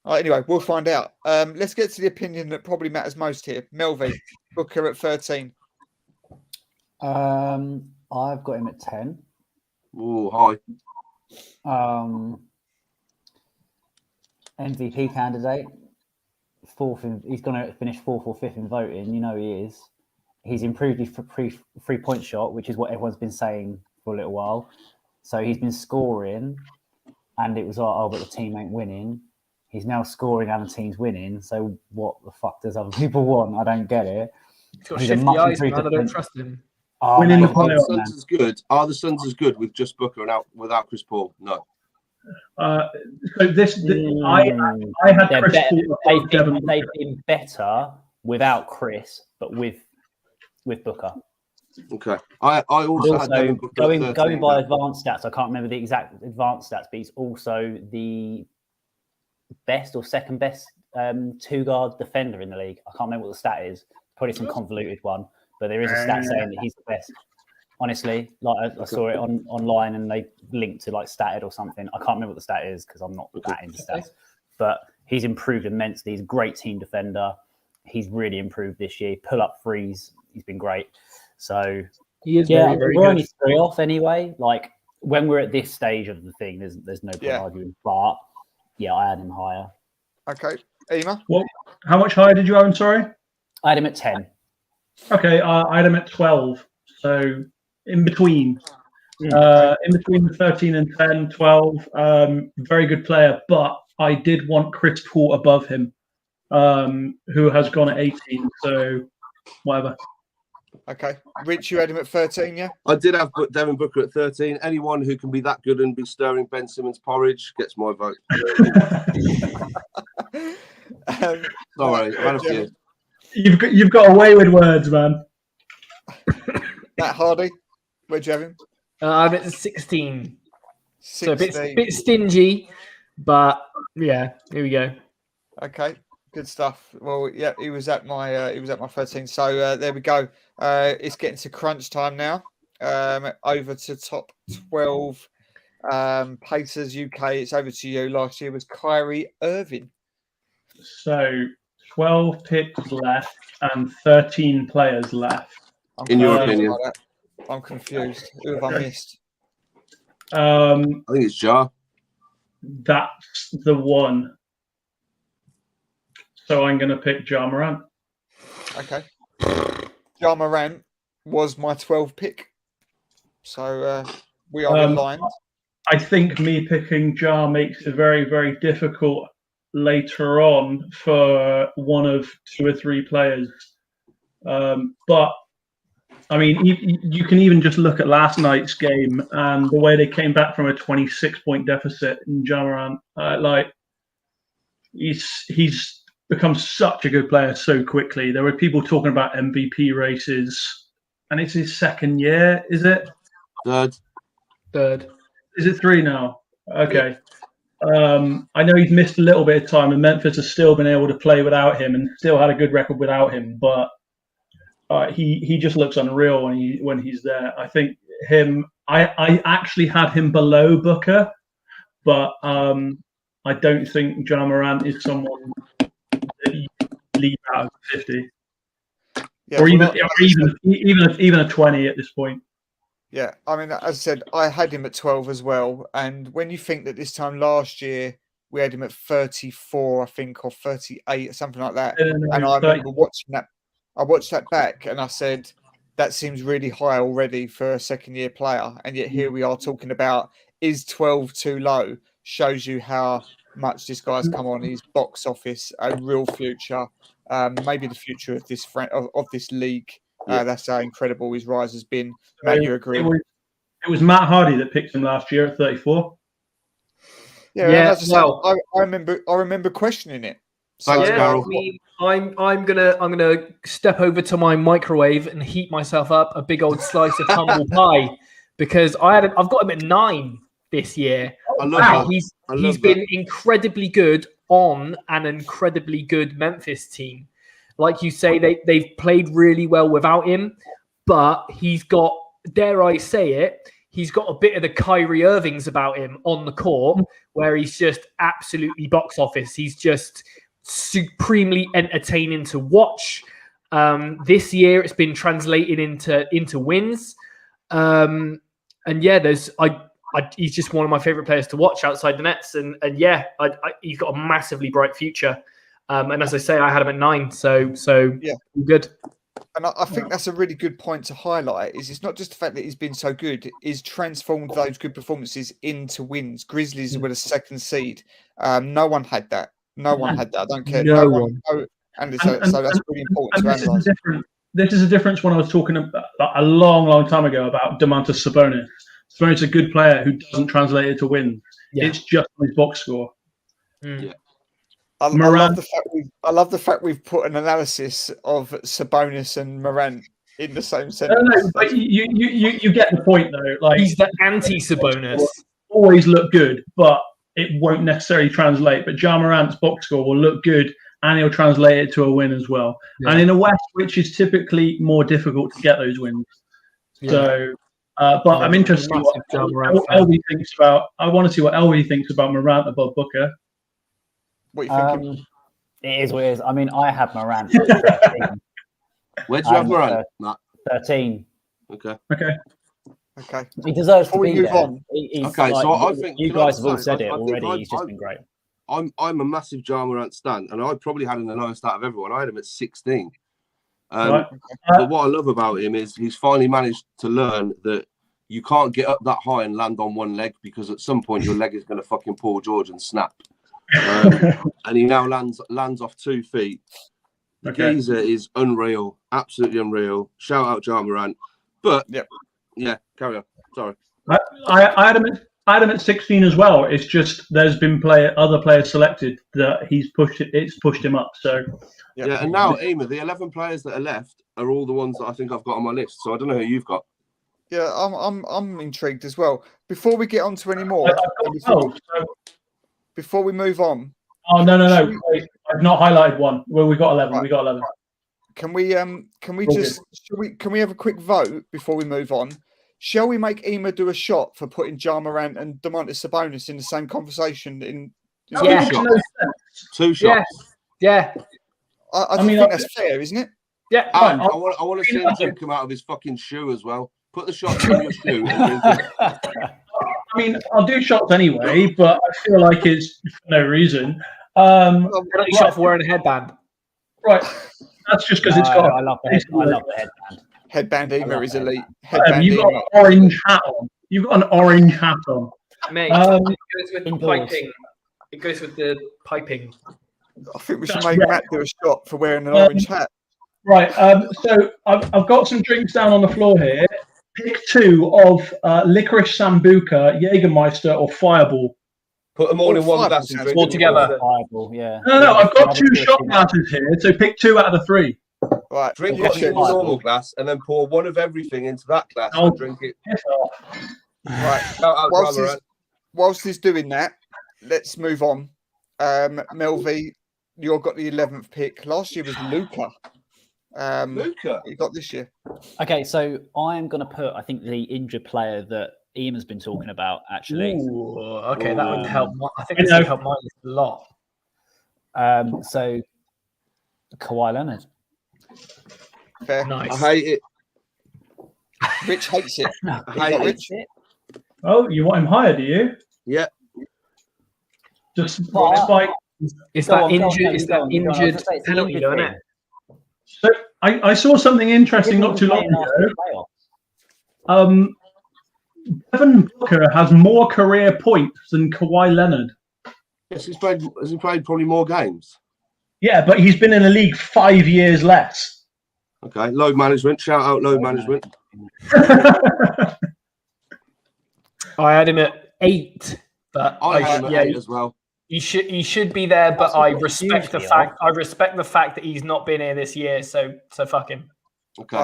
All right, anyway, we'll find out. Let's get to the opinion that probably matters most here. Melvin, Booker at 13. I've got him at 10. Ooh, high. MVP candidate. He's going to finish 4th or 5th in voting. You know he is. He's improved his three-point shot, which is what everyone's been saying for a little while. So he's been scoring, and it was like, oh, but the team ain't winning. He's now scoring and the team's winning. So what the fuck does other people want? I don't get it. He's got shifty eyes, man. I don't trust him. Oh, winning the playoffs. Suns as good. Are the Suns as good with just Booker and without Chris Paul? No. I had Chris Paul. They've been better without Chris, but with Booker. Okay. I also had Devin Booker going by advanced stats. I can't remember the exact advanced stats, but he's also the best or second best two-guard defender in the league. I can't remember what the stat is. Probably some convoluted one, but there is a stat saying that he's the best. Honestly, like I saw it online and they linked to like Statted or something. I can't remember what the stat is because I'm not that into stats. But he's improved immensely. He's a great team defender. He's really improved this year. Pull up threes. He's been great. So he is very, very we're good. only 3 off anyway. Like when we're at this stage of the thing, there's no point arguing. But yeah, I had him higher. Okay, Ema. Well, how much higher did you have him? Sorry, I had him at 10. Okay, I had him at 12. So in between, in between 13 and 10, 12. Very good player, but I did want Chris Paul above him, who has gone at 18. So whatever. Okay. Rich, you had him at 13, yeah? I did have Devin Booker at 13. Anyone who can be that good and be stirring Ben Simmons porridge gets my vote. Sorry, I've had a few. You've got away with words, man. Matt Hardy, where'd you have him? I'm at 16. So a bit stingy, but yeah, here we go. Okay. Good stuff. Well, yeah, he was at my 13. So there we go. It's getting to crunch time now. Over to top 12. Pacers UK. It's over to you. Last year was Kyrie Irving. So 12 picks left and 13 players left. In your opinion, I'm confused. Who have I missed? I think it's Ja. That's the one. So I'm going to pick Ja Morant. Okay. Ja Morant was my 12 pick. So we are aligned. I think me picking Ja makes it very, very difficult later on for one of 2 or 3 players. But, I mean, you can even just look at last night's game and the way they came back from a 26-point deficit in Ja Morant. He's become such a good player so quickly. There were people talking about MVP races, and it's his 2nd year, is it? Third. Is it 3 now? Okay. I know he's missed a little bit of time, and Memphis has still been able to play without him and still had a good record without him, but he just looks unreal when he's there. I think I actually had him below Booker, but I don't think Ja Morant is someone that you leave out of 50, or even a 20 at this point. Yeah, I mean, as I said, I had him at 12 as well. And when you think that this time last year we had him at 34, I think, or 38, or something like that, and I remember watching that. I watched that back, and I said, "That seems really high already for a 2nd-year player." And yet here we are talking about, is 12 too low? Shows you how much this guy's come on. His box office, a real future, maybe the future of this league. That's how incredible his rise has been. Matt, you agree? It was Matt Hardy that picked him last year at 34. Yeah. I remember questioning it. Thanks, Karl. I'm gonna step over to my microwave and heat myself up a big old slice of humble pie because I've got him at 9 this year. I love that. He's been incredibly good on an incredibly good Memphis team. Like you say, they've played really well without him, but he's got, dare I say it, he's got a bit of the Kyrie Irvings about him on the court where he's just absolutely box office. He's just supremely entertaining to watch. This year it's been translated into wins. And yeah, he's just one of my favorite players to watch outside the nets. And yeah, he's got a massively bright future. And as I say, I had him at 9, so yeah, good. And I think that's a really good point to highlight. Is it's not just the fact that he's been so good; is transformed those good performances into wins. Grizzlies were the second seed. No one had that. No one had that. I don't care. No one. And so that's really important to analyse. This is a difference when I was talking about a long time ago about Domantas Sabonis. Sabonis is a good player who doesn't translate it to wins. Yeah. It's just his box score. Yeah. I love the fact we've put an analysis of Sabonis and Moran in the same sentence. No, but you get the point though. Like, he's the anti-Sabonis. Always look good, but it won't necessarily translate. But Ja Morant's box score will look good, and he'll translate it to a win as well. Yeah. And in a West, which is typically more difficult to get those wins. Yeah. So, but I'm interested in what LV thinks about. I want to see what LV thinks about Morant above Booker. What are you thinking? It is what it is. I mean, I have Morant. Where'd you have Morant? 13. Okay. He deserves to be there. On. Okay, so I think you guys have all said it already. He's just been great. I'm a massive Ja Morant stan, and I probably had him the lowest out of everyone. I had him at 16. But what I love about him is he's finally managed to learn that you can't get up that high and land on one leg, because at some point your leg is going to fucking Paul George and snap. And he now lands off 2 feet. The geezer is unreal, absolutely unreal. Shout out Ja Morant. But yeah, carry on. Sorry. I had him at 16 as well. It's just there's been other players selected that it's pushed him up. So yeah, and now Ema, the 11 players that are left are all the ones that I think I've got on my list. So I don't know who you've got. Yeah, I'm intrigued as well. Before we get on to any more, before we move on. Oh no! Wait, I've not highlighted one. Well, we got 11. Right. We got 11. Can we have a quick vote before we move on? Shall we make Ema do a shot for putting Ja Morant and Domantas Sabonis in the same conversation? Yeah. 2 shots. Yeah. I think that's fair, isn't it? Yeah. And I want to see him come out of his fucking shoe as well. Put the shot in your shoe and drink it. I mean, I'll do shots anyway, but I feel like it's for no reason. Shot for wearing a headband. Right. That's just because it's got. I love the headband. Headband Ema is elite. You've got an orange hat on. You've got an orange hat on. Mate, it goes with the piping. It goes with the piping. I think we should make Matt do a shot for wearing an orange hat. Right. So I've got some drinks down on the floor here. Pick 2 of Licorice Sambuca, Jägermeister, or Fireball. Put them all in one glass and drink all together. Fireball, yeah. No, I've got 2 shot glasses here, so pick 2 out of the 3. Right, drink what's in the normal glass, and then pour one of everything into that glass and drink it. Right. Whilst he's doing that, let's move on. Melvi, you've got the 11th pick. Last year was Luka. Luka, you got this year. Okay, so I'm going to put, I think, the injured player that Ian's been talking about, actually. That would help. I think this would help my list a lot. So, Kawhi Leonard. Fair. Nice. I hate it. Rich hates it. I hate it. Oh, you want him higher, do you? Yeah. Just spike. Is that injured penalty, isn't it? So I saw something interesting not too long ago. Devin Booker has more career points than Kawhi Leonard. Yes, has he played probably more games? Yeah, but he's been in the league 5 years less. Okay, load management. Shout out load management. I had him at 8, but I had him at 8 as well. He should be there, but I respect the fact. I respect the fact that he's not been here this year. So fuck him. Okay.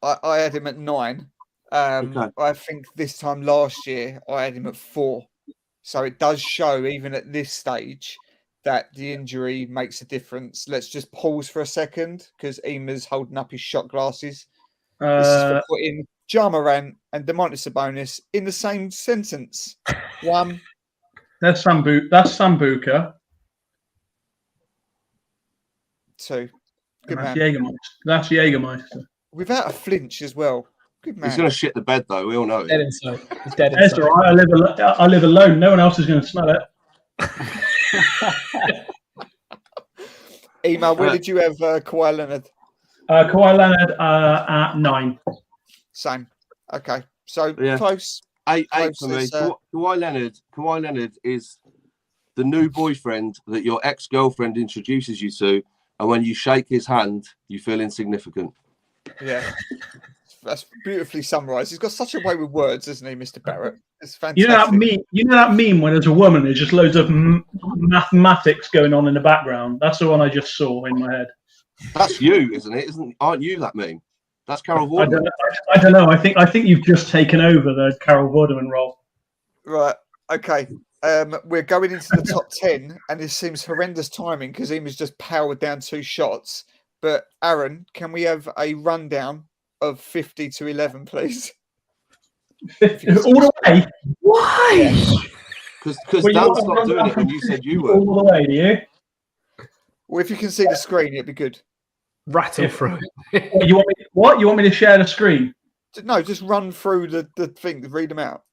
I had him at 9. I think this time last year I had him at 4. So it does show, even at this stage, that the injury makes a difference. Let's just pause for a second because Ema's holding up his shot glasses. This is for putting Ja Morant and Domantas Sabonis in the same sentence. 1. That's Sambuca. 2. Good man. That's Jägermeister. Without a flinch as well. Good man. He's going to shit the bed, though. We all know it. Dead inside. He's dead inside. That's all right. I live alone. No one else is going to smell it. Ema, where did you have Kawhi Leonard? Kawhi Leonard at 9. Same. Okay. So Yeah. close. 8 Close for me. is, Kawhi Leonard is the new boyfriend that your ex-girlfriend introduces you to, and when you shake his hand, you feel insignificant. Yeah. That's beautifully summarised. He's got such a way with words, isn't he, Mr. Barrett? It's fantastic. You know that meme when there's a woman, there's just loads of mathematics going on in the background. That's the one I just saw in my head. That's you, isn't it? Aren't you that meme? That's Carol Vorderman. I don't know. I think you've just taken over the Carol Vorderman role. Right. Okay. We're going into the top 10, and it seems horrendous timing because Eamon's just powered down 2 shots. But Aaron, can we have a rundown of 50 to 11, please? 50, all the way? Why? Because Dan stopped doing it when you said you were. All the way, do you? Well, if you can see the screen, it'd be good. Rattle through. You want me? What? You want me to share the screen? No, just run through the thing. Read them out.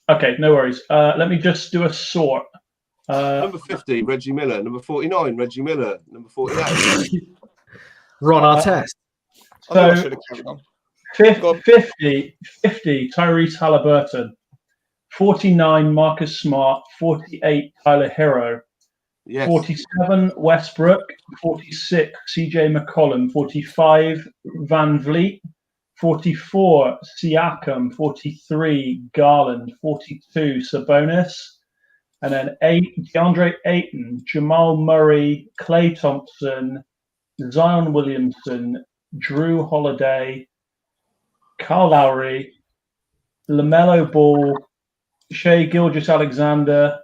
Okay, no worries. Let me just do a sort. Number 50, Reggie Miller. Number 49, Reggie Miller. Number 48. Ron Artest. I should have carried on. 50, Tyrese Halliburton. 49, Marcus Smart. 48, Tyler Hero. Yes. 47, Westbrook. 46, CJ McCollum. 45, Van Vliet. 44, Siakam. 43, Garland. 42, Sabonis. And then 8, Deandre Ayton, Jamal Murray, Klay Thompson, Zion Williamson, Drew Holiday, Kyle Lowry, LaMelo Ball, Shai Gilgeous-Alexander,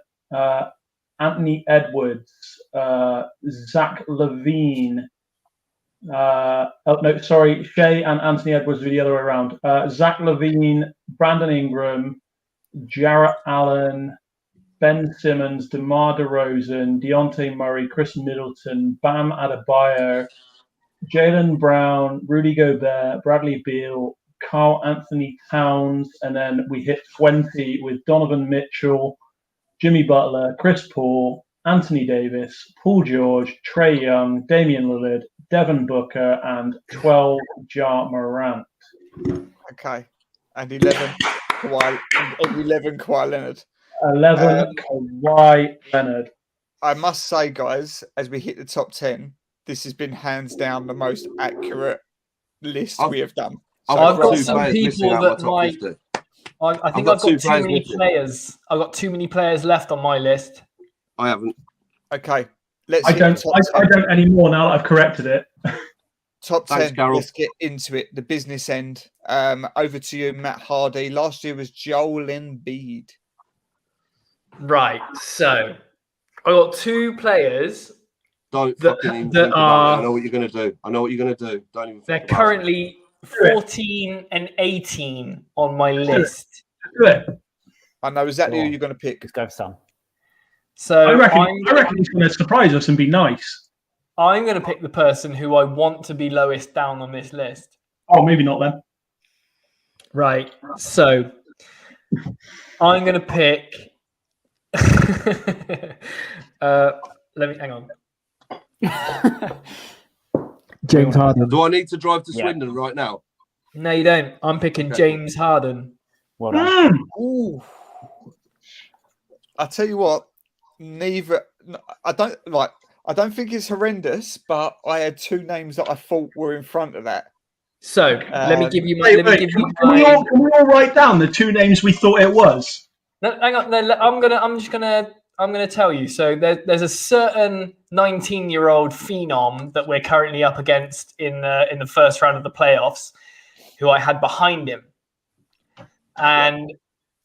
Anthony Edwards, Zach Levine. Shai and Anthony Edwards were the other way around. Zach Levine, Brandon Ingram, Jarrett Allen, Ben Simmons, DeMar DeRozan, Deontay Murray, Chris Middleton, Bam Adebayo, Jaylen Brown, Rudy Gobert, Bradley Beal, Carl Anthony Towns, and then we hit 20 with Donovan Mitchell, Jimmy Butler, Chris Paul, Anthony Davis, Paul George, Trae Young, Damian Lillard, Devin Booker, and 12, Ja Morant. Okay. And 11, Kawhi Leonard. 11, Kawhi Leonard. I must say, guys, as we hit the top 10, this has been hands down the most accurate list we have done. So I've got some people that might. I think I've got too many players. I've got too many players left on my list. I haven't. Okay. I don't anymore now that I've corrected it. Top 10. Thanks, Carol. Let's get into it. The business end. Over to you, Matt Hardy. Last year was Joel Embiid. Right. So I got 2 players. Don't fucking that are. I know what you're going to do. Don't even. They're currently 14 and 18 on my list. I know exactly who you're going to pick. Let's go for some. So I reckon he's going to surprise us and be nice. I'm going to pick the person who I want to be lowest down on this list. Oh, maybe not then. Right. So I'm going to pick. Let me hang on. James Harden. Do I need to drive to Swindon right now? No, you don't. I'm picking James Harden. Well done. Ooh. I tell you what, I don't think it's horrendous, but I had 2 names that I thought were in front of that. So let me give you my. Can we all write down the 2 names we thought it was? No, hang on. No, I'm gonna tell you. So there's a certain 19-year-old phenom that we're currently up against in the first round of the playoffs, who I had behind him, and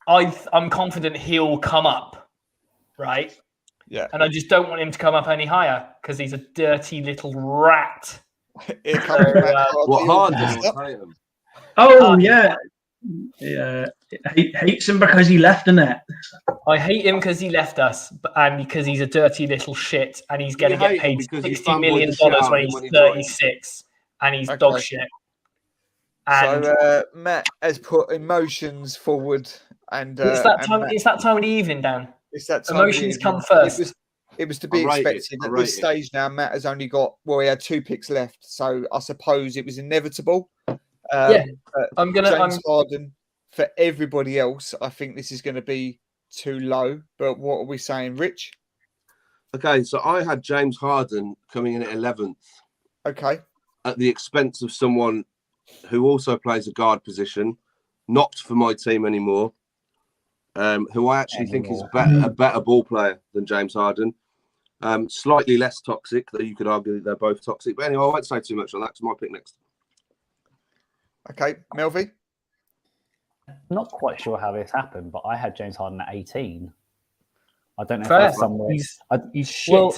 I'm confident he'll come up, right? Yeah. And I just don't want him to come up any higher because he's a dirty little rat. Here comes Harden. Oh yeah. Yeah, hates him because he left the net. I hate him because he left us, and because he's a dirty little shit, and he's going to get paid $60 million when he's 36, and he's dog shit. And so Matt has put emotions forward, and it's that time of the evening, Dan. It's that time. Emotions come first. It was to be expected. At this stage now, Matt has only got, he had 2 picks left. So I suppose it was inevitable. James Harden, for everybody else, I think this is going to be too low. But what are we saying, Rich? Okay, so I had James Harden coming in at 11th. Okay. At the expense of someone who also plays a guard position, not for my team anymore, who I actually think is a better ball player than James Harden. Slightly less toxic, though you could argue that they're both toxic. But anyway, I won't say too much on that because my pick next. Okay, Melvin? I'm not quite sure how this happened, but I had James Harden at 18. I don't know if that's somewhere. He's shit. Well,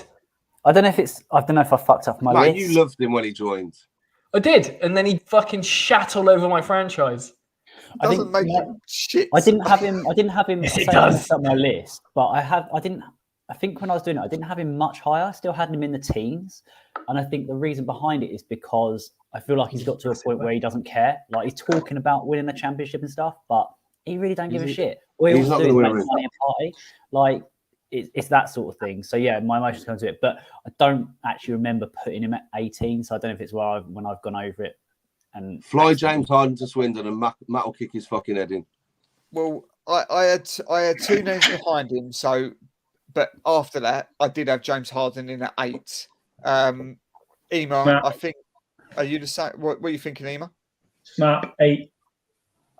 I don't know if I fucked up my list. You loved him when he joined. I did, and then he fucking shat all over my franchise. Doesn't make him shit. I didn't have him. Yes, it does. On my list, but I didn't. I think when I was doing it, I didn't have him much higher. I still had him in the teens, and I think the reason behind it is because I feel like he's got to a point where he doesn't care. Like he's talking about winning the championship and stuff, but he really don't give a shit. All he wants to do is make money and party. Like it's that sort of thing. So yeah, my emotions come to it, but I don't actually remember putting him at 18. So I don't know if it's when I've gone over it. And fly James Harden to Swindon and Matt will kick his fucking head in. Well, I had 2 names behind him. So, but after that, I did have James Harden in at 8. Ema, I think. Are you the same? What are you thinking, Ema? Snap 8.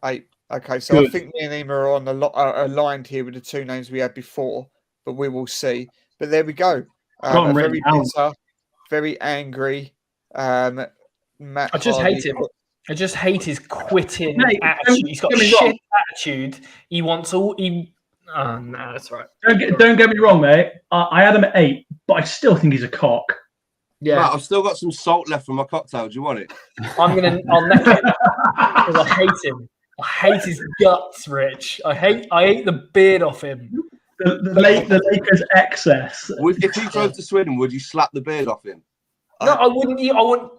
8. Okay, so good. I think me and Ema are on aligned here with the 2 names we had before, but we will see. But there we go. Very bitter, very angry. Matt I just hate him. I just hate his quitting attitude. He's got a shit attitude. He wants all. No, that's right. Don't get me wrong, mate. I had him at 8, but I still think he's a cock. Yeah, Matt, I've still got some salt left from my cocktail. Do you want it? I'll neck him because I hate him. I hate his guts, Rich. I hate the beard off him. The Lakers excess. If he drove to Sweden, would you slap the beard off him? No, I wouldn't.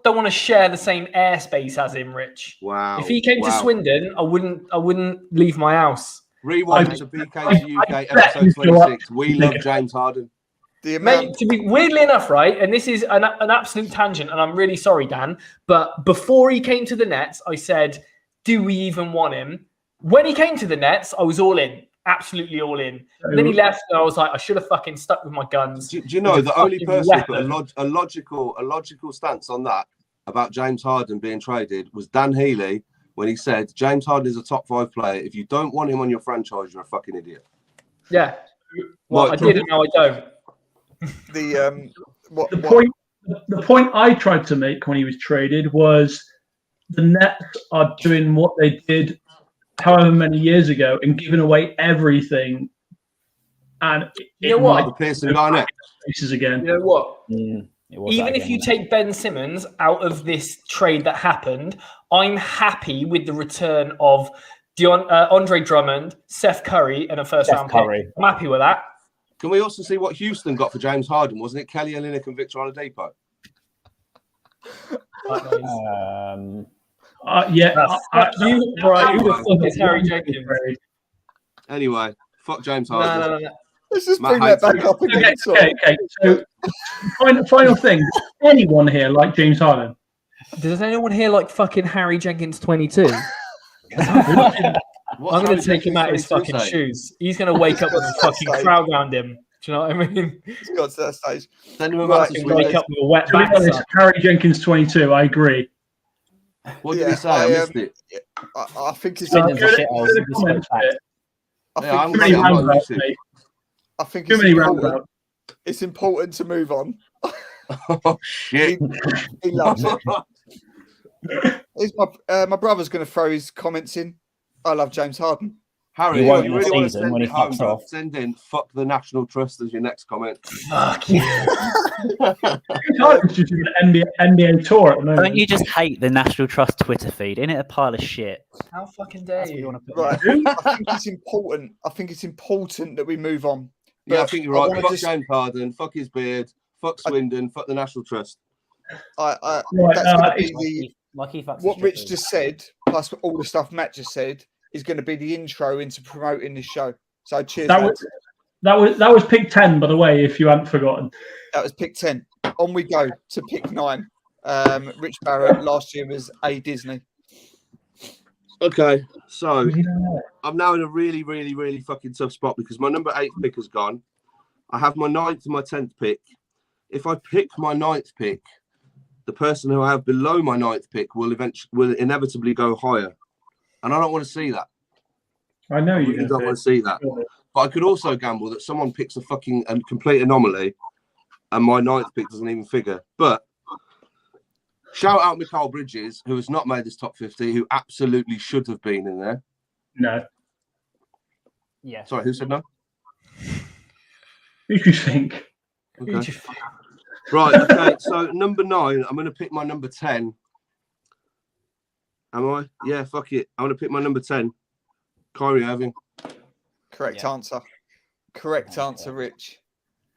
Don't want to share the same airspace as him, Rich. Wow. If he came to Swindon, I wouldn't leave my house. Rewind to BK's UK episode 26. We love James Harden. Mate, to be weirdly enough, right, and this is an absolute tangent, and I'm really sorry, Dan, but before he came to the Nets, I said, do we even want him? When he came to the Nets, I was all in. Absolutely all in. And then he left, and I was like, I should have fucking stuck with my guns. Do you know the only person who put a logical stance on that about James Harden being traded was Dan Healy when he said James Harden is a top 5 player. If you don't want him on your franchise, you're a fucking idiot. Yeah. Well, I did, and now I don't. The point I tried to make when he was traded was the Nets are doing what they did however many years ago and giving away everything, and you know what? The Pearson Garnett faces again. You know what? Even if you take Ben Simmons out of this trade that happened, I'm happy with the return of Andre Drummond, Seth Curry, and a first-round pick. I'm happy with that. Can we also see what Houston got for James Harden? Wasn't it Kelly Olynyk and Victor Oladipo? Yeah. You, right? Who the fuck is Harry Jenkins? Anyway, fuck James Harden. No. Let's just bring that back up again. Okay. So, final thing. Does anyone here like James Harden? Does anyone here like fucking Harry Jenkins 22? I'm going to take him out his fucking shoes. He's going to wake up with a fucking crowd around him. Do you know what I mean? He's got to that stage. Send him a wake up with a wet backside. Harry Jenkins 22. I agree. What did he say? I missed it. I think it's. I think it's important to move on. Oh shit! He loves it. My brother's going to throw his comments in. I love James Harden. Harry, you really want to send it home? Send in "fuck the National Trust" as your next comment. Fuck you. Harden's just an NBA tour at the moment. Don't you just hate the National Trust Twitter feed? Isn't it a pile of shit? How fucking dare you? Right. I think it's important. I think it's important that we move on. But yeah, I think you're right. Fuck James Harden. Fuck his beard. Fuck Swindon. Fuck the National Trust. That's going to be what Rich just said, plus all the stuff Matt just said, is going to be the intro into promoting this show. So cheers. That was pick 10, by the way, if you hadn't forgotten. That was pick 10. On we go to pick 9. Rich Barrett last year was A Disney. Okay, so I'm now in a really, really, really fucking tough spot because my number 8 pick has gone. I have my 9th and my 10th pick. If I pick my 9th pick, the person who I have below my 9th pick will inevitably go higher, and I don't want to see that. I know you don't want to see that. But I could also gamble that someone picks a complete anomaly, and my 9th pick doesn't even figure. But shout out Mikal Bridges, who has not made this top 50, who absolutely should have been in there. No. Yeah. Sorry, who said no? Who do you think? Okay. Right, okay, so number 9, I'm going to pick my number 10. Am I? Yeah, fuck it. I'm going to pick my number 10, Kyrie Irving. Correct answer. Correct answer, Rich.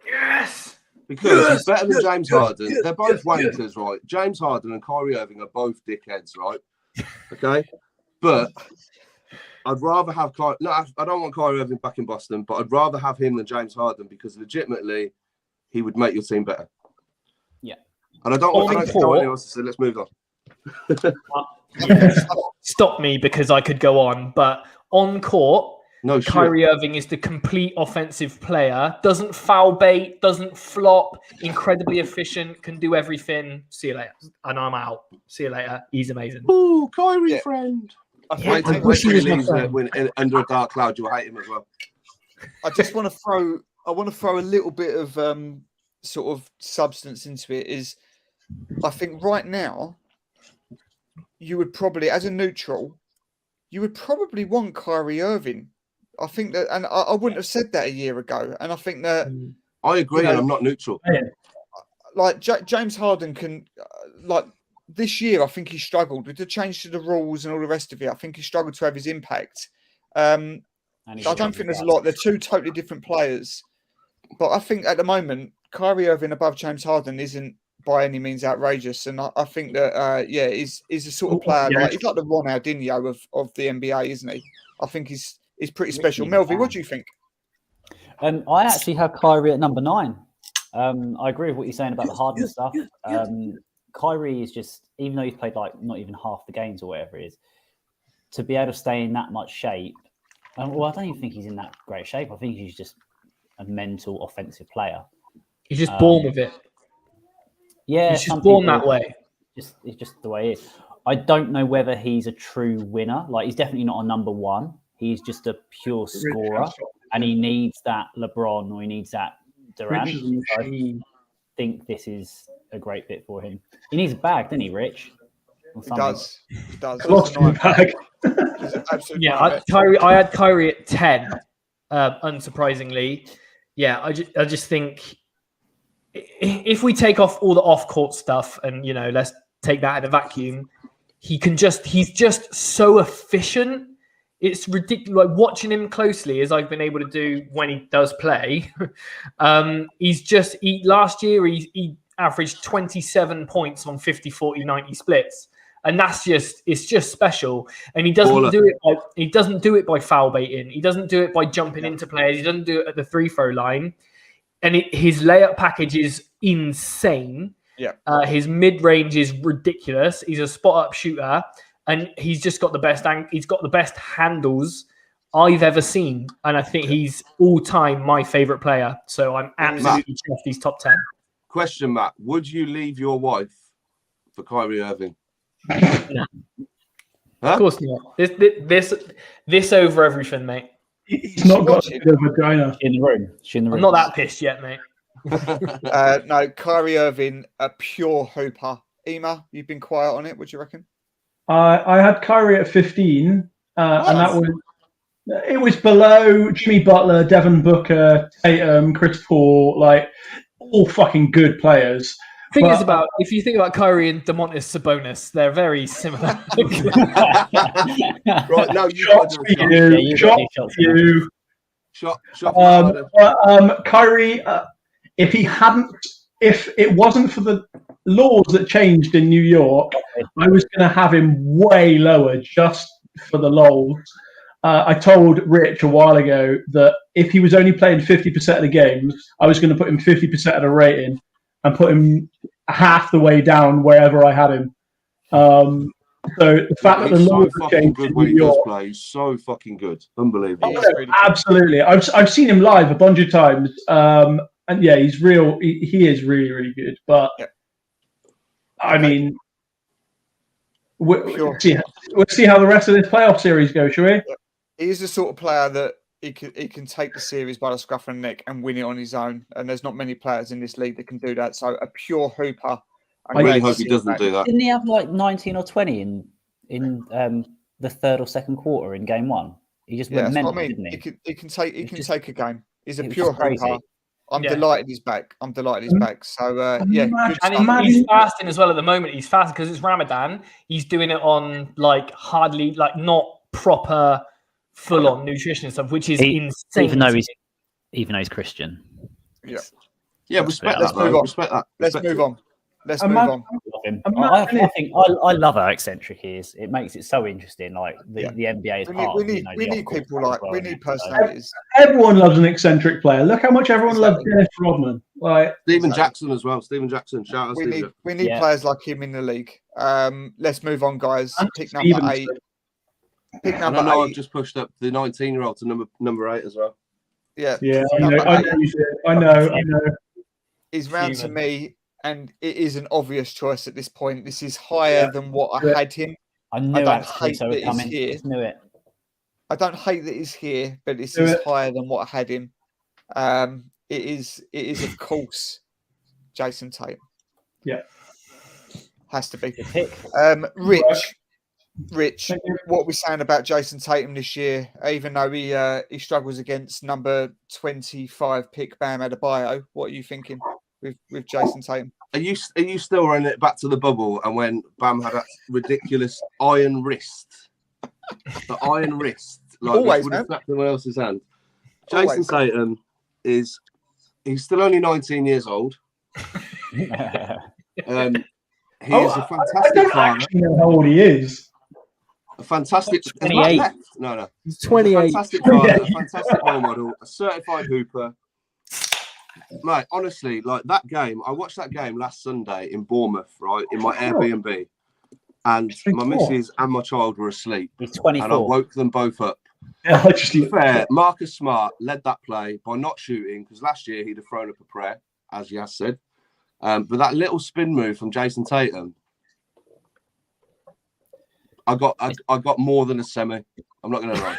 Yes! Because he's better than James Harden. They're both wankers, right? James Harden and Kyrie Irving are both dickheads, right? Okay? But I'd rather have Kyrie... No, I don't want Kyrie Irving back in Boston, but I'd rather have him than James Harden because legitimately he would make your team better. Yeah. And I don't want anyone else to say, let's move on. Stop me because I could go on, but on court, no, Kyrie Irving is the complete offensive player. Doesn't foul bait, doesn't flop, incredibly efficient, can do everything. See you later. And I'm out. See you later. He's amazing. Ooh, Kyrie friend. I wish he was my friend. Under a dark cloud, you'll hate him as well. I just want to throw. I want to throw a little bit of sort of substance into it. Is I think right now you would probably, as a neutral, you would probably want Kyrie Irving. I think that, and I wouldn't have said that a year ago. And I think that I agree. And I'm not neutral. Like James Harden can, like this year, I think he struggled with the change to the rules and all the rest of it. I think he struggled to have his impact. I don't think there's a lot. They're two totally different players. But I think at the moment, Kyrie Irving above James Harden isn't by any means outrageous. And I think that, he's a sort of player. Like, he's like the Ronaldinho of the NBA, isn't he? I think he's pretty special. Melvin, what do you think? I actually have Kyrie at number 9. I agree with what you're saying about the Harden stuff. Kyrie is just, even though he's played like not even half the games or whatever it is, to be able to stay in that much shape. Well, I don't even think he's in that great shape. I think he's just a mental offensive player. He's just born with it. Yeah, he's just born that way. It's just the way it is. I don't know whether he's a true winner. Like, he's definitely not a number 1. He's just a pure scorer, and he needs that LeBron or he needs that Durant. I think this is a great fit for him. He needs a bag, doesn't he, Rich? He does. He does. Yeah, I had Kyrie at 10. Unsurprisingly, yeah, I just think if we take off all the off-court stuff and let's take that in a vacuum, he's just so efficient. It's ridiculous. Like, watching him closely, as I've been able to do when he does play. Last year he averaged 27 points on 50, 40, 90 splits. And it's just special. And he doesn't do it by foul baiting. He doesn't do it by jumping into players. He doesn't do it at the free throw line. And his layup package is insane. Yeah. His mid range is ridiculous. He's a spot up shooter, and he's just got the best. He's got the best handles I've ever seen. And I think he's all time my favorite player. So I'm absolutely chuffed he's top 10. Question, Matt: would you leave your wife for Kyrie Irving? No. Huh? Of course not. This over everything, mate. He's not got a vagina in the room. I'm not that pissed yet, mate. No, Kyrie Irving, a pure hooper. Ema, you've been quiet on it. What do you reckon? I had Kyrie at 15, and it was below Jimmy Butler, Devin Booker, Tatum, Chris Paul, like all fucking good players. If you think about Kyrie and Domantas Sabonis, they're very similar. Right, now Kyrie, if it wasn't for the laws that changed in New York, I was going to have him way lower just for the lols. I told Rich a while ago that if he was only playing 50% of the games, I was going to put him 50% of the rating and put him half the way down wherever I had him. So the fact that the so fucking good when he does play, he's so fucking good, unbelievable. Really absolutely, I've seen him live a bunch of times, and yeah, he's real. He is really, really good. But I mean, we'll see how the rest of this playoff series goes, shall we? He's the sort of player that he can take the series by the scruff of the neck and win it on his own. And there's not many players in this league that can do that. So a pure hooper. I really hope he doesn't do that. Didn't he have like 19 or 20 in the third or second quarter in game one? He just went mental, didn't he? He can take a game. He's a pure hooper. I'm delighted he's back. So and he's fasting as well at the moment. He's fasting because it's Ramadan. He's doing it on like hardly like not proper full-on nutrition and stuff, which is insane. Even though he's Christian. Yeah, respect that. Let's move on. I think I love how eccentric he is. It makes it so interesting. Like the NBA is part. We need people like we need personalities. Everyone loves an eccentric player. Look how much everyone loves Dennis Rodman. Like Stephen Jackson as well. Stephen Jackson, shout out. We need players like him in the league. Let's move on, guys. Pick number 8. I've just pushed up the 19-year-old to number 8 as well. Yeah. I know. He's round to me, and it is an obvious choice at this point. This is higher than what I had him. I don't hate that he's here. Just knew it. I don't hate that he's here, but this is higher than what I had him. It is of course Jason Tatum. Yeah. Has to be. Rich, what are we saying about Jason Tatum this year? Even though he struggles against number 25 pick Bam Adebayo, what are you thinking with Jason Tatum? Are you still running it back to the bubble and when Bam had that ridiculous iron wrist? The iron wrist, like always, would have snapped someone else's hand. Jason Tatum he's still only 19 years old. He is a fantastic player. I don't know how old he is. A fantastic. 28. No. He's 28. A fantastic father, a fantastic role model, a certified hooper. Mate, honestly, like that game, I watched that game last Sunday in Bournemouth, right, in my Airbnb, and my missus and my child were asleep. He's 24. And I woke them both up. Yeah, to be fair, Marcus Smart led that play by not shooting because last year he'd have thrown up a prayer, as Yas said. But that little spin move from Jason Tatum, I got more than a semi. I'm not going to lie.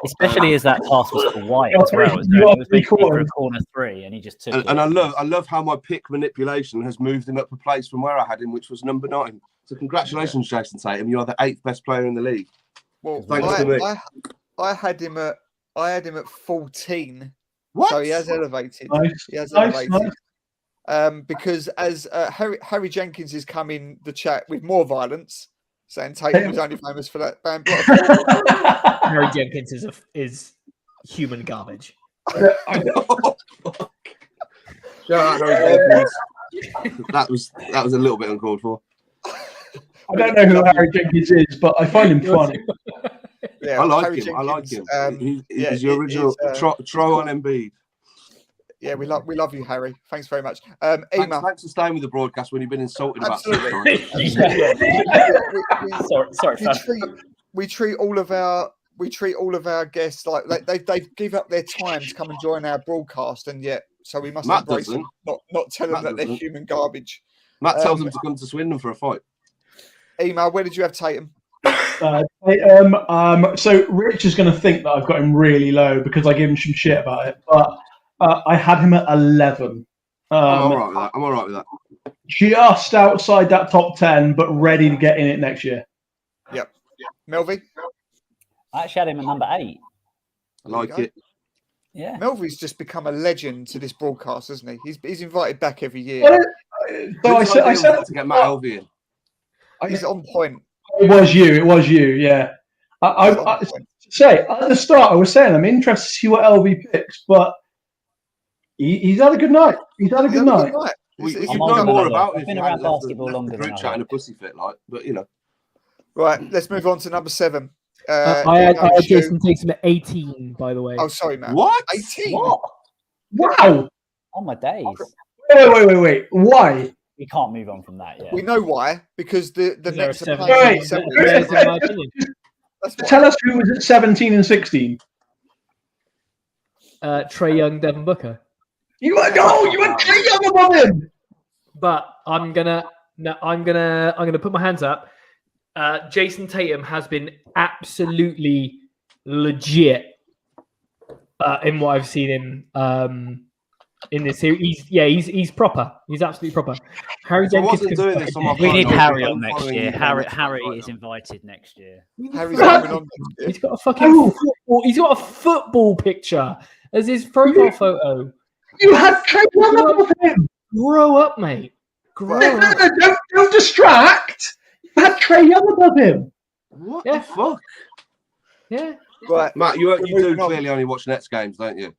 Especially as that pass was for White as well. It was making for a corner 3, and he just took it. And I love how my pick manipulation has moved him up a place from where I had him, which was number 9. So congratulations, Jason Tatum. You are the 8th best player in the league. Well, thanks to me. I had him at 14. What? So he has elevated. Nice. He has Nice. elevated. Because as Harry Jenkins is coming the chat with more violence, saying Tatum was only famous for that band block. Harry Jenkins is human garbage. I know. Shout out Harry Jenkins. That was a little bit uncalled for. I don't know who Harry Jenkins is, but I find him funny. Yeah, I like Harry him. Jenkins, He's your original Tro on Embiid. Yeah, we love you, Harry. Thanks very much. Thanks for staying with the broadcast when you've been insulted Absolutely. about Sorry, we treat all of our guests like they give up their time to come and join our broadcast, and yet so we must embrace them, not tell them that they're human garbage. Matt tells them to come to Swindon for a fight. Ema, where did you have Tatum? So Rich is going to think that I've got him really low because I give him some shit about it, but I had him at 11. I'm all right with that. Just outside that top 10, but ready to get in it next year. Yep. Melvy? I actually had him at number 8. I like it. Yeah. Melvy's just become a legend to this broadcast, hasn't he? He's invited back every year. So I said to get Matt Elvey in. He's on point. It was you, yeah. I say at the start, I was saying I'm interested to see what LV picks, but he's had a good night. You know more about I've been around basketball longer than chat and a pussy fit, like, but you know. Right, let's move on to number 7. I had Jason Tatum at 18, by the way. Oh, sorry, Matt. What? 18? What? Wow. On my days. Wait. Why? We can't move on from that yet. We know why, because the Nets are Wait. playing. Tell us who was at 17 and 16. Trae Young, Devin Booker. You had Trae Young above him. But I'm gonna put my hands up. Jason Tatum has been absolutely legit in what I've seen him in this series. He's proper. He's absolutely proper. Harry Jenkins doing this on my We need phone. Harry on next year. Harry is invited next year. Harry's coming on. He's got a fucking football. He's got a football picture as his profile photo. You had Trae Young above him. Grow up, mate. Grow up. Don't distract. You had Trae Young above him. What Yeah. the fuck? Yeah. Right, Matt, you do moving on. clearly only watch Nets games, don't you?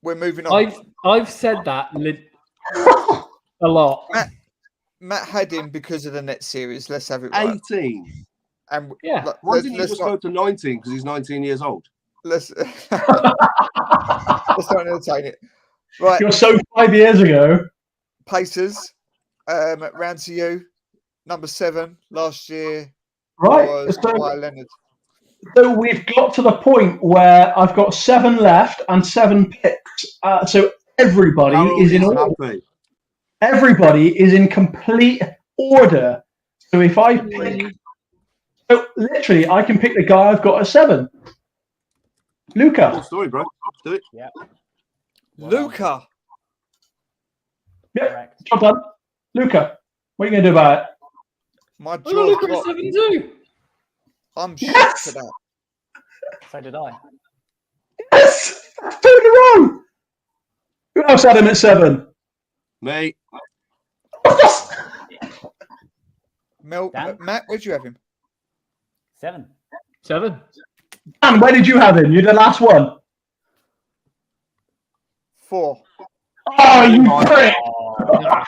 We're moving on. I've said that a lot. Matt had him because of the Nets series. Let's have it right. 18. And Yeah. Why didn't you just go to 19 because he's 19 years old? let's not entertain it. Right, You're so 5 years ago. Pacers. Round to you. Number 7 last year Right. was Kawhi Leonard. So we've got to the point where I've got 7 left and 7 picks. So everybody Karl is in order. happy. Everybody is in complete order. So if I pick, so literally, I can pick the guy I've got at 7. Luca. Cool story, bro. Do it. Yeah. Luca. Yep. Correct. Job done. Luca. What are you going to do about it? My I got jaw Luka at dropped. 7 too. I'm Yes! shocked for that. So did I. Yes! 2 in a row. Who else had him at 7? Me. Dan? Matt, where'd you have him? 7. 7. Dan, where did you have him? You're the last one. 4. Oh, you prick! Oh,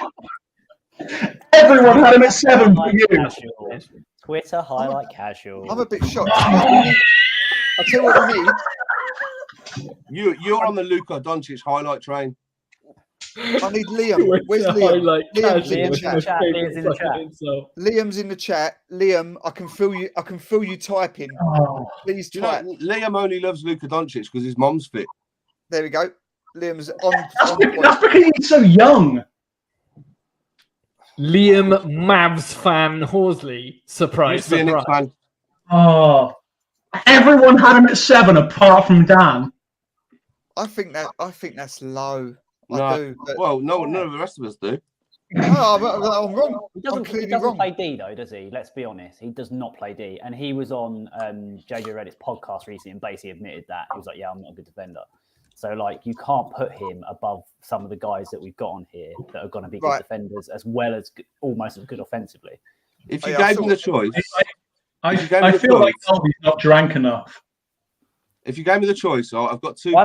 Everyone had him at 7 for you. casual. Twitter highlight casual. I'm a bit shocked. I'll tell you what we need. You're on the Luka Doncic highlight train. I need Liam. Where's Liam? Liam's in the chat. Liam's in the chat. Liam's in the chat. Liam, I can feel you. I can feel you typing. Oh. Please Do you know, type. Liam only loves Luka Doncic because his mom's fit. There we go. Liam's on. That's because he's so young. Liam Mavs fan Horsley. Surprise, Used to be a Knicks surprise. fan. Oh. Everyone had him at 7 apart from Dan. I think that's low. I No. do. But, Well, none of the rest of us do. no, I'm wrong. He I'm doesn't clearly wrong. play D though, does he? Let's be honest. He does not play D. And he was on JJ Redick's podcast recently and basically admitted that. He was like, yeah, I'm not a good defender. So, like, you can't put him above some of the guys that we've got on here that are going to be good defenders as well as almost as good offensively. If you gave him the choice, I feel like Alvy's not drank enough. if you gave me the choice, I've got 2. I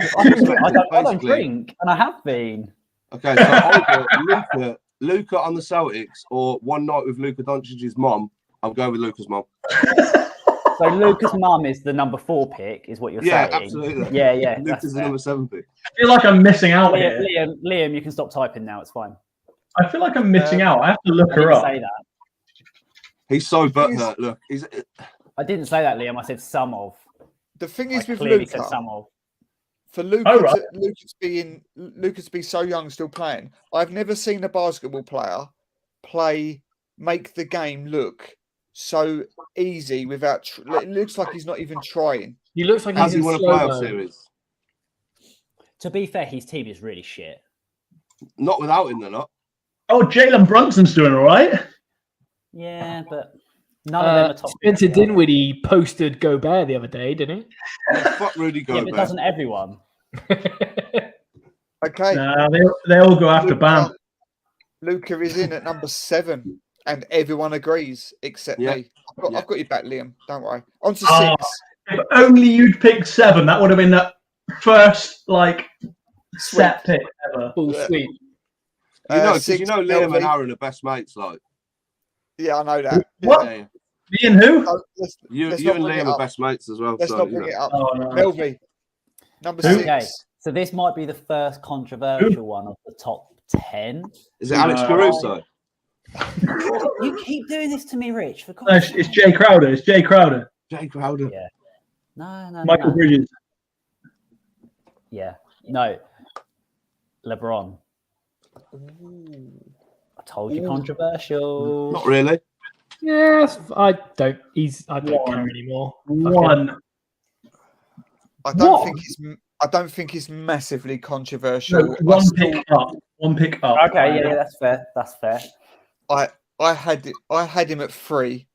don't drink, and I have been. Okay, so either Luka on the Celtics or one night with Luka Doncic's mom. I'm going with Luka's mom. So Luka's mum is the number 4 pick, is what you're saying? Yeah, absolutely. Yeah. Luka's the number 7 pick. I feel like I'm missing out here. Liam, you can stop typing now. It's fine. I feel like I'm missing out. I have to look I her didn't up. say that. He's so butthurt. Look, he's. I didn't say that, Liam. I said some of. The thing I is with clearly said Luca, some of. for Luca, Oh, right. Luca to be so young still playing. I've never seen a basketball player make the game look so easy without. It looks like he's not even trying. He looks like Has he's he in won a slow-mo. playoff series? To be fair, his team is really shit. Not without him, they're not. Oh, Jalen Brunson's doing all right. Yeah, but none of them are top. Spencer Dinwiddie posted Gobert the other day, didn't Fuck Rudy Yeah, Gobert. but doesn't everyone? he? Okay, Nah, they all go after Bam. Luca is in at number 7, and everyone agrees except Yeah. me. I've got you back, Liam. Don't worry. On to Oh. 6. If only you'd picked 7, that would have been the first set pick ever. Full Yeah. sweep. You know, 'cause 6, you know Liam Melvin. and Aaron are best mates. Like, Yeah, I know that. What? yeah. Me and who? You let's and not bring Liam it are up. best mates as well. Let's so, not you bring know. it up. Oh, no. Melvin, number Who? 6. Okay, so this might be the first controversial one of the top 10. Is it Alex Caruso? You keep doing this to me, Rich. For No, God's it's Jay Crowder. It's Jay Crowder. Jay Crowder. Yeah. No. Michael Bridges. Yeah. No. LeBron. I told you, controversial. Not really. Yes, I don't care anymore. One. I don't think it's massively controversial. No, one pick up. Okay, yeah, that's fair. That's fair. I had him at 3.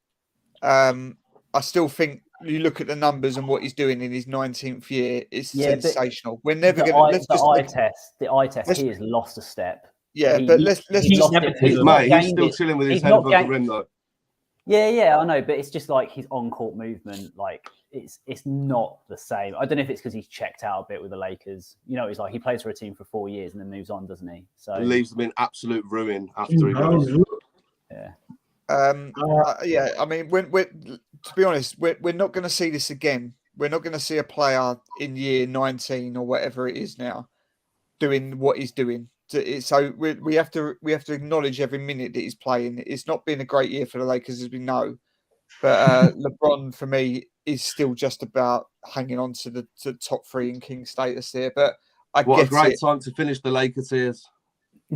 I still think you look at the numbers and what he's doing in his 19th year is sensational. We're never going to the eye test. He has lost a step. Yeah, but let's He's still chilling with his head above the rim though. Yeah, I know, but it's just like his on-court movement, like it's not the same. I don't know if it's because he's checked out a bit with the Lakers. You know, he's like he plays for a team for 4 years and then moves on, doesn't he? So He leaves them in absolute ruin after he goes. Yeah. Yeah, I mean, to be honest, we're not going to see this again. We're not going to see a player in year 19 or whatever it is now doing what he's doing. So we have to acknowledge every minute that he's playing. It's not been a great year for the Lakers, as we know, but LeBron for me is still just about hanging on to the top 3 in king status here. But what a great time to finish the Lakers tears.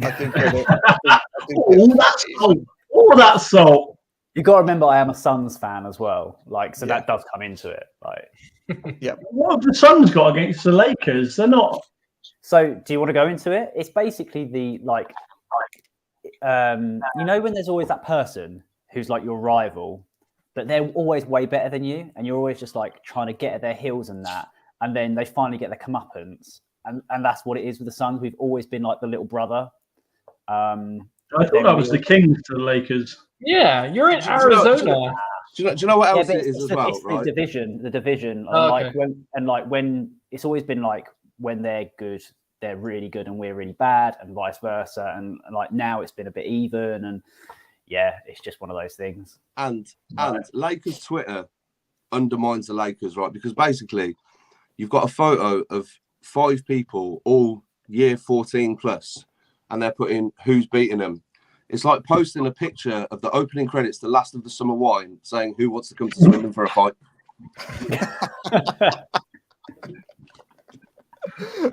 I think. That's so. You got to remember, I am a Suns fan as well. Like, so that does come into it. Like, yeah. What have the Suns got against the Lakers? They're not. So, do you want to go into it? It's basically the you know, when there's always that person who's like your rival, but they're always way better than you, and you're always just like trying to get at their heels and that, and then they finally get their comeuppance, and that's what it is with the Suns. We've always been like the little brother. I thought that was the Kings to the Lakers. Yeah, you're in Arizona. Do you know what else it is as well? It's right? the division. Oh, okay. when it's always been like when they're good, they're really good, and we're really bad, and vice versa. And like now, it's been a bit even, and yeah, it's just one of those things. And Lakers Twitter undermines the Lakers, right? Because basically, you've got a photo of 5 people, all year 14 plus, and they're putting who's beating them. It's like posting a picture of the opening credits, The Last of the Summer Wine, saying who wants to come to Swindon for a fight.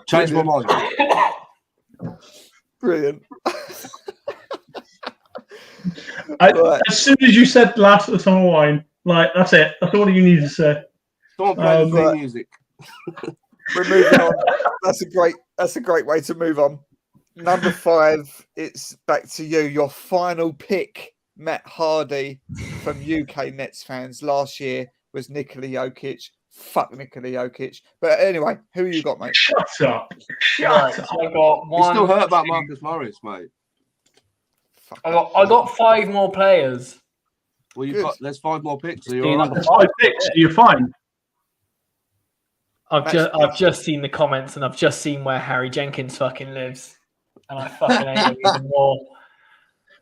Change my mind. Brilliant. As soon as you said Last of the Summer Wine, like that's it. That's all you need to say. Someone play the theme music. We're moving on. That's a great way to move on. Number 5, it's back to you. Your final pick, Matt Hardy, from UK Nets fans last year was Nikola Jokic. Fuck Nikola Jokic. But anyway, who you got, mate? Shut up. Shut up. So I got one. You still hurt about Marcus Morris, mate. I got 5 more players. Well, there's 5 more picks. So Do you're number right. 5 picks. So you're fine. I've just seen the comments and I've just seen where Harry Jenkins fucking lives. And I fucking hate him even more.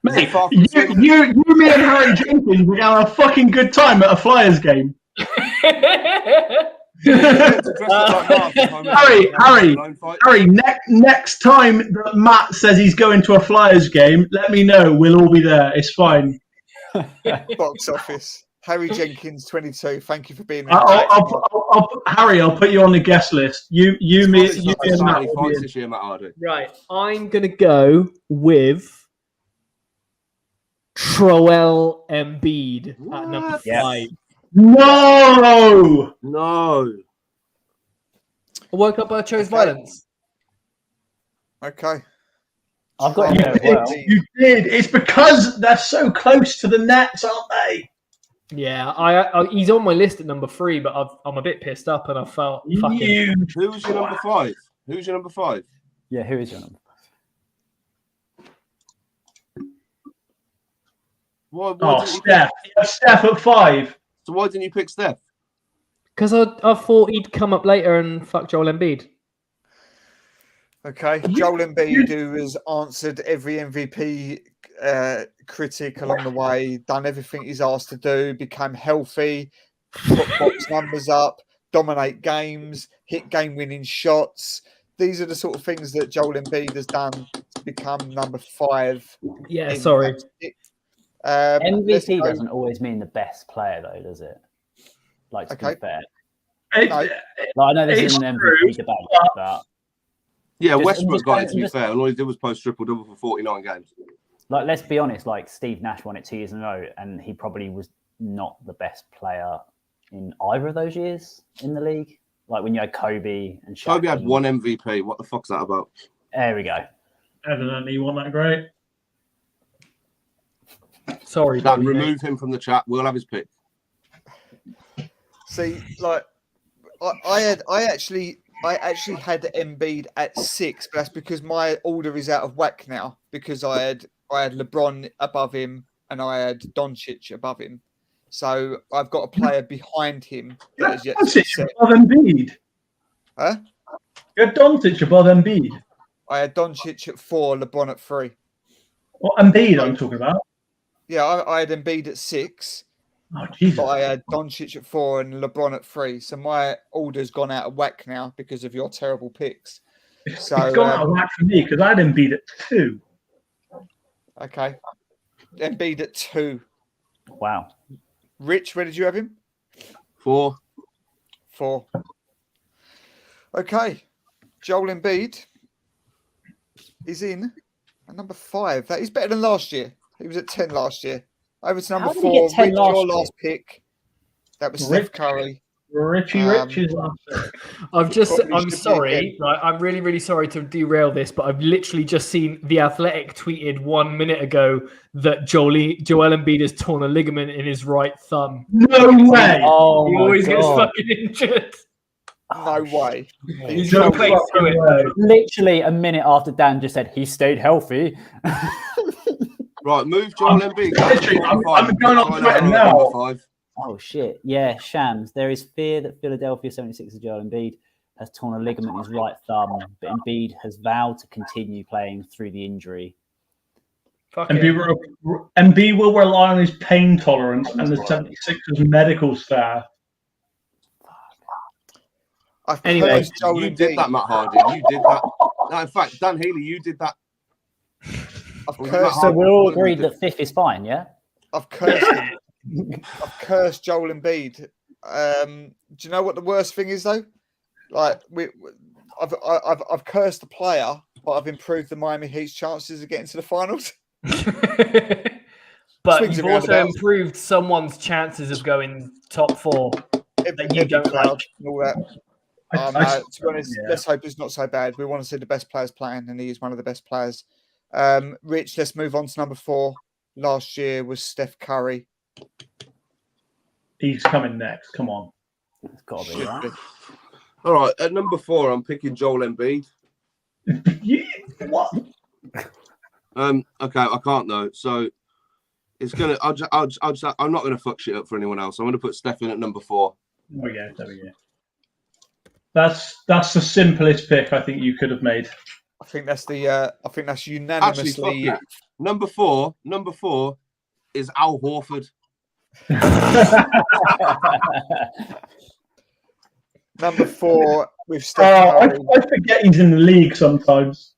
Mate, you, me and Harry Jenkins are going to have a fucking good time at a Flyers game. Harry, next time that Matt says he's going to a Flyers game, let me know. We'll all be there. It's fine. Box office. Harry Jenkins, 22. Thank you for being Harry, I'll put you on the guest list. You and Matt. Right. I'm going to go with Joel Embiid at number 5. No! I woke up, I chose violence. Okay. I've got him there as well. You did. It's because they're so close to the Nets, aren't they? Yeah, I he's on my list at number 3, but I'm a bit pissed up, and I felt fucking. Who's your number 5? Who's your number 5? Yeah, who is your number 5? Steph. Steph at 5. So why didn't you pick Steph? Because I thought he'd come up later and fuck Joel Embiid. Okay, Joel Embiid, who has answered every MVP critic along the way, done everything he's asked to do, became healthy, put box numbers up, dominate games, hit game-winning shots. These are the sort of things that Joel Embiid has done to become number 5. Yeah, sorry. MVP doesn't always mean the best player, though, does it? Like, to be fair. I know this is an MVP debate, but... Yeah, Westbrook got it, to be fair. And all he did was post triple-double for 49 games. Like, let's be honest, like, Steve Nash won it 2 years in a row, and he probably was not the best player in either of those years in the league. Like, when you had Kobe and Shaq. Kobe had 1 MVP. What the fuck's that about? There we go. Evidently, he won that great. Sorry. Dan, remove him from the chat. We'll have his pick. See, like, I actually had Embiid at 6, but that's because my order is out of whack now. Because I had LeBron above him and I had Doncic above him. So I've got a player behind him that is yet to be set. Above Embiid. Huh? You had Doncic above Embiid. I had Doncic at 4, LeBron at 3. What Embiid I'm talking about? Yeah, I had Embiid at 6. Oh, Jesus. But I had Doncic at 4 and LeBron at 3. So my order's gone out of whack now because of your terrible picks. So it's gone out of whack for me because I had Embiid at 2. Okay. Embiid at 2. Wow. Rich, where did you have him? 4. 4. Okay. Joel Embiid is in at number 5. That is better than last year. He was at 10 last year. Over to number 4. Rich, your last pick. That was Steph Curry. Richie Rich is I'm sorry. Right, I'm really, really sorry to derail this, but I've literally just seen The Athletic tweeted 1 minute ago that Joel Embiid has torn a ligament in his right thumb. No way! Oh, he always gets fucking injured. No way. He's going to play through it. Literally a minute after Dan just said he stayed healthy. Right, move Joel Embiid. I'm going on Twitter now. 5. Oh, shit. Yeah, Shams. There is fear that Philadelphia 76ers Joel Embiid has torn a ligament in his right thumb, but Embiid has vowed to continue playing through the injury. Embiid will rely on his pain tolerance and the 76ers medical staff. Anyway, you did that, Matt Harden. You did that. No, in fact, Dan Healy, you did that. So we're all agreed that 5th is fine, yeah? I've cursed him. I've cursed Joel Embiid. Do you know what the worst thing is though? Like I've cursed the player, but I've improved the Miami Heat's chances of getting to the finals. But you've also improved someone's chances of going top 4 that you don't like. All that. To be honest, let's hope it's not so bad. We want to see the best players playing, and he is one of the best players. Rich, let's move on to number 4. Last year was Steph Curry. He's coming next. Come on. It's got to be right. All right, at number 4, I'm picking Joel Embiid. What? Okay, I can't though. So it's gonna. I'm not gonna fuck shit up for anyone else. I'm gonna put Steph in at number 4. Oh yeah, there we go. That's the simplest pick I think you could have made. I think that's unanimously. Actually, number 4 is Al Horford. Number 4 with Steph Curry. I forget he's in the league sometimes.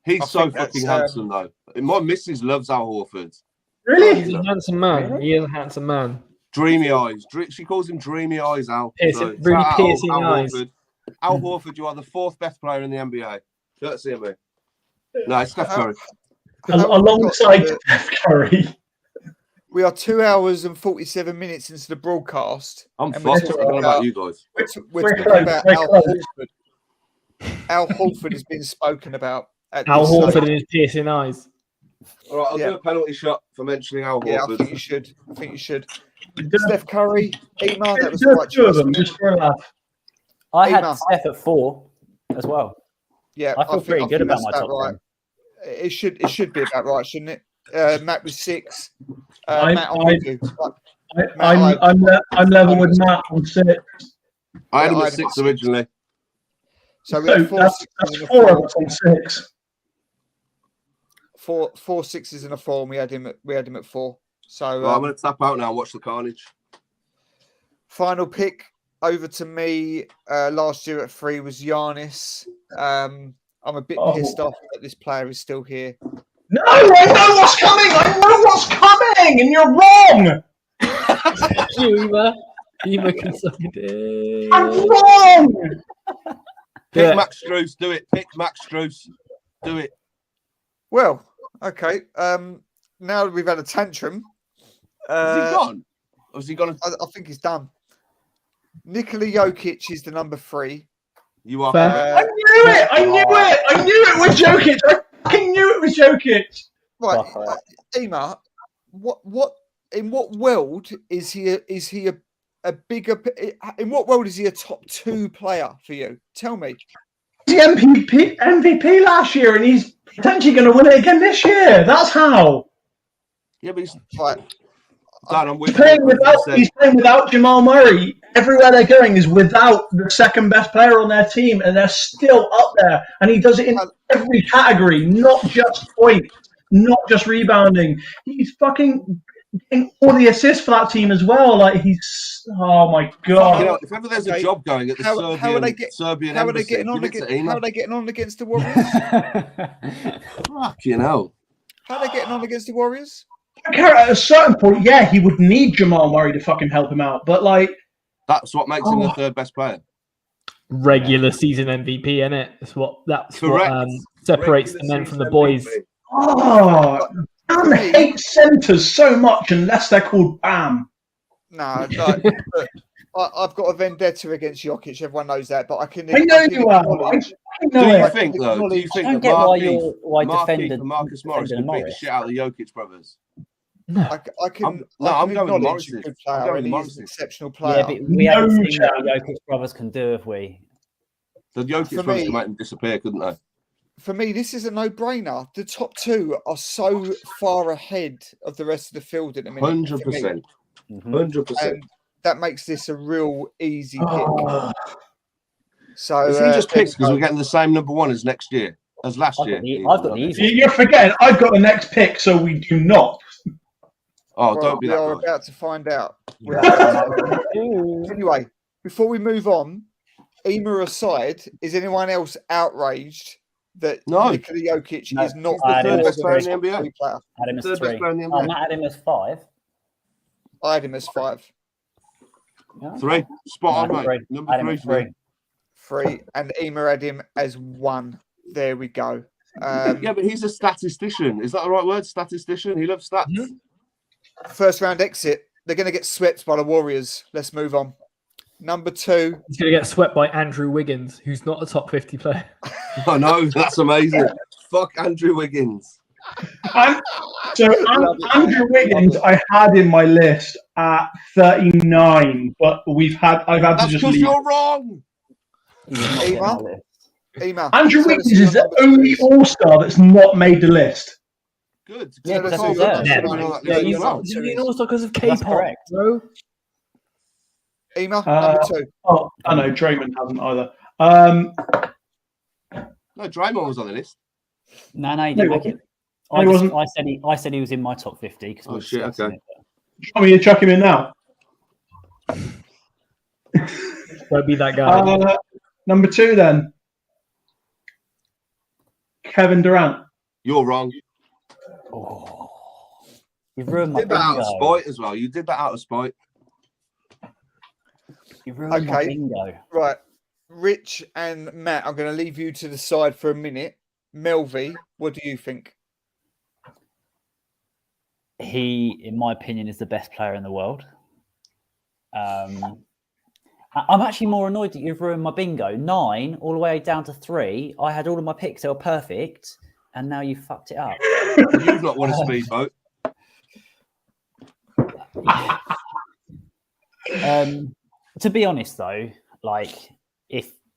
He's so fucking handsome though. My missus loves Al Horford. Really? He's a handsome man. He is a handsome man. Dreamy eyes. She calls him Dreamy Eyes, Al. Really piercing eyes. Al Horford, you are the 4th best player in the NBA. Let's see me. No, it's Steph Curry. Alongside Steph Curry. We are 2 hours and 47 minutes into the broadcast. I'm fucking talking about you guys. We're talking about Al Horford. Al Horford is being spoken about. Al Horford and his piercing eyes. All right, I'll do a penalty shot for mentioning Al Horford. Yeah, I think you should. Steph Curry, Ema, that was quite two of them, just for a laugh. I had Steph at 4 as well. Yeah, I feel pretty good about my top 10. It should be about right, shouldn't it? Matt was 6. I'm level with Matt on 6. I had him at 6 originally. So we have 4 that's 4 of us on 6. four sixes and a 4, and we had him at 4. So Well, I'm going to tap out now and watch the carnage. Final pick over to me last year at 3 was Giannis. I'm a bit pissed off that this player is still here. No, I know what's coming. I know what's coming, and you're wrong. Ema can suck it. I'm wrong. Pick Max Strus. Do it. Pick Max Strus. Do it. Well, okay. Now that we've had a tantrum. Is he gone? Or is he gone? I think he's done. Nikola Jokic is the number 3. You are. I knew it. I knew it was Jokic. I fucking knew it was Jokic. Right, Ema. What? In what world is he? A bigger? In what world is he a top 2 player for you? Tell me. He's the MVP last year, and he's potentially going to win it again this year. That's how. Yeah, but he's Right. Dan, I'm with He's playing without Jamal Murray. Everywhere they're going is without the second best player on their team, and they're still up there. And he does it in every category, not just points, not just rebounding. He's fucking getting all the assists for that team as well. Like oh my god! You know, if ever there's a job going at the Serbian how are they embassy, getting on against the Warriors? Fucking hell! How are they getting on against the Warriors? At a certain point, yeah, he would need Jamal Murray to fucking help him out, but like that's what makes him the 3rd best player. Regular season MVP, innit? That's what separates the men from the boys. Oh, Bam hates centers so much unless they're called Bam. No, look, I've got a vendetta against Jokic. Everyone knows that, but I can. I know you are. Do you think though? Do you think that defended Marcus Morris could beat the shit out of the Jokic brothers? No, I'm going Morris. He's an exceptional player. Yeah, but we haven't seen what the Jokic brothers can do, have we? The Jokic brothers can make them disappear, couldn't they? For me, this is a no-brainer. The top 2 are so far ahead of the rest of the field at the minute. 100%. 100%. That makes this a real easy pick. So he just picked because we're getting the same number 1 as last year. I've got the easy. You're forgetting. I've got the next pick, so we do not. Oh, don't be that. We are about to find out. Anyway, before we move on, Ema aside, is anyone else outraged that Nikola Jokic is not the 3rd best player in the NBA? Had him as 3. Matt had him as 5. I had him as 5. Yeah. 3. Spot on, mate. Number 3. 3. And Ema had him as 1. There we go. Yeah, but he's a statistician. Is that the right word? Statistician? He loves stats. Mm-hmm. First round exit. They're going to get swept by the Warriors. Let's move on. Number 2. He's going to get swept by Andrew Wiggins, who's not a top 50 player. I know. That's amazing. Fuck Andrew Wiggins. Andrew Wiggins, I had in my list at 39, but I've had to just leave. That's because you're wrong. Ema. Andrew Wiggins is the only All-Star that's not made the list. Good. Yeah, he's an All-Star because of K-pop, bro. Ema, number 2. Oh, I know Draymond hasn't either. No, Draymond was on the list. No, he didn't make it. I said he was in my top 50. Oh shit! Okay. Do you want me to chuck him in now? Don't be that guy. Number 2, then. Kevin Durant. You're wrong. Oh, you've ruined You did that out of spite as well. You did that out of spite. You ruined my bingo. Right. Rich and Matt, I'm going to leave you to the side for a minute. Melvi, what do you think? He, in my opinion, is the best player in the world. I'm actually more annoyed that you've ruined my bingo. 9 all the way down to 3. I had all of my picks that were perfect, and now you fucked it up. You've not won a speedboat. To be honest, though, like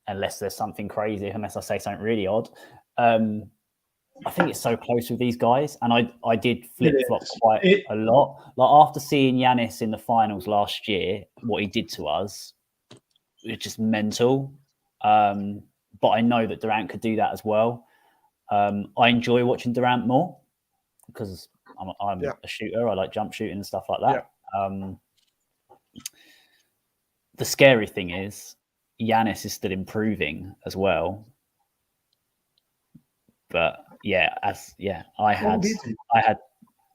unless there's something crazy, unless I say something really odd, I think it's so close with these guys, and I did flip-flop quite a lot. Like after seeing Giannis in the finals last year, what he did to us, it's just mental. But I know that Durant could do that as well. I enjoy watching Durant more. because I'm a shooter. I like jump shooting and stuff like that. Yeah. The scary thing is Giannis is still improving as well. But I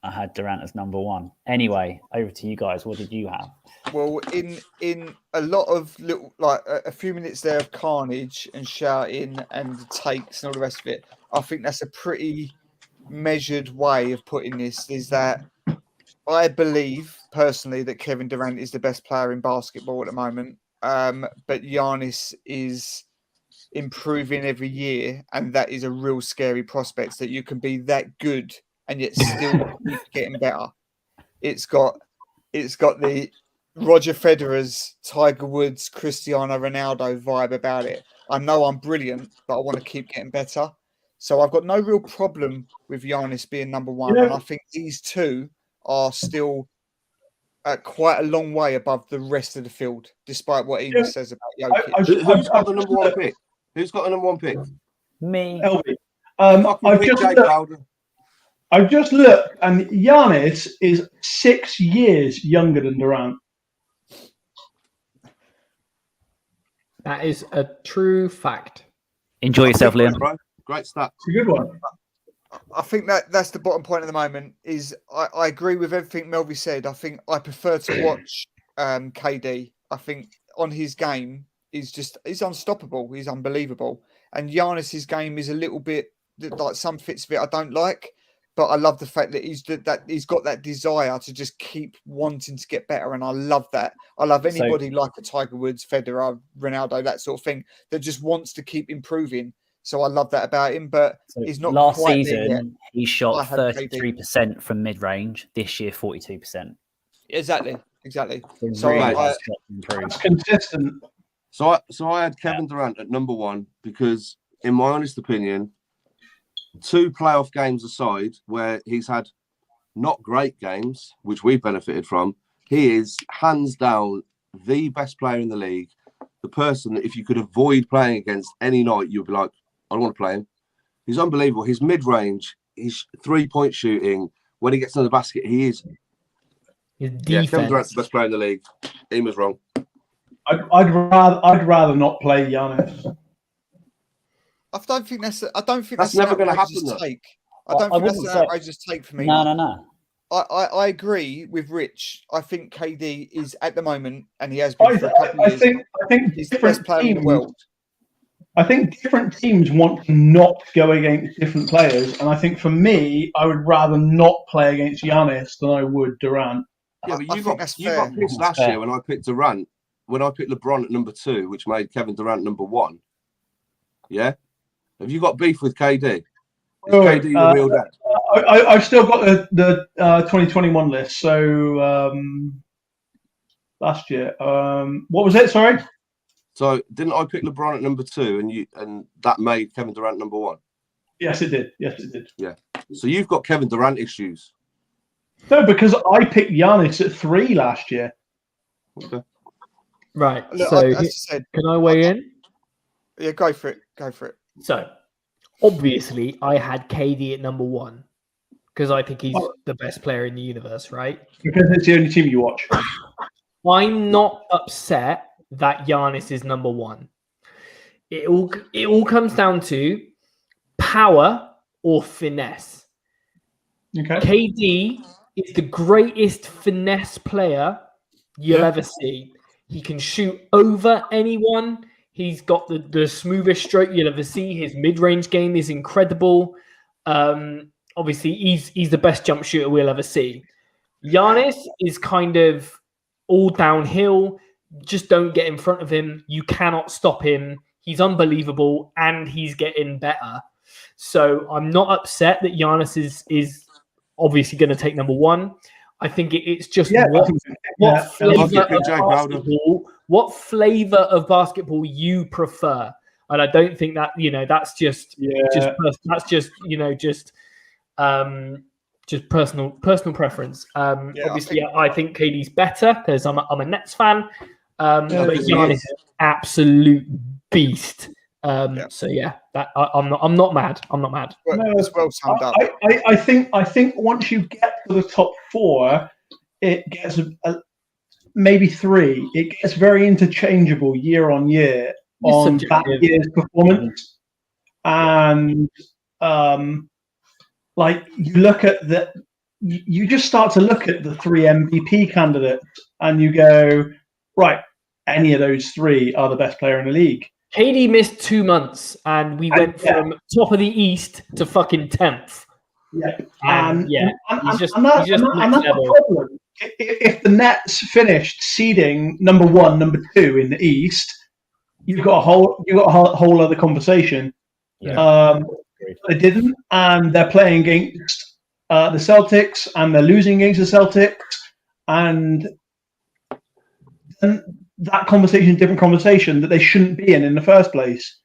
had Durant as number one. Anyway, over to you guys. What did you have? Well, in a lot of little, like a few minutes there of carnage and shouting and the takes and all the rest of it, I think that's a pretty measured way of putting this. Is that I believe personally that Kevin Durant is the best player in basketball at the moment, but Giannis is improving every year, and that is a real scary prospect that you can be that good and yet still keep getting better. It's got the Roger Federer's, Tiger Woods, Cristiano Ronaldo vibe about it. I know I'm brilliant, but I want to keep getting better. So I've got no real problem with Giannis being number one. And I think these two are still quite a long way above the rest of the field, despite what Ema says about Jokic. Who's got the number one pick? Who's got the number one pick? Me. LB. I've just looked, and Giannis is 6 years younger than Durant. That is a true fact. Enjoy yourself, Liam. Great stat. It's a good one. I think that's the bottom point at the moment. Is I agree with everything Melvin said. I think I prefer to watch KD. I think on his game he's unstoppable. He's unbelievable. And Giannis's game is a little bit like some fits of it I don't like. But I love the fact that he's got that desire to just keep wanting to get better, and I love that. I love anybody like a Tiger Woods, Federer, Ronaldo, that sort of thing, that just wants to keep improving. So I love that about him. But he's not last quite season. There yet. He shot 33% from mid range. This year, 42%. Exactly. So really that's consistent. So I had Kevin Durant at number one because, in my honest opinion, 2 playoff games aside, where he's had not great games, which we've benefited from, he is hands down the best player in the league. The person that if you could avoid playing against any night, you'd be like, I don't want to play him. He's unbelievable. His mid-range, his 3-point shooting, when he gets to the basket, he is. His defense. Kevin Durant's the best player in the league. Ema's wrong. I'd rather not play Giannis. I don't think that's never going to happen. I don't think that's an outrageous take for me. No. I agree with Rich. I think KD is at the moment, and he has been for a couple of years. I think he's the best player in the world. I think different teams want to not go against different players, and I think for me, I would rather not play against Giannis than I would Durant. Yeah, but you got pissed last year when I picked Durant, when I picked LeBron at number 2, which made Kevin Durant number 1. Yeah. Have you got beef with KD? Is KD the real dad? I've still got the 2021 list. So last year, what was it? Sorry. So didn't I pick LeBron at number 2, and that made Kevin Durant number 1? Yes, it did. Yeah. So you've got Kevin Durant issues. No, because I picked Giannis at 3 last year. Okay. Right. Look, so can I weigh in? Yeah, go for it. So, obviously, I had KD at number 1 because I think he's the best player in the universe, right? Because it's the only team you watch. I'm not upset that Giannis is number 1. It all comes down to power or finesse. Okay. KD is the greatest finesse player you'll ever see. He can shoot over anyone. He's got the smoothest stroke you'll ever see. His mid-range game is incredible. Obviously, he's the best jump shooter we'll ever see. Giannis is kind of all downhill. Just don't get in front of him. You cannot stop him. He's unbelievable, and he's getting better. So I'm not upset that Giannis is obviously going to take number 1. I think it's just what flavor of basketball you prefer, and I don't think that that's just personal preference. Obviously, I think KD's better because I'm a Nets fan, but Giannis is an absolute beast. So yeah, I'm not mad. I'm not mad. No, it's well summed up. I think once you get to the top 4, it gets maybe 3. It gets very interchangeable year on year on that year's performance, and like you look at you just start to look at the 3 MVP candidates, and you go, right, any of those 3 are the best player in the league. KD missed 2 months, and we went from top of the East to fucking 10th. Yeah, and that's the problem. If the Nets finished seeding number 1, number 2 in the East, you've got a whole other conversation. Yeah. They didn't, and they're playing against the Celtics, and they're losing against the Celtics, and that conversation, different conversation that they shouldn't be in the first place.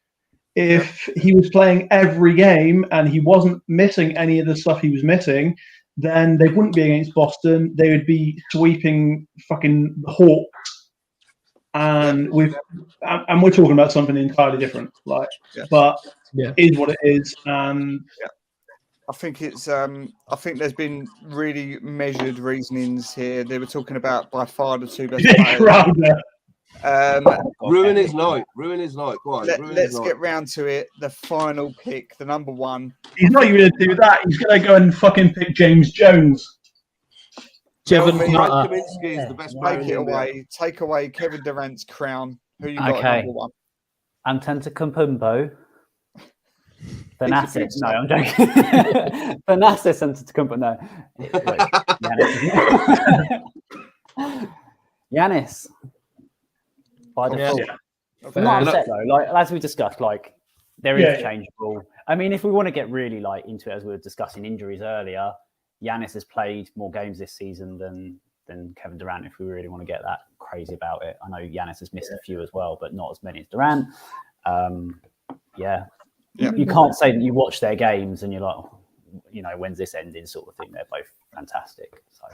If he was playing every game and he wasn't missing any of the stuff he was missing, then they wouldn't be against Boston. They would be sweeping fucking the Hawks, and we're talking about something entirely different. But it is what it is, and I think it's. I think there's been really measured reasonings here. They were talking about by far the 2 best players. Ruin his night. Go on, let's get round to it. The final pick, the number 1. He's not even going to do that. He's going to go and fucking pick James Jones. Kaminsky is the best player. Take it away. Take away Kevin Durant's crown. Who you got at number 1? Antetokounmpo. Thanasis. No, I'm joking. Thanasis Antetokounmpo. No. Giannis. By default. I'm not upset though. Like as we discussed, like they're interchangeable. I mean, if we want to get really like into it, as we were discussing injuries earlier, Giannis has played more games this season than Kevin Durant. If we really want to get that crazy about it, I know Giannis has missed a few as well, but not as many as Durant. You can't say that you watch their games and you're like, when's this ending, sort of thing. They're both fantastic. So.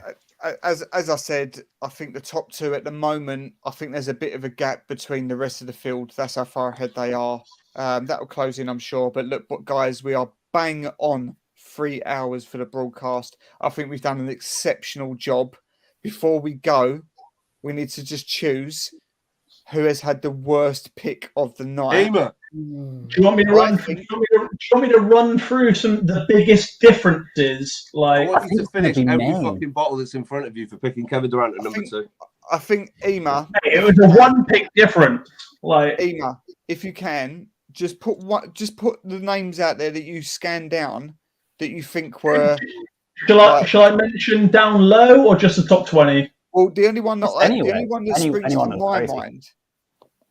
As I said, I think the top 2 at the moment, I think there's a bit of a gap between the rest of the field. That's how far ahead they are. That will close in, I'm sure. But look, guys, we are bang on 3 hours for the broadcast. I think we've done an exceptional job. Before we go, we need to just choose who has had the worst pick of the night. Do you want me to run? Do you want me to run through the biggest differences? Like, I want you to finish every fucking bottle that's in front of you for picking Kevin Durant at number 2. I think Ema. It was a 1 pick difference. Like Ema, if you can, just put the names out there that you scanned down that you think were. Shall I mention down low or just the top 20? Well, the only one that springs to my mind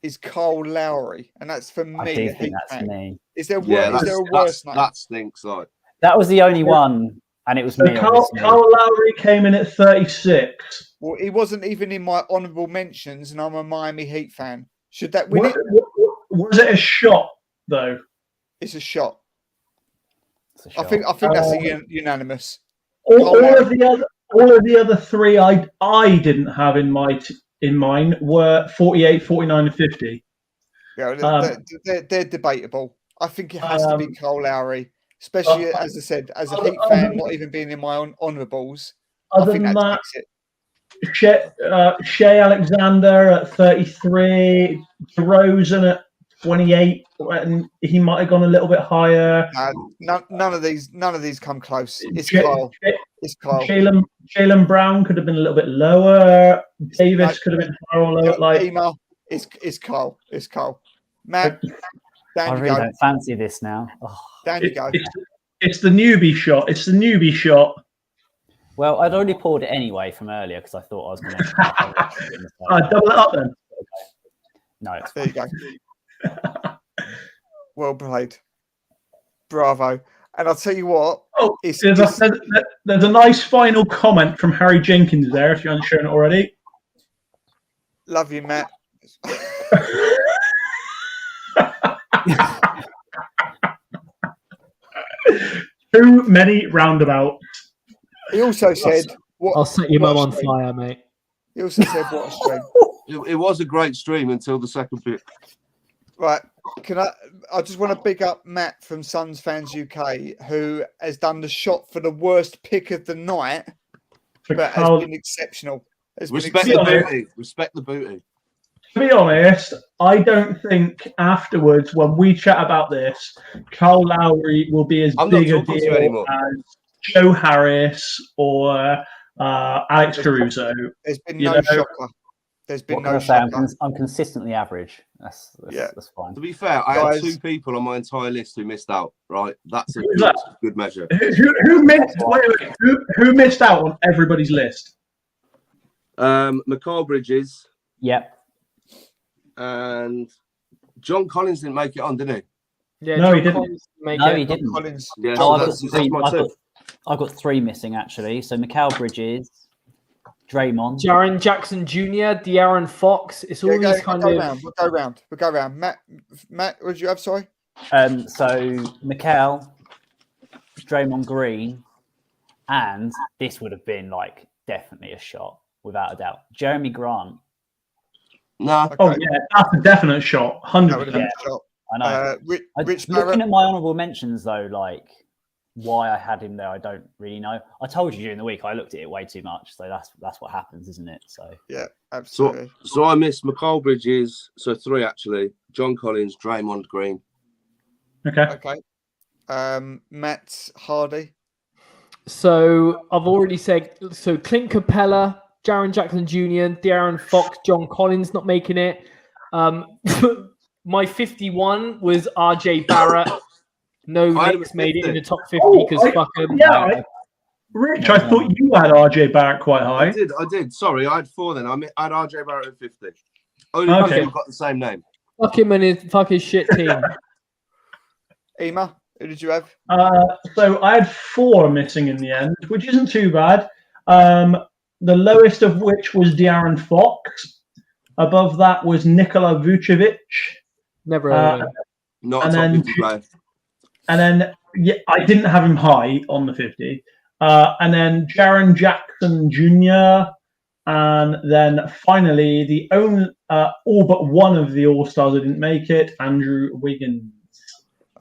is Karl Lowry, and that's for me. I do think that's me. Is there a worse name? That stinks. Like that was the only one, and it was me. Karl Lowry came in at 36. Well, he wasn't even in my honourable mentions, and I'm a Miami Heat fan. Should that win it? Was it a shot though? It's a shot. I think that's unanimous. All of the other 3 I didn't have in mine were 48, 49, and 50. Yeah, they're debatable. I think it has to be Karl Lowry, especially as I said, as a Heat fan, not even being in my own honourables. Other than that, Shea Alexander at 33, DeRozan at 28, and he might have gone a little bit higher. None of these come close. It's Karl. It's Karl. Jaylen Brown could have been a little bit lower. Davis could have been higher or lower. It's Karl. It's Karl. Matt, I really don't fancy this now. Oh. Down you go. It's the newbie shot. It's the newbie shot. Well, I'd already poured it anyway from earlier because I thought I was going to. Double it up then. No, there you go. Well played. Bravo. And I'll tell you what. Oh, there's a nice final comment from Harry Jenkins there, if you haven't shown it already. Love you, Matt. Too many roundabouts. He also said, I'll set your mum on fire, mate. He also said, what a stream. It was a great stream until the second pick. Right. I just want to big up Matt from Suns Fans UK, who has done the shot for the worst pick of the night, but has been exceptional. Respect the booty. To be honest, I don't think afterwards, when we chat about this, Kyle Lowry will be as big a deal as Joe Harris or Alex Caruso. There's been no shocker. There's been no shocker. I'm consistently average. That's fine. To be fair, I had 2 people on my entire list who missed out. Right, that's a good measure. Who missed? Wait. Who missed out on everybody's list? Mikal Bridges. Yep. And John Collins didn't make it on, did he? Yeah, no, he didn't. He didn't. Collins. Yeah, I've got 3 missing actually. So Mikal Bridges, Draymond, Jaren Jackson Jr., De'Aaron Fox. It's all these kind of. We'll go round. Matt, what did you have? Sorry. So Mikal, Draymond Green, and this would have been like definitely a shot without a doubt. Jeremy Grant. No. Okay. Oh yeah, that's a definite shot. 100%. I know. Rich looking at my honourable mentions though, like why I had him there, I don't really know. I told you during the week I looked at it way too much, so that's what happens, isn't it? So yeah, absolutely. So I missed Mikal Bridges, so 3 actually. John Collins, Draymond Green. Okay. Matt Hardy. So I've already said. So Clint Capella, Jaren Jackson Jr., De'Aaron Fox, John Collins not making it. My 51 was RJ Barrett. No Knicks made it in the top 50 because fuck him. Yeah, Rich, I thought you had RJ Barrett quite high. I did. Sorry, I had 4 then. I had RJ Barrett at 50. Only because we've got the same name. Fuck him and his shit team. Ema, who did you have? So I had 4 missing in the end, which isn't too bad. The lowest of which was De'Aaron Fox. Above that was Nikola Vucevic. Never heard of him. Not a top 50 player. And then I didn't have him high on the 50. And then Jaren Jackson Jr. And then finally, the only all but one of the All-Stars that didn't make it, Andrew Wiggins.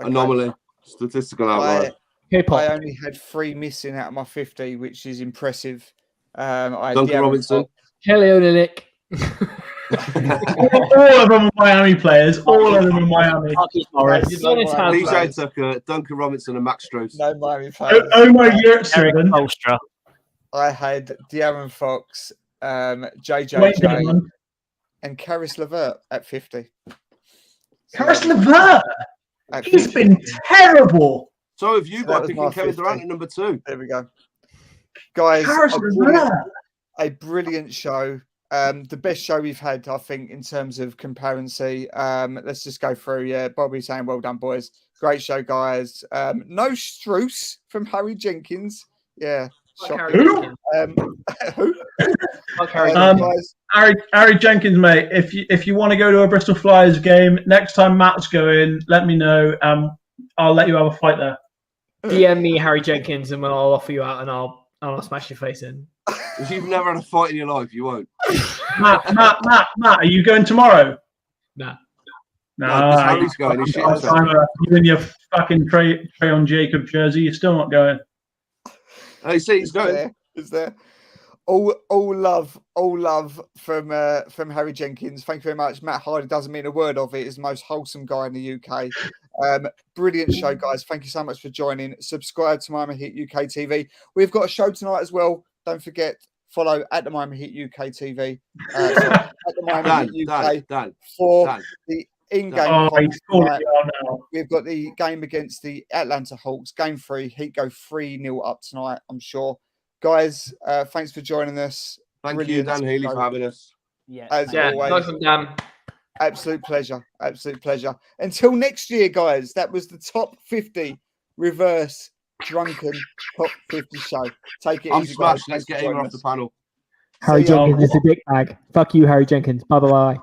Okay. Anomaly. Statistical outlier. I only had 3 missing out of my 50, which is impressive. I had Duncan Robinson. Kelly Olynyk. all of them are Miami players. All of them are Miami. PJ Tucker, Duncan Robinson, and Max Strus. No Miami players. Omar Yurtseven. I had De'Aaron Fox, JJJ, and Karis LeVert at 50. Karis LeVert? He's been terrible. So have you got picking Kevin Durant at number 2? There we go. Guys, a brilliant show. The best show we've had, I think, in terms of comparency. Let's just go through. Yeah, Bobby saying, well done, boys. Great show, guys. No Strus from Harry Jenkins. Yeah. Who? Harry Jenkins, mate. If you want to go to a Bristol Flyers game, next time Matt's going, let me know. I'll let you have a fight there. DM me, Harry Jenkins, and I'll offer you out and I'll smash your face in. If you've never had a fight in your life, you won't. Matt, are you going tomorrow? Nah. No, Harry's going. You in your fucking Trayon Jacob jersey, you're still not going. I see he's going. Is there? All love from Harry Jenkins. Thank you very much. Matt Hardy doesn't mean a word of it. He's the most wholesome guy in the UK. Brilliant show, guys. Thank you so much for joining. Subscribe to Miami Heat UK TV. We've got a show tonight as well. Don't forget, follow at the Miami Heat UK TV. At the Miami Heat UK for the in-game. We've got the game against the Atlanta Hawks. Game 3. Heat go 3-0 up tonight, I'm sure. Guys, thanks for joining us. Thank you, Dan Healy, for having us. As always. Nice one, Dan. Absolute pleasure. Absolute pleasure. Until next year, guys, that was the top 50 reverse drunken top 50 show. Take it I'm easy, smashed. guys. Let's get him off the panel. Harry Jenkins is a dick bag. Fuck you, Harry Jenkins. Bye-bye.